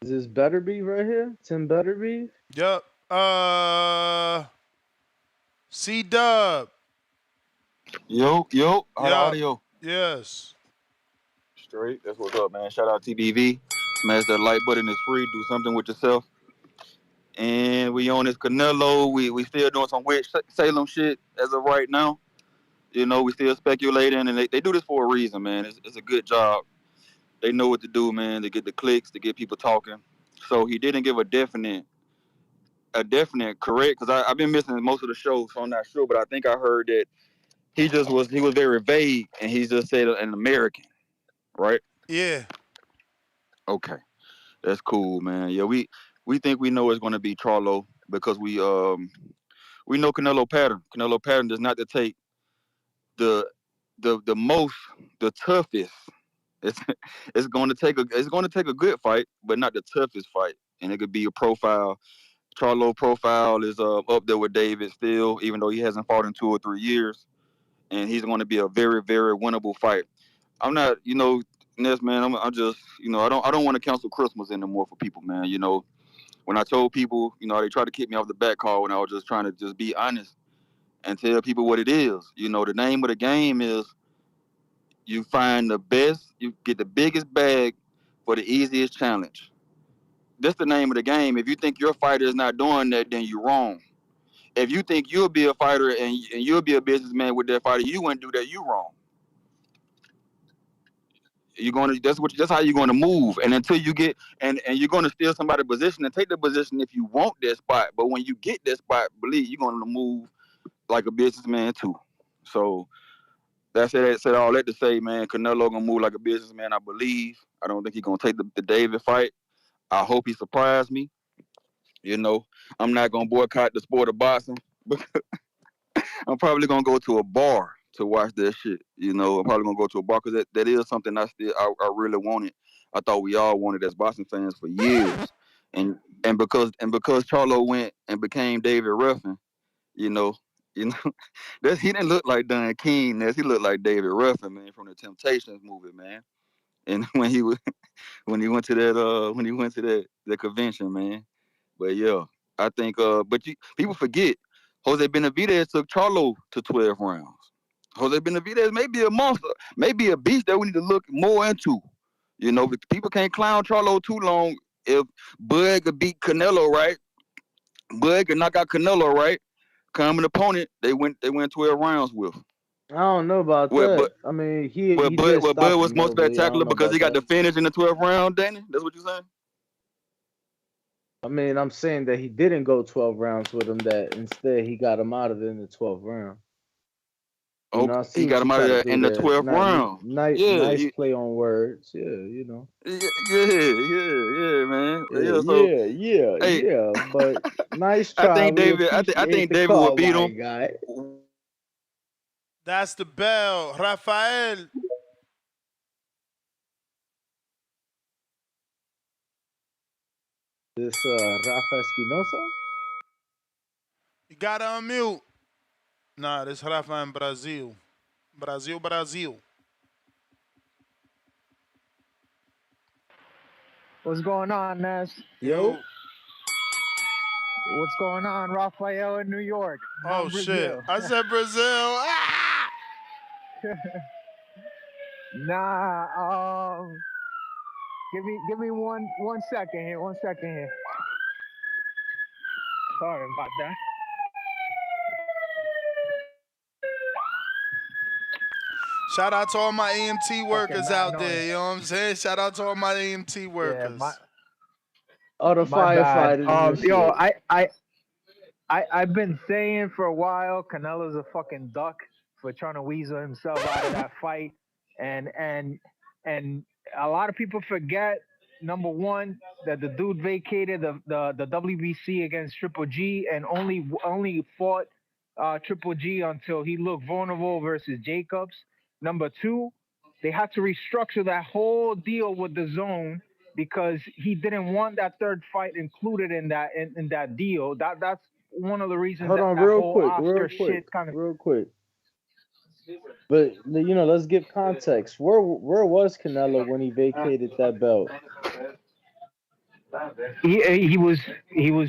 Is this Better Beef right here? Tim Better Beef? Yep. C Dub. Yo, how the Yep. audio? Yes. Straight. That's what's up, man. Shout out TBV. Smash that like button. It's free. Do something with yourself. And we on this Canelo. We still doing some weird Salem shit as of right now. You know, we still speculating, and they do this for a reason, man. It's a good job. They know what to do, man. To get the clicks, to get people talking. So he didn't give a definite correct, because I've been missing most of the show, so I'm not sure. But I think I heard that he was very vague, and he just said an American, right? Yeah. Okay, that's cool, man. Yeah, we think we know it's going to be Charlo because we know Canelo pattern. Canelo pattern does not to take the the toughest. It's it's going to take a good fight, but not the toughest fight. And it could be a profile. Charlo profile is up there with David still, even though he hasn't fought in 2 or 3 years, and he's going to be a very very winnable fight. I'm not, Ness, man. I'm just, I don't want to cancel Christmas anymore for people, man. When I told people, they tried to kick me off the back call when I was just trying to just be honest and tell people what it is. The name of the game is you find the best, you get the biggest bag for the easiest challenge. That's the name of the game. If you think your fighter is not doing that, then you're wrong. If you think you'll be a fighter and you'll be a businessman with that fighter, you wouldn't do that. You wrong. You're gonna that's how you're gonna move. And until you get and you're gonna steal somebody's position and take the position if you want that spot. But when you get that spot, believe you're gonna move like a businessman too. So that's it. I said all that to say, man, Canelo gonna move like a businessman, I believe. I don't think he's gonna take the David fight. I hope he surprised me. I'm not gonna boycott the sport of boxing. I'm probably gonna go to a bar to watch that shit. I'm probably gonna go to a bar because that is something I really wanted. I thought we all wanted as boxing fans for years, and because Charlo went and became David Ruffin, you know, you know, he didn't look like Don King. He looked like David Ruffin, man, from the Temptations movie, man. And when he went to that the convention, man. But yeah, I think people forget Jose Benavidez took Charlo to 12 rounds. Jose Benavidez may be a monster, maybe a beast that we need to look more into. People can't clown Charlo too long. If Bud could beat Canelo, right? Bud could knock out Canelo, right? Common opponent, they went 12 rounds with. I don't know about Well, that. but I mean, but he Bud, did well, Bud stop was him more though, but yeah, I don't spectacular know because he about got that. the finish in the 12th round, Danny. That's what you're saying? I mean, I'm saying that he didn't go 12 rounds with him. That instead he got him out of it in the 12th round. Okay, I see he what got you him out try of to there do in the there. 12th round. Yeah, Nice play on words. Yeah. yeah, man. Yeah, Yeah, so yeah, yeah, hey, yeah. But nice I try. think We David. I appreciate think the David will call, beat my him. guy. That's the bell. Rafael. This Rafa Espinosa. You gotta unmute. Nah, this Rafa in Brazil. Brazil. What's going on, Ness? Yo. What's going on, Rafael in New York? Oh Not shit. Brazil. I said Brazil. Ah! Nah, give me one second here. 1 second here. Sorry about that. Shout out to all my EMT Fucking workers mad out noise. there. You know what I'm saying? Shout out to all my EMT Yeah, workers. Oh, the my bad. firefighters and Yo, shit. I've been saying for a while, Canelo's a fucking duck for trying to weasel himself out of that fight. And a lot of people forget, number one, that the dude vacated the WBC against Triple G and only fought Triple G until he looked vulnerable versus Jacobs. Number two, they had to restructure that whole deal with the zone because he didn't want that third fight included in that deal. That's one of the reasons Hold that on, that real whole quick, Oscar shit kind of. real quick. But let's give context. Where was Canelo when he vacated that belt? He was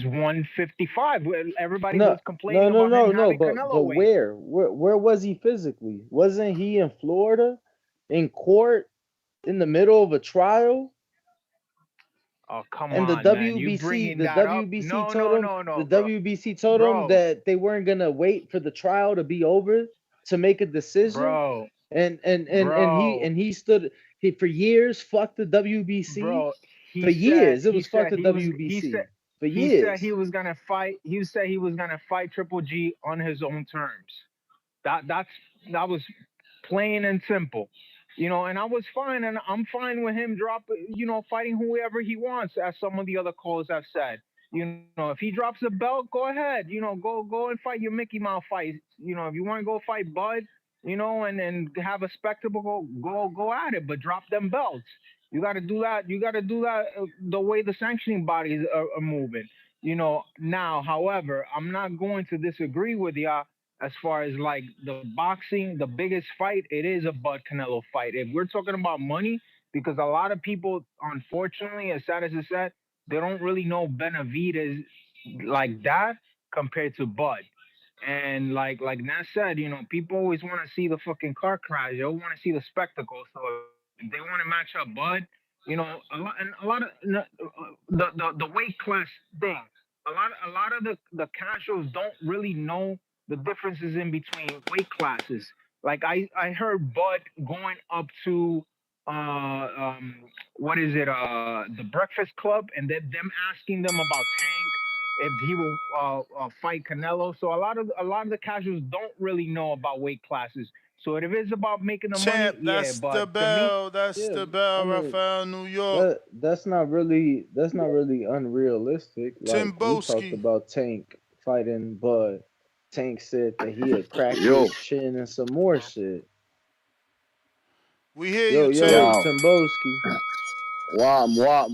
155. Everybody No, was complaining about him no. having But Canelo weight. where was he physically? Wasn't he in Florida, in court, in the middle of a trial? Oh, come And the on, man! You WBC, bringing that up? No, no, no, The no, bro, WBC told him bro, that they weren't gonna wait for the trial to be over to make a decision. bro, And he stood for years. Fuck the WBC bro. for He said years. It he was fuck said the he was he said WBC for he said he years. was gonna fight. He said he was gonna fight Triple G on his own terms. That was plain and simple. And I was fine, and I'm fine with him fighting whoever he wants, as some of the other calls have said. If he drops a belt, go ahead. Go and fight your Mickey Mouse fight. If you want to go fight Bud, and have a spectacle, go at it, but drop them belts. You got to do that. You got to do that the way the sanctioning bodies are moving. Now, however, I'm not going to disagree with y'all as far as like the boxing, the biggest fight, it is a Bud Canelo fight. If we're talking about money, because a lot of people, unfortunately, as sad as it's said, they don't really know Benavidez like that compared to Bud. And like Nat said, people always want to see the fucking car crash. They want to see the spectacle. So if they want to match up Bud, a lot of the weight class thing. A lot of the casuals don't really know the differences in between weight classes. Like I heard Bud going up to what is it, the Breakfast Club, and then them asking them about Tank if he will fight Canelo. So a lot of the casuals don't really know about weight classes. So if it is about making the money, Champ, yeah. that's the But to me, bell. That's Yeah, the I bell, mean Rafael, New York. that's not really unrealistic. Like we talked Timboski. about Tank fighting Bud. Tank said that he had cracked Yo, his chin and some more shit. We hear you, Yo, Tim. wow. Timboski.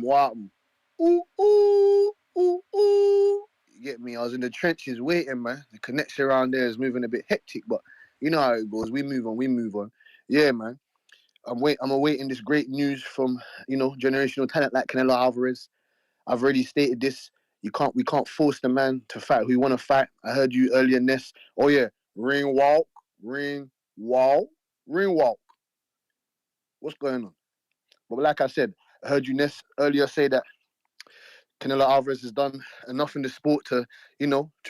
Wham. Ooh, ooh, ooh, ooh. You get me? I was in the trenches waiting, man. The connection around there is moving a bit hectic, but you know how it goes. We move on, we move on. Yeah, man. I'm awaiting this great news from, generational talent like Canelo Alvarez. I've already stated this. We can't force the man to fight who he want to fight. I heard you earlier, Ness. Oh yeah, ring walk, ring walk, ring walk. What's going on? But like I said, I heard you Ness earlier say that Canelo Alvarez has done enough in the sport to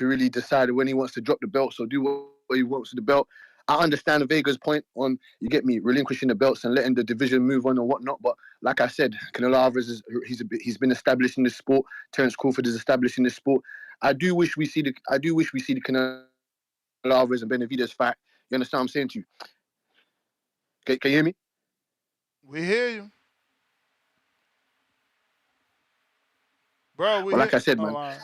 really decide when he wants to drop the belt. So do what he wants with the belt. I understand Vega's point on, you get me, relinquishing the belts and letting the division move on and whatnot. But like I said, Canelo Alvarez he's been established in the sport. Terence Crawford is established in the sport. I do wish we see the Canelo Alvarez and Benavidez fight. You understand what I'm saying to you? Can you hear me? We hear you. Bro, we But hear. like I said, Oh, man, wow.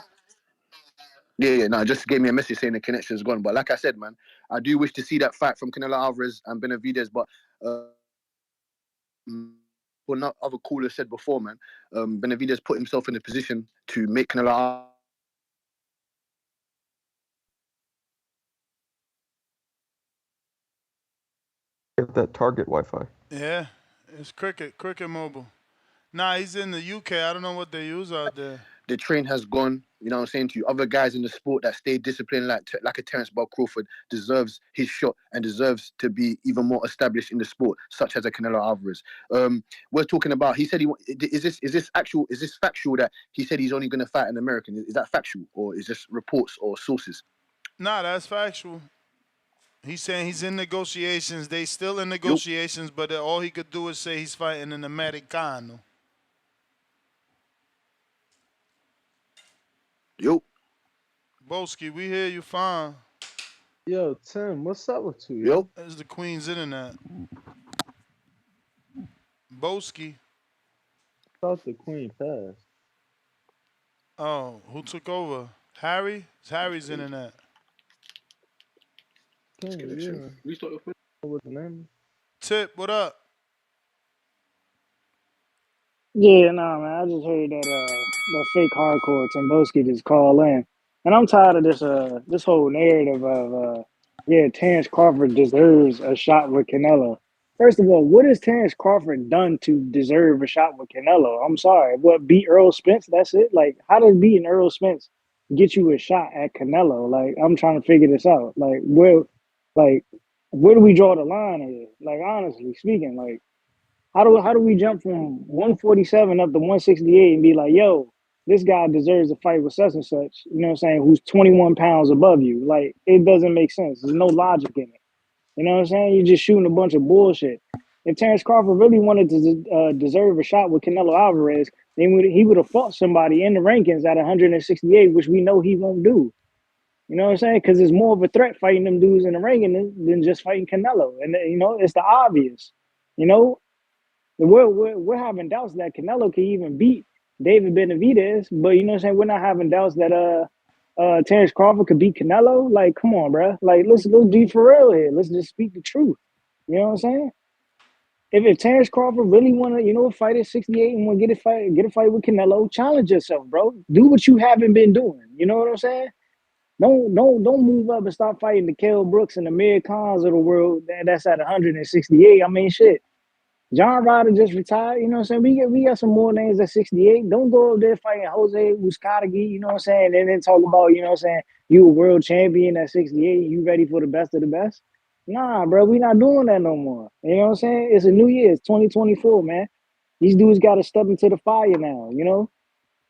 no, just gave me a message saying the connection is gone. But like I said, man, I do wish to see that fight from Canelo Alvarez and Benavidez. But what not other callers said before, man, Benavidez put himself in a position to make Canelo. Get that Target Wi-Fi. Yeah, it's Cricket Mobile. Nah, he's in the UK. I don't know what they use out there. The train has gone. You know what I'm saying to you? Other guys in the sport that stay disciplined, like a Terence Crawford, deserves his shot and deserves to be even more established in the sport, such as a Canelo Alvarez. We're talking about. He said is this factual that he said he's only going to fight an American? Is that factual, or is this reports or sources? Nah, that's factual. He's saying he's in negotiations. They still in Yo, negotiations, but all he could do is say he's fighting an Americano. yo. Boski, we hear you fine. Yo, Tim, what's up with you, Yo. yo? That's the Queen's internet. Boski. Thought the Queen passed. Oh, who took over? Harry? It's Harry's internet. King, yeah. What's the name? Tip, what up? Yeah, nah, man. I just heard that fake hardcore Timboski just call in, and I'm tired of this whole narrative of yeah, Terence Crawford deserves a shot with Canelo. First of all, what has Terence Crawford done to deserve a shot with Canelo? I'm sorry, what beat Earl Spence? That's it. Like, how does beating Earl Spence get you a shot at Canelo? Like, I'm trying to figure this out. Like, where do we draw the line here? Like, honestly speaking, like. How do we jump from 147 up to 168 and be like, yo, this guy deserves a fight with such and such, you know what I'm saying, who's 21 pounds above you? Like, it doesn't make sense. There's no logic in it. You know what I'm saying? You're just shooting a bunch of bullshit. If Terence Crawford really wanted to deserve a shot with Canelo Alvarez, then he would have fought somebody in the rankings at 168, which we know he won't do. You know what I'm saying? Because it's more of a threat fighting them dudes in the ranking than just fighting Canelo. And, you know, it's the obvious. You know, we're having doubts that Canelo can even beat David Benavidez, but you know what I'm saying? We're not having doubts that Terence Crawford could beat Canelo. Like, come on, bro. Like, let's be for real here. Let's just speak the truth. You know what I'm saying? If Terence Crawford really want to, you know, fight at 68 and want to get a fight with Canelo, challenge yourself, bro. Do what you haven't been doing. You know what I'm saying? Don't move up and start fighting the Kell Brooks and the Amir Khans of the world that's at 168. I mean, shit. John Ryder just retired, you know what I'm saying? We got some more names at 68. Don't go up there fighting Jose Wuskadagi, you know what I'm saying? And then talk about, you know what I'm saying, you a world champion at 68, you ready for the best of the best? Nah, bro, we not doing that no more. You know what I'm saying? It's a new year, it's 2024, man. These dudes got to step into the fire now, you know?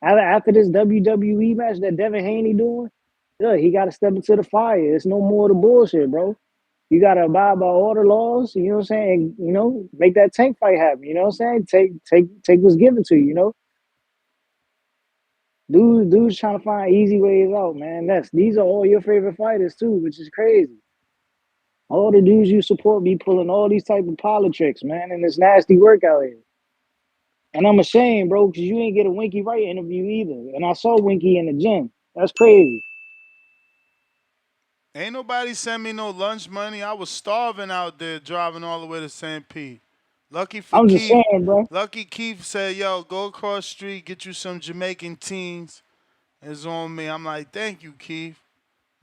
After this WWE match that Devin Haney doing, yeah, he got to step into the fire. It's no more of the bullshit, bro. You gotta abide by all the laws, you know what I'm saying? You know, make that tank fight happen, you know what I'm saying? Take what's given to you, you know? Dudes trying to find easy ways out, man. These are all your favorite fighters too, which is crazy. All the dudes you support be pulling all these type of politics, man, and it's nasty work out here. And I'm ashamed, bro, because you ain't get a Winky Wright interview either. And I saw Winky in the gym. That's crazy. Ain't nobody send me no lunch money. I was starving out there driving all the way to St. Pete. Lucky for I'm just Keith. saying, bro. Lucky Keith said, yo, go across the street, get you some Jamaican teens. It's on me. I'm like, thank you, Keith.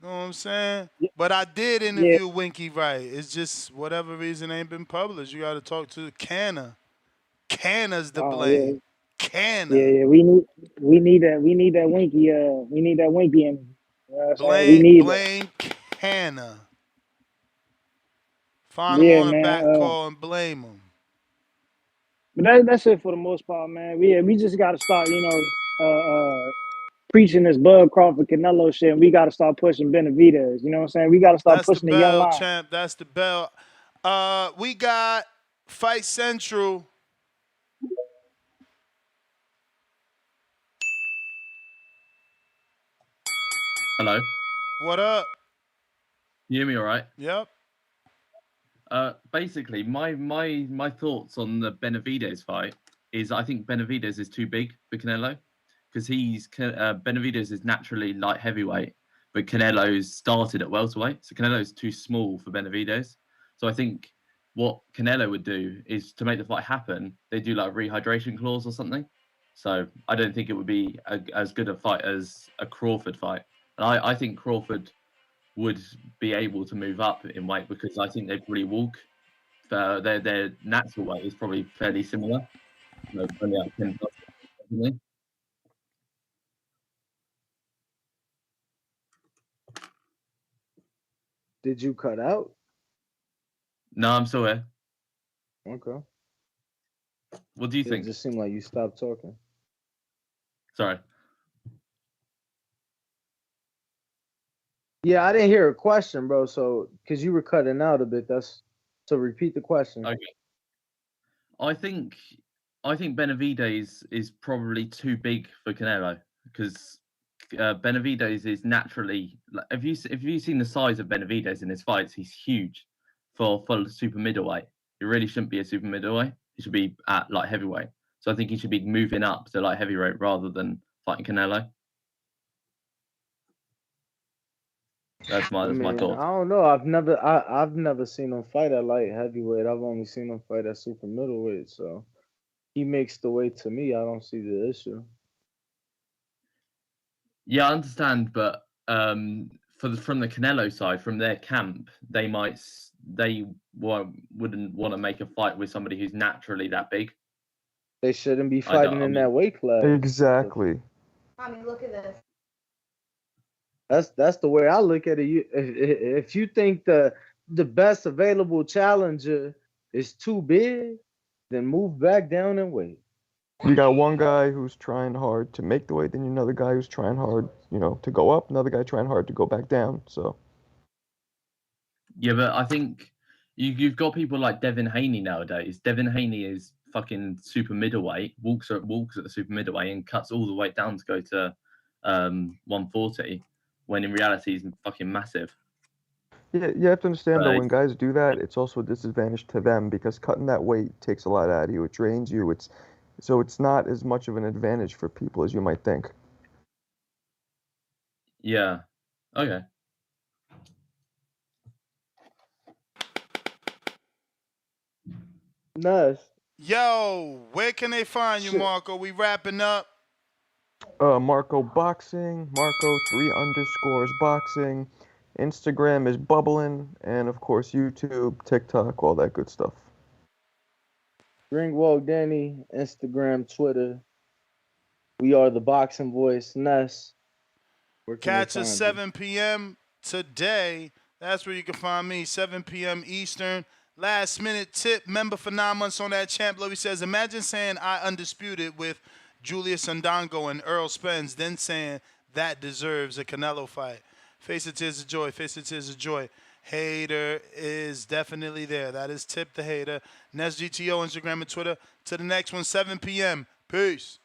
You know what I'm saying? But I did Yeah. interview Winky Wright. It's just whatever reason ain't been published. You got to talk to Canna. Canna's to Oh blame. yeah. Canna. Yeah. We need that Winky in. You know what I'm saying? We need that. Blame Canna. Find him Yeah, on a man. back call and blame him. But that's it for the most part, man. We just got to start, you know, preaching this Bud Crawford Canelo shit, and we got to start pushing Benavidez. You know what I'm saying? We got to start That's the pushing the young bell, line. champ. That's the bell. We got Fight Central. Hello. What up? You hear me all right? Yep. Basically, my thoughts on the Benavidez fight is I think Benavidez is too big for Canelo because Benavidez is naturally light heavyweight, but Canelo's started at welterweight, so Canelo's too small for Benavidez. So I think what Canelo would do is to make the fight happen, they do like a rehydration clause or something. So I don't think it would be as good a fight as a Crawford fight, and I think Crawford would be able to move up in weight because I think they probably walk. Their natural weight is probably fairly similar. No, only like 10 plus, definitely. Did you cut out? No, I'm still here. Okay. What do you It think? just seemed like you stopped talking. Sorry. Yeah, I didn't hear a question, bro. So, because you were cutting out a bit, so repeat the question. Okay. I think Benavidez is probably too big for Canelo because Benavidez is naturally. Like, have you seen the size of Benavidez in his fights? He's huge for super middleweight. He really shouldn't be a super middleweight. He should be at like heavyweight. So I think he should be moving up to like heavyweight rather than fighting Canelo. That's my thoughts. I don't know. I've never seen him fight at light heavyweight. I've only seen him fight at super middleweight. So he makes the weight to me. I don't see the issue. Yeah, I understand, but from the Canelo side, from their camp, they wouldn't want to make a fight with somebody who's naturally that big. They shouldn't be fighting in that weight class. Exactly. Mommy, look at this. That's the way I look at it. If you think the best available challenger is too big, then move back down and wait. You got one guy who's trying hard to make the weight, then another guy who's trying hard, to go up, another guy trying hard to go back down. So. Yeah, but I think you've got people like Devin Haney nowadays. Devin Haney is fucking super middleweight, walks at the super middleweight and cuts all the weight down to go to 140, when in reality he's fucking massive. Yeah, you have to understand though, when guys do that, it's also a disadvantage to them because cutting that weight takes a lot out of you. It drains you. So it's not as much of an advantage for people as you might think. Yeah. Okay. Nice. Yo, where can they find you, Marco? We wrapping up. Marco Boxing, Marco 3_ boxing. Instagram is bubbling, and of course YouTube, TikTok, all that good stuff. Ringwalk Danny, Instagram, Twitter. We are the Boxing Voice, Ness. Catch us 7 p.m. today. That's where you can find me, 7 p.m. Eastern. Last minute tip, member for 9 months on that champ. He says, imagine saying I undisputed with Julius Ndongo and Earl Spence, then saying that deserves a Canelo fight. Face it, tears of joy. Face it, tears of joy. Hater is definitely there. That is Tip the Hater. Ness GTO, Instagram and Twitter. To the next one, 7 p.m. Peace.